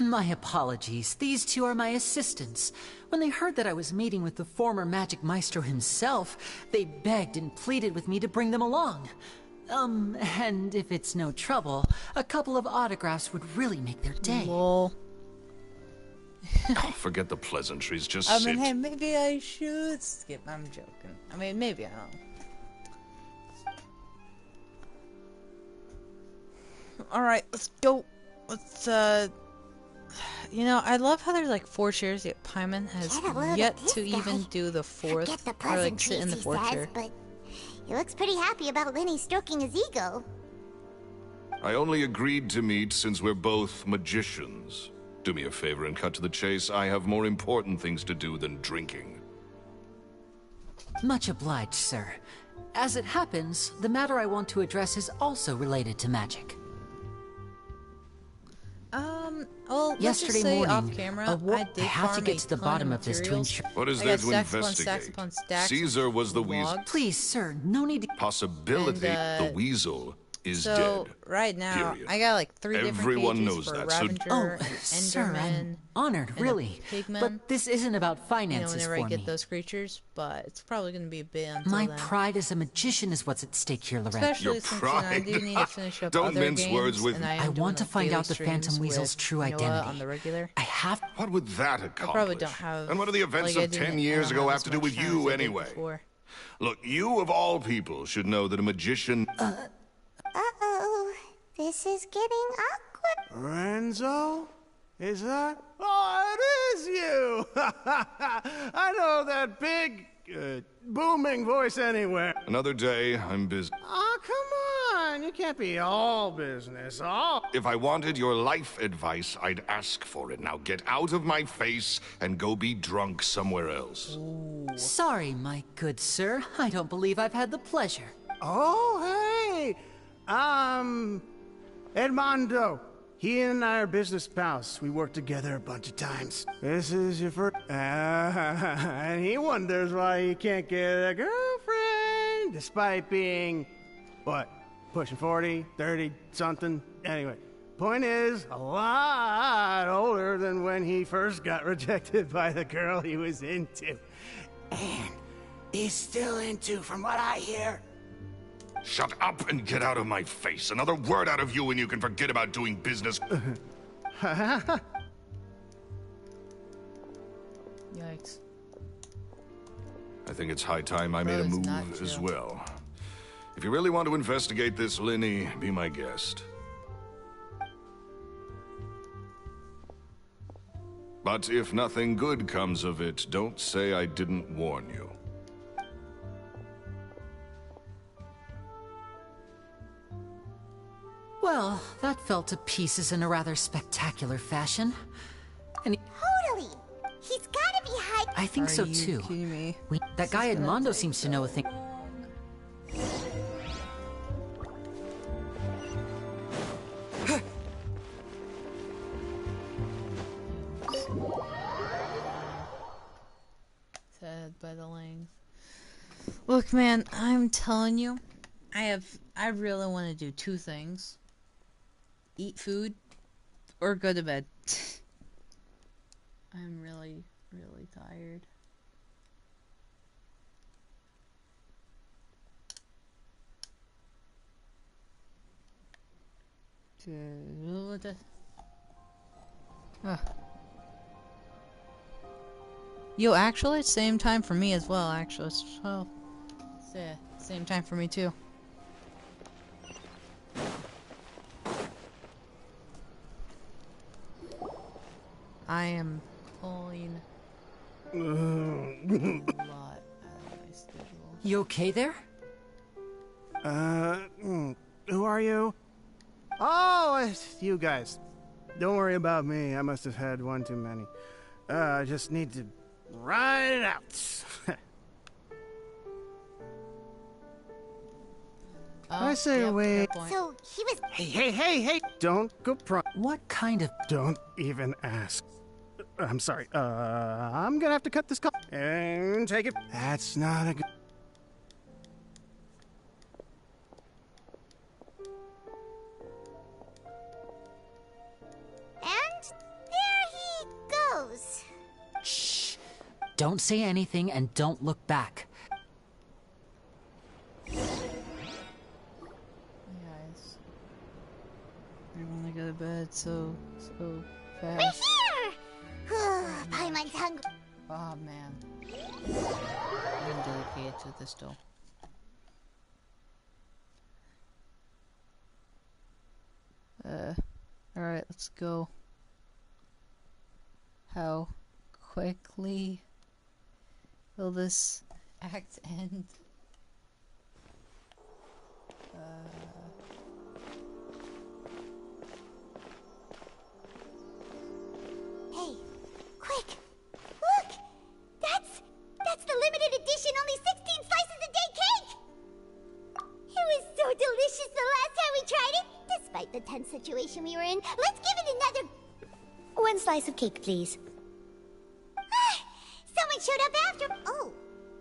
My apologies. These 2 are my assistants. When they heard that I was meeting with the former Magic Maestro himself, they begged and pleaded with me to bring them along. And if it's no trouble, a couple of autographs would really make their day. Lol. Oh, forget the pleasantries, just I sit. mean, hey, maybe I should skip. I'm joking. I mean, maybe I don't. Alright, let's go. Let's, you know, I love how there's like 4 chairs, yet Paimon has yet to even do the 4th, or like sit in the 4th chair. But he looks pretty happy about Lenny stroking his ego. I only agreed to meet since we're both magicians. Do me a favor and cut to the chase. I have more important things to do than drinking. Much obliged, sir. As it happens, the matter I want to address is also related to magic. Well, Yesterday let's just say morning, off camera, I have to get to the bottom of this to ensure. What is I there got to stacks upon investigate? stacks upon stacks Caesar was the of weasel. logs. Please, sir, no need to. Possibility, And, the weasel is So dead. right now, Period. I got like 3 Everyone different knows pages for that, so- Ravager, Oh, and sir, Enderman, I'm honored, and a really. Pigman. But this isn't about finances whenever for I get me. those creatures, but it's probably going to be a bit until My then. pride as a magician is what's at stake here, Lorraine. Especially since I do need to finish up Don't other mince games, words with and me. I am I doing want to like find daily out the Phantom streams Weasel's with true Noah identity. on the regular. I have. What would that accomplish? I probably don't have. And what do the events like, I of didn't- 10 I years don't ago have have as to do much with time you as I did anyway? before. Look, you of all people should know that a magician... Uh-oh. This is getting awkward. Renzo? Is that? Oh, it is you! I know that big, booming voice anywhere. Another day, I'm busy. Oh, come on! You can't be all business, all... If I wanted your life advice, I'd ask for it. Now get out of my face and go be drunk somewhere else. Sorry, my good sir. I don't believe I've had the pleasure. Oh, hey! Edmondo. He and I are business pals. We worked together a bunch of times. This is your first... and he wonders why he can't get a girlfriend, despite being... what? Pushing 40, 30, something? Anyway, point is, a lot older than when he first got rejected by the girl he was into. And he's still into, from what I hear. Shut up and get out of my face. Another word out of you and you can forget about doing business. Yikes. I think it's high time I made a Bro, it's not move as chill. well. If you really want to investigate this, Linny, be my guest. But if nothing good comes of it, don't say I didn't warn you. Well, that fell to pieces in a rather spectacular fashion. And Totally. He's gotta be hiding. I think so Are you too. kidding me? That guy Edmondo seems to know a thing. Sad by the length. Look, man, I'm telling you, I really want to do 2 things. Eat food or go to bed. I'm really, really tired. Yo, actually, same time for me as well, actually. Well, yeah, same time for me too. I am pulling a lot out of my schedule. You okay there? Who are you? Oh, it's you guys. Don't worry about me. I must have had one too many. I just need to ride it out. I say yep, wait. fair point. So he was. Hey! Don't go What kind of... Don't even ask. I'm sorry. I'm gonna have to cut this call and take it. That's not a good... And there he goes. Shh. Don't say anything and don't look back. Guys, I want to go to bed so We're fast. here! Paimon's hungry. Oh man, I'm dedicated to this though. Alright, let's go. How quickly will this act end? Hey, quick! Look! That's the limited edition, only 60 so delicious the last time we tried it. Despite the tense situation we were in, let's give it another... One slice of cake, please. Someone showed up after... Oh,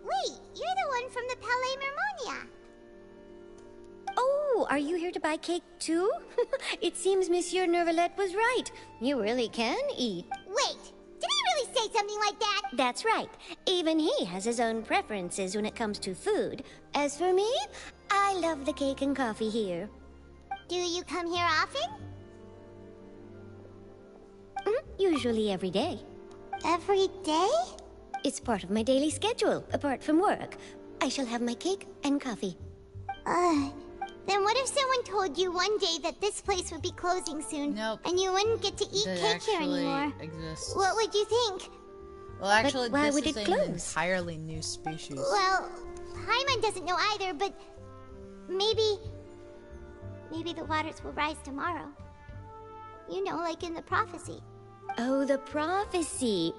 wait, you're the one from the Palais Mermonia. Oh, are you here to buy cake too? It seems Monsieur Nervalette was right. You really can eat. Wait, did he really say something like that? That's right. Even he has his own preferences when it comes to food. As for me, I love the cake and coffee here. Do you come here often? Usually every day. Every day? It's part of my daily schedule, apart from work. I shall have my cake and coffee. Then what if someone told you one day that this place would be closing soon? Nope. And you wouldn't get to eat cake here anymore? Exists. What would you think? Well, actually, why this would is it an close? entirely new species. Well, Paimon doesn't know either, but maybe the waters will rise tomorrow. You know, like in the prophecy. Oh, the prophecy.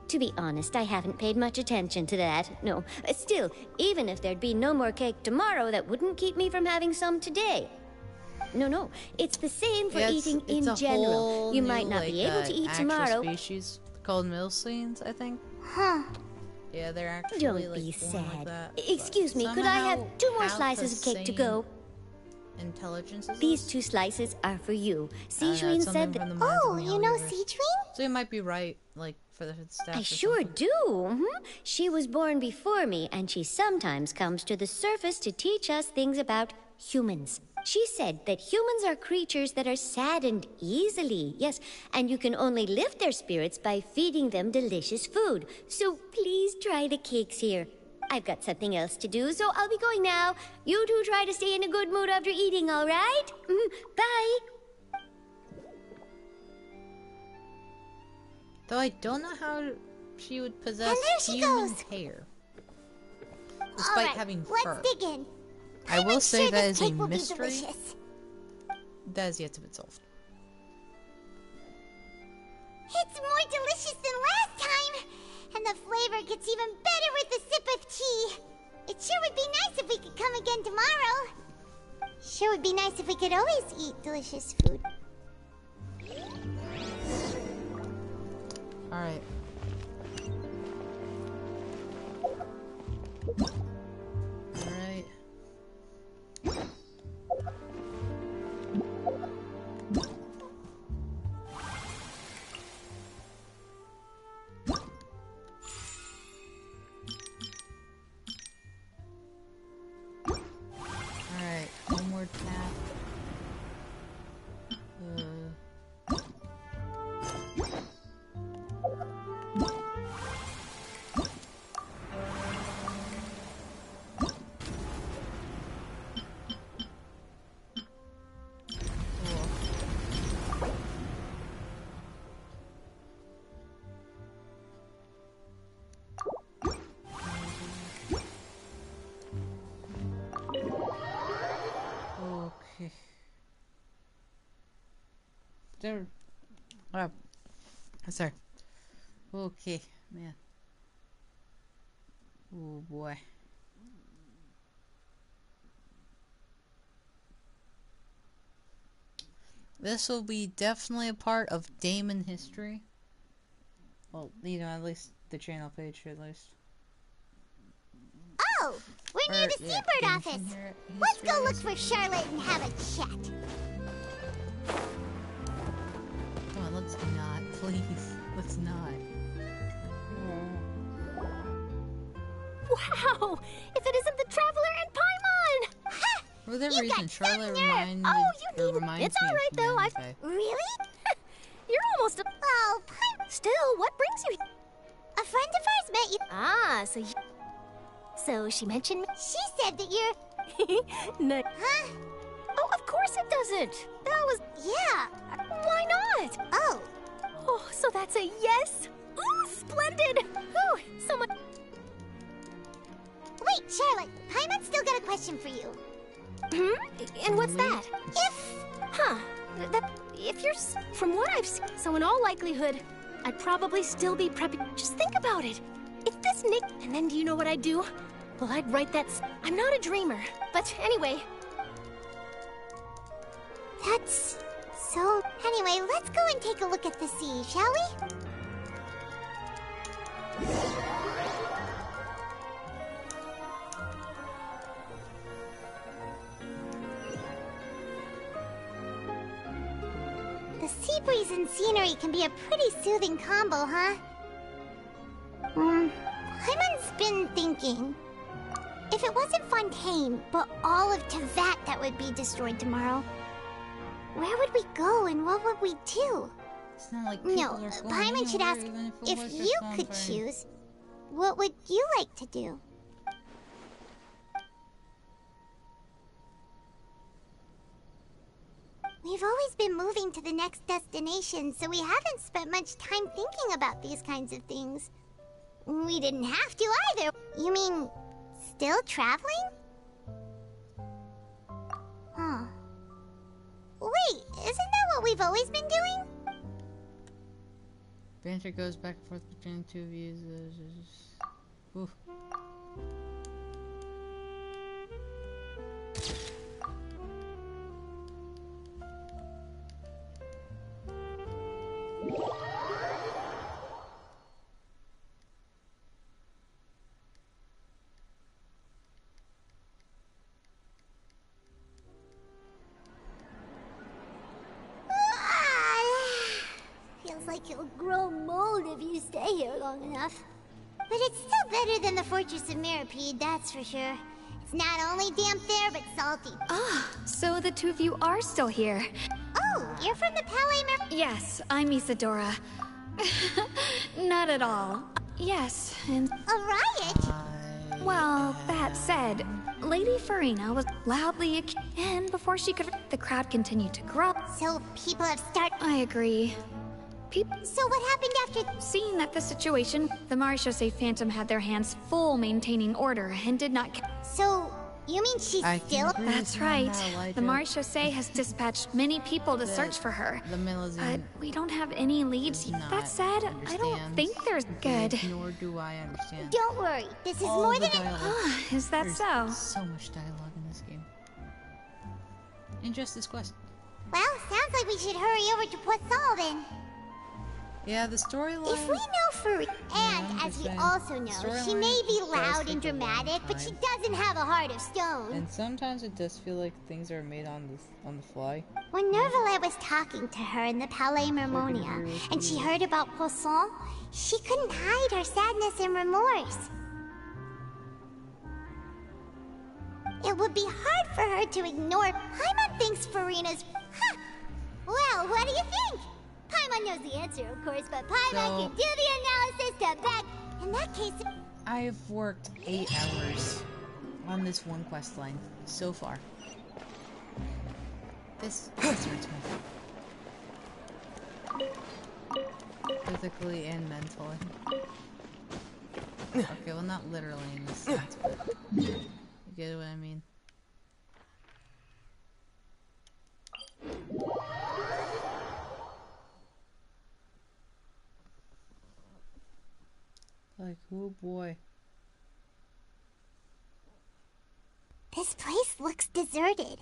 To be honest, I haven't paid much attention to that. No, still, even if there'd be no more cake tomorrow, that wouldn't keep me from having some today. No, it's the same for eating in a general. whole You new, might not be able to eat actual tomorrow. Species called Milscenes, I think. Huh. Yeah, they're actually Don't like, be born sad. like that. Excuse me, could I have 2 more slices of cake to go? Intelligence is These 2 slices are for you. that's Citrin something said from that... the Minds of Oh, the you know Universe. Citrin? So you might be right, like, for the staff. I sure do. She was born before me, and she sometimes comes to the surface to teach us things about humans. She said that humans are creatures that are saddened easily, yes, and you can only lift their spirits by feeding them delicious food. So please try the cakes here. I've got something else to do, so I'll be going now. You two try to stay in a good mood after eating, all right? Bye. Though I don't know how she would possess human hair. Despite Alright, having fur. let's dig in. I will say sure that this is a cake will be mystery delicious. that is yet to be solved. It's more delicious than last time! And the flavor gets even better with a sip of tea. It sure would be nice if we could come again tomorrow. Sure would be nice if we could always eat delicious food. Alright. Alright. Alright, one more tap. Okay. There. Oh. Sorry. Okay, man. Oh boy. This will be definitely a part of Damon history. Well, you know, at least the channel page, at least. Oh, we're near the Seabird office. Let's go look for Charlotte and have a chat. Come on, let's not, please. Let's not. Wow! If it isn't the Traveler and Paimon! For whatever reason, Charlotte reminds Oh, me It's all right though. of Faye. Really? You're almost a... Oh, Paimon. Still, what brings you... A friend of ours met you. Ah, so she mentioned me? She said that you're... No. Huh? Oh, of course it doesn't. That was... Yeah. Why not? Oh. Oh, so that's a yes? Ooh, splendid! Ooh, someone... Wait, Charlotte. Paimon's still got a question for you. And what's that? If... If you're... From what I've seen, so in all likelihood, I'd probably still be prepping... Just think about it. If this Nick... And then do you know what I'd do? Well, I'd write that... I'm not a dreamer. But anyway, That's so... Anyway, let's go and take a look at the sea, shall we? The sea breeze and scenery can be a pretty soothing combo, huh? Hyman's been thinking. If it wasn't Fontaine, but all of Tevat that would be destroyed tomorrow, where would we go and what would we do? It's not like no, Paimon should ask, if you could choose, what would you like to do? We've always been moving to the next destination, so we haven't spent much time thinking about these kinds of things. We didn't have to either. You mean, still traveling? Huh. Wait, isn't that what we've always been doing? Banter goes back and forth between the two of you. Oof. Feels like you'll grow mold if you stay here long enough. But it's still better than the Fortress of Mirapede, that's for sure. It's not only damp there, but salty. Ah, so the two of you are still here. Oh, you're from the Palais Yes, I'm Isadora. Not at all. Yes, and... A riot? Well, that said, Lady Farina was loudly and before she could... The crowd continued to grow. So people have started... I agree. So what happened after... Seeing that the situation, the Marechaussee Phantom had their hands full maintaining order and did not... So, you mean she's still... That's right. The Marechaussee has dispatched many people to search for her. But we don't have any leads. That said, I don't think there's good. Nor do I understand. Don't worry, this is more than... Is that so? So much dialogue in this game. Injustice Quest. Well, sounds like we should hurry over to Poisson then. Yeah, the storyline... If we know Farina, and as we also know, she may be loud and dramatic, but she doesn't have a heart of stone. And sometimes it does feel like things are made on the fly. When Nervalet was talking to her in the Palais Mermonia, and she heard about Poisson, she couldn't hide her sadness and remorse. It would be hard for her to ignore. Paimon thinks Farina's... Huh. Well, what do you think? Paimon knows the answer, of course, but Paimon can do the analysis to back... In that case... I've worked 8 hours on this one quest line so far. This hurts me. Physically and mentally. Okay, well not literally in this sense, but you get what I mean. Like, oh boy. This place looks deserted.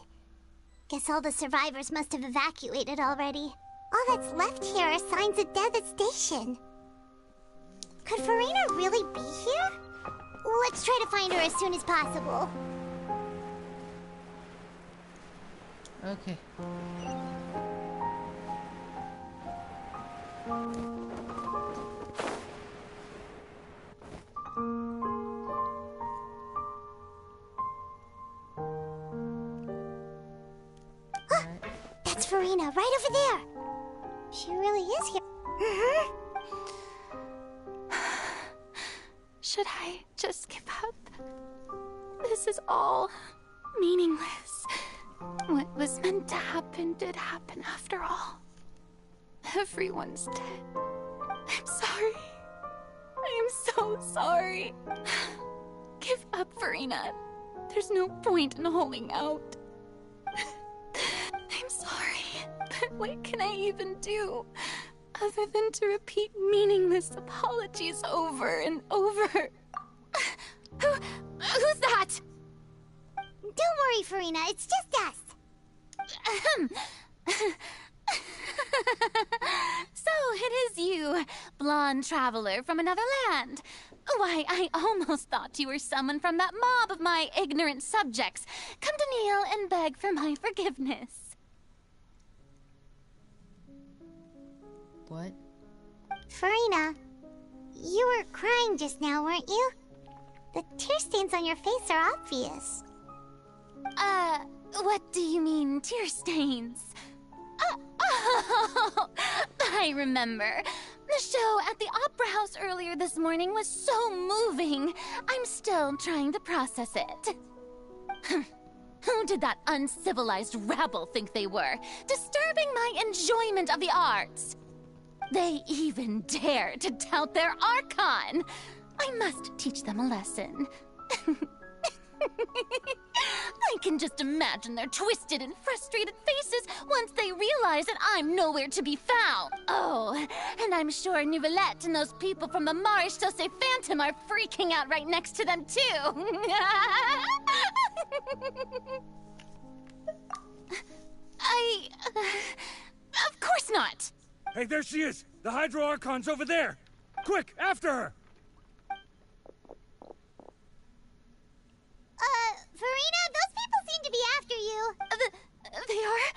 Guess all the survivors must have evacuated already. All that's left here are signs of devastation. Could Farina really be here? Let's try to find her as soon as possible. Okay. That's Farina, right over there. She really is here. Should I just give up? This is all meaningless. What was meant to happen did happen after all. Everyone's dead. I'm sorry. I am so sorry. Give up, Farina. There's no point in holding out. I'm sorry, but what can I even do other than to repeat meaningless apologies over and over? Who's that? Don't worry, Farina, it's just us. So it is you, blonde traveler from another land. Why, I almost thought you were someone from that mob of my ignorant subjects. Come to kneel and beg for my forgiveness. What? Farina, you were crying just now, weren't you? The tear stains on your face are obvious. What do you mean, tear stains? Oh, I remember. The show at the Opera House earlier this morning was so moving. I'm still trying to process it. Who did that uncivilized rabble think they were, disturbing my enjoyment of the arts? They even dare to tout their Archon. I must teach them a lesson. I can just imagine their twisted and frustrated faces once they realize that I'm nowhere to be found. Oh, and I'm sure Nouvellette and those people from the Maréchaussée Phantom are freaking out right next to them, too. Of course not. Hey, there she is! The Hydro Archon's over there! Quick, after her! Farina, those people seem to be after you. They are?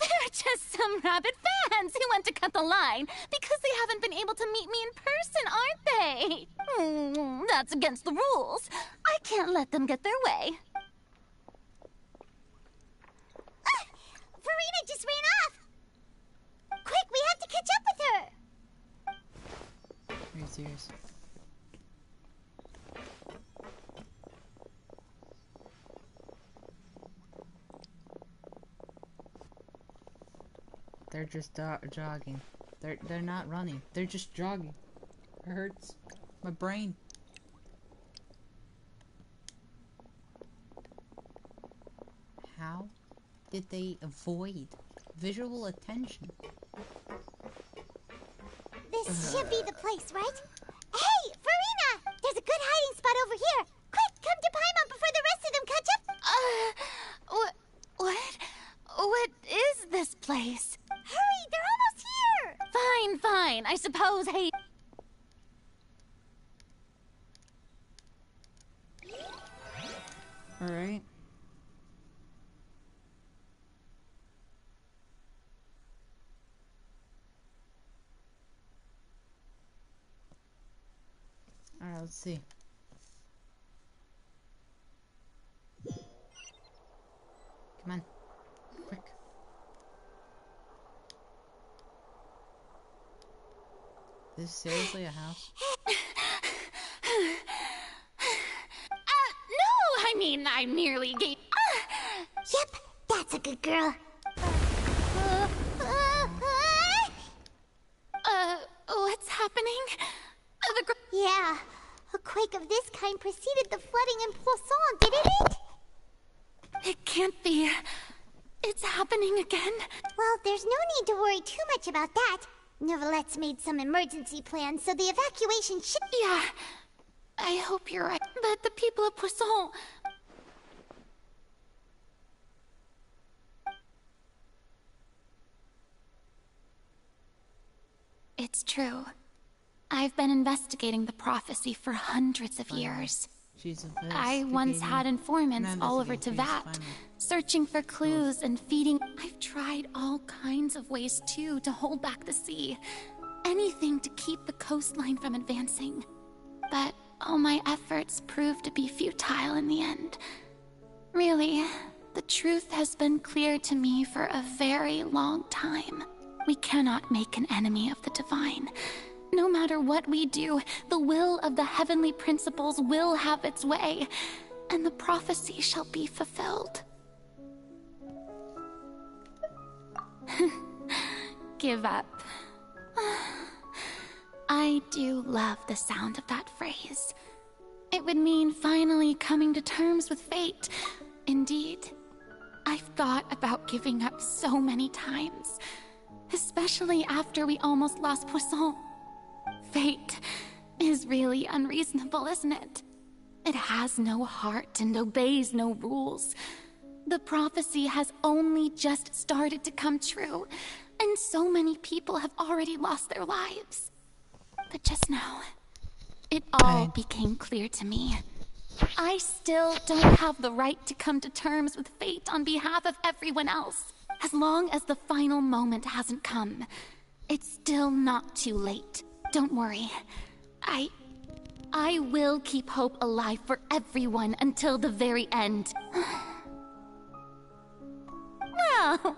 They're just some rabid fans who want to cut the line because they haven't been able to meet me in person, aren't they? That's against the rules. I can't let them get their way. Farina just ran off! Quick, we have to catch up with her! Are you serious? They're just jogging. They're not running. They're just jogging. It hurts my brain. How did they avoid visual attention? This should be the place, right? Hey, Farina! There's a good hiding spot over here. Quick, come to Paimon before the rest of them catch up. What is this place? Hurry, they're almost here! Fine, I suppose, hey... Alright. Alright, let's see. Come on. Quick. Is this seriously a house? No, I mean, I merely gave... Yep, that's a good girl. What's happening? Yeah, a quake of this kind preceded the flooding in Poisson, didn't it? It can't be. It's happening again. Well, there's no need to worry too much about that. Nouvellette's made some emergency plans, so the evacuation should... Yeah, I hope you're right. But the people of Poisson... It's true. I've been investigating the prophecy for hundreds of years. I once had informants all over Tevat, searching for clues and feeding. I've tried all kinds of ways, too, to hold back the sea. Anything to keep the coastline from advancing. But all my efforts proved to be futile in the end. Really, the truth has been clear to me for a very long time. We cannot make an enemy of the divine. No matter what we do, the will of the heavenly principles will have its way, and the prophecy shall be fulfilled. Give up. I do love the sound of that phrase. It would mean finally coming to terms with fate. Indeed, I've thought about giving up so many times, especially after we almost lost Poisson. Fate is really unreasonable, isn't it? It has no heart and obeys no rules. The prophecy has only just started to come true, and so many people have already lost their lives. But just now, it all became clear to me. I still don't have the right to come to terms with fate on behalf of everyone else. As long as the final moment hasn't come, it's still not too late. Don't worry. I will keep hope alive for everyone until the very end. Well,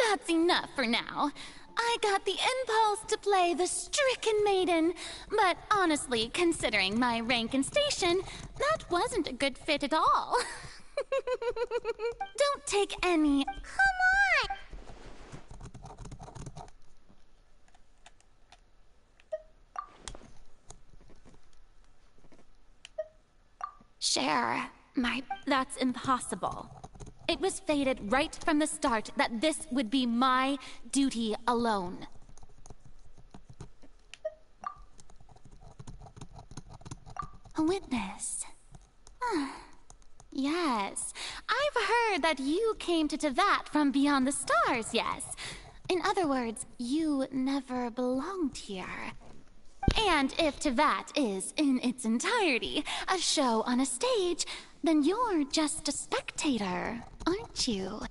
that's enough for now. I got the impulse to play the stricken maiden, but honestly, considering my rank and station, that wasn't a good fit at all. Don't take any... Come on! Share, that's impossible. It was fated right from the start that this would be my duty alone. A witness. Yes, I've heard that you came to Tevat from beyond the stars, yes. In other words, you never belonged here. And if Tevat is, in its entirety, a show on a stage, then you're just a spectator, aren't you?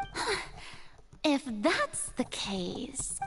If that's the case...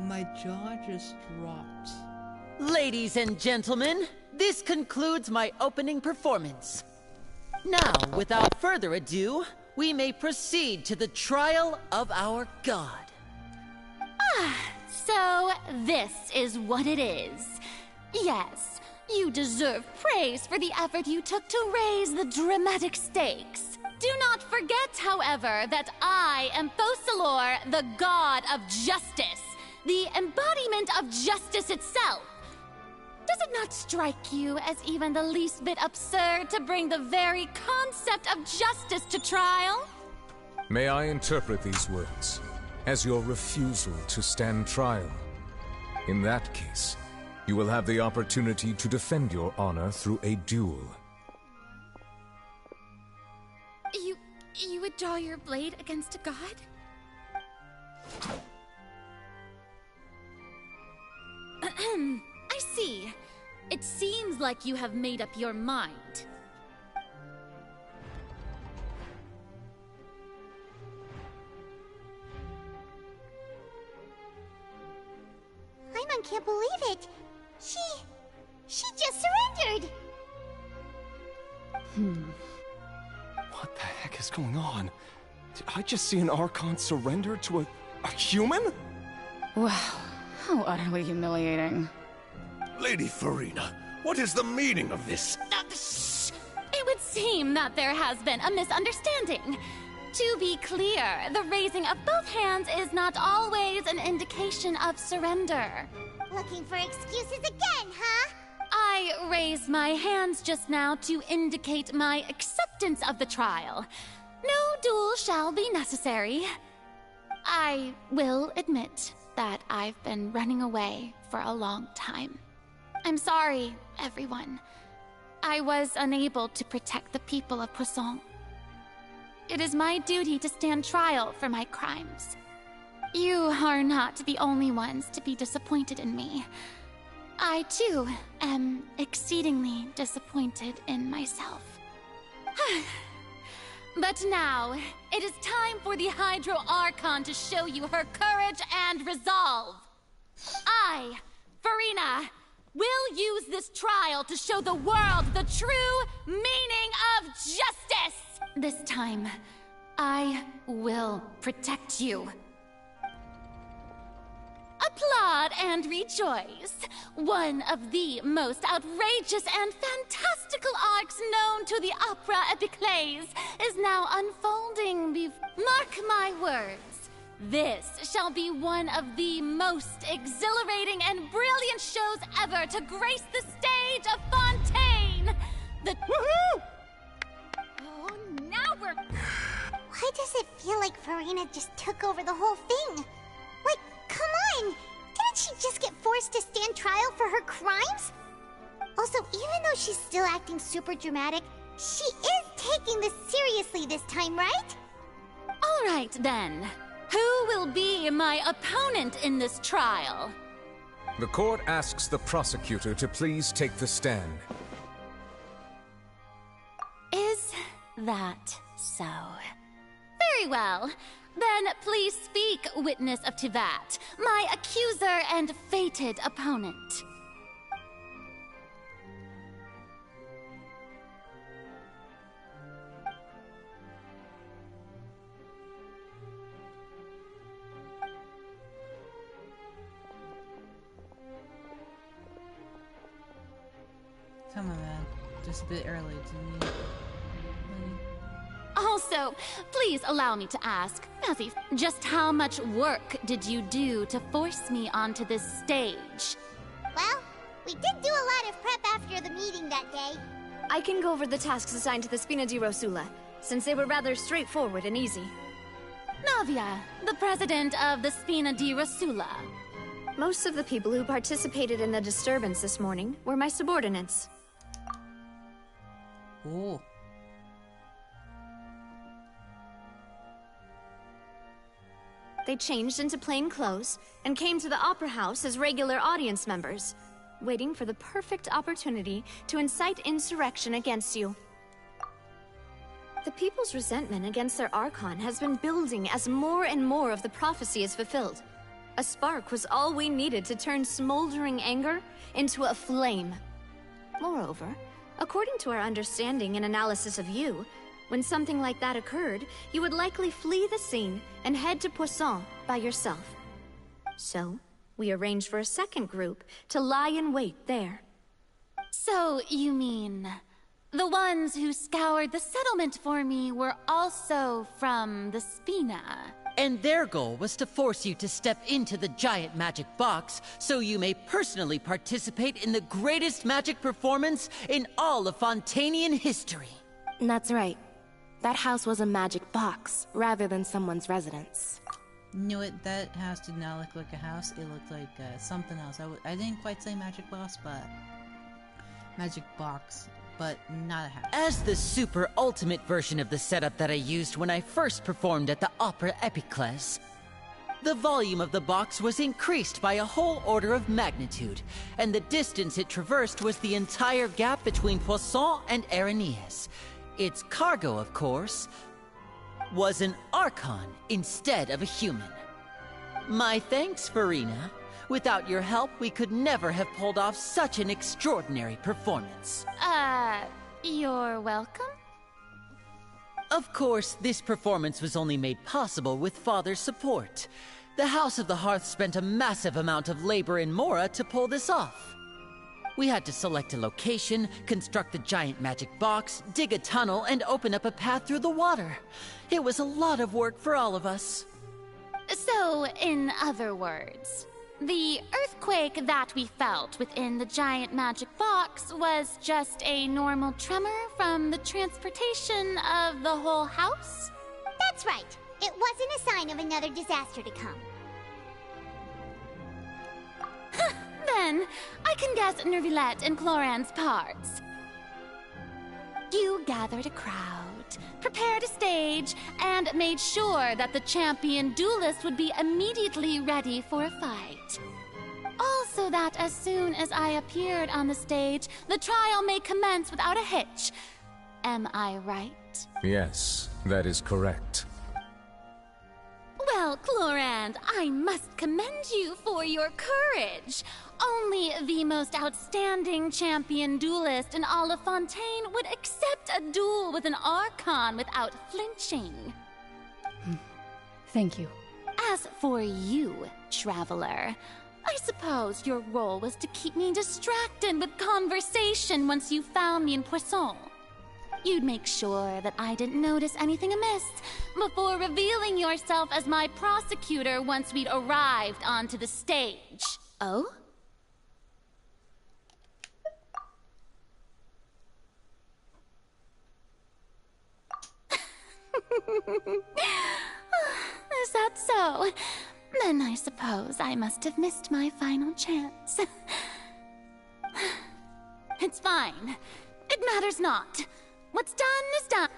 My jaw just dropped. Ladies and gentlemen, this concludes my opening performance. Now, without further ado, we may proceed to the trial of our god. So this is what it is. Yes, you deserve praise for the effort you took to raise the dramatic stakes. Do not forget, however, that I am Fosalor, the god of justice, the embodiment of justice itself. Does it not strike you as even the least bit absurd to bring the very concept of justice to trial? May I interpret these words as your refusal to stand trial? In that case, you will have the opportunity to defend your honor through a duel. You would draw your blade against a god? I see. It seems like you have made up your mind. Paimon can't believe it. She just surrendered. What the heck is going on? Did I just see an Archon surrender to a human? Wow, how utterly humiliating. Lady Farina, what is the meaning of this? It would seem that there has been a misunderstanding. To be clear, the raising of both hands is not always an indication of surrender. Looking for excuses again, huh? I raised my hands just now to indicate my acceptance of the trial. No duel shall be necessary. I will admit that I've been running away for a long time. I'm sorry, everyone. I was unable to protect the people of Poisson. It is my duty to stand trial for my crimes. You are not the only ones to be disappointed in me. I, too, am exceedingly disappointed in myself. But now, it is time for the Hydro Archon to show you her courage and resolve. I, Farina, We'll use this trial to show the world the true meaning of justice! This time, I will protect you. Applaud and rejoice. One of the most outrageous and fantastical arcs known to the opera epiclese is now unfolding Mark my words. This shall be one of the most exhilarating and brilliant shows ever to grace the stage of Fontaine! Woohoo! Oh, now we're... Why does it feel like Farina just took over the whole thing? Like, come on! Didn't she just get forced to stand trial for her crimes? Also, even though she's still acting super dramatic, she is taking this seriously this time, right? All right, then. Who will be my opponent in this trial? The court asks the prosecutor to please take the stand. Is that so? Very well. Then please speak, witness of Tivat, my accuser and fated opponent. Come on, man. Just a bit early to me. Also, please allow me to ask, Nazi, just how much work did you do to force me onto this stage? Well, we did do a lot of prep after the meeting that day. I can go over the tasks assigned to the Spina di Rosula, since they were rather straightforward and easy. Navia, the president of the Spina di Rosula. Most of the people who participated in the disturbance this morning were my subordinates. Ooh. They changed into plain clothes and came to the Opera House as regular audience members, waiting for the perfect opportunity to incite insurrection against you. The people's resentment against their Archon has been building as more and more of the prophecy is fulfilled. A spark was all we needed to turn smoldering anger into a flame. Moreover, according to our understanding and analysis of you, when something like that occurred, you would likely flee the scene and head to Poisson by yourself. So, we arranged for a second group to lie in wait there. So, you mean... the ones who scoured the settlement for me were also from the Spina? And their goal was to force you to step into the giant magic box so you may personally participate in the greatest magic performance in all of Fontainian history. That's right. That house was a magic box, rather than someone's residence. Knew it. That house did not look like a house. It looked like something else. I didn't quite say magic box, but... magic box, but not a house. As the super ultimate version of the setup that I used when I first performed at the Opera Epiclese, the volume of the box was increased by a whole order of magnitude, and the distance it traversed was the entire gap between Poisson and Aranias. Its cargo, of course, was an Archon instead of a human. My thanks, Farina. Without your help, we could never have pulled off such an extraordinary performance. You're welcome? Of course, this performance was only made possible with Father's support. The House of the Hearth spent a massive amount of labor in Mora to pull this off. We had to select a location, construct a giant magic box, dig a tunnel, and open up a path through the water. It was a lot of work for all of us. So, in other words, the earthquake that we felt within the giant magic box was just a normal tremor from the transportation of the whole house? That's right. It wasn't a sign of another disaster to come. Then, I can guess Nervilette and Cloran's parts. You gathered a crowd, prepared a stage, and made sure that the champion duelist would be immediately ready for a fight. Also that as soon as I appeared on the stage, the trial may commence without a hitch. Am I right? Yes, that is correct. Well, Clorand, I must commend you for your courage. Only the most outstanding champion duelist in all of Fontaine would accept a duel with an Archon without flinching. Thank you. As for you, Traveler, I suppose your role was to keep me distracted with conversation once you found me in Poisson. You'd make sure that I didn't notice anything amiss before revealing yourself as my prosecutor once we'd arrived onto the stage. Oh? Is that so? Then I suppose I must have missed my final chance. It's fine. It matters not. What's done is done.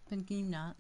Can you not?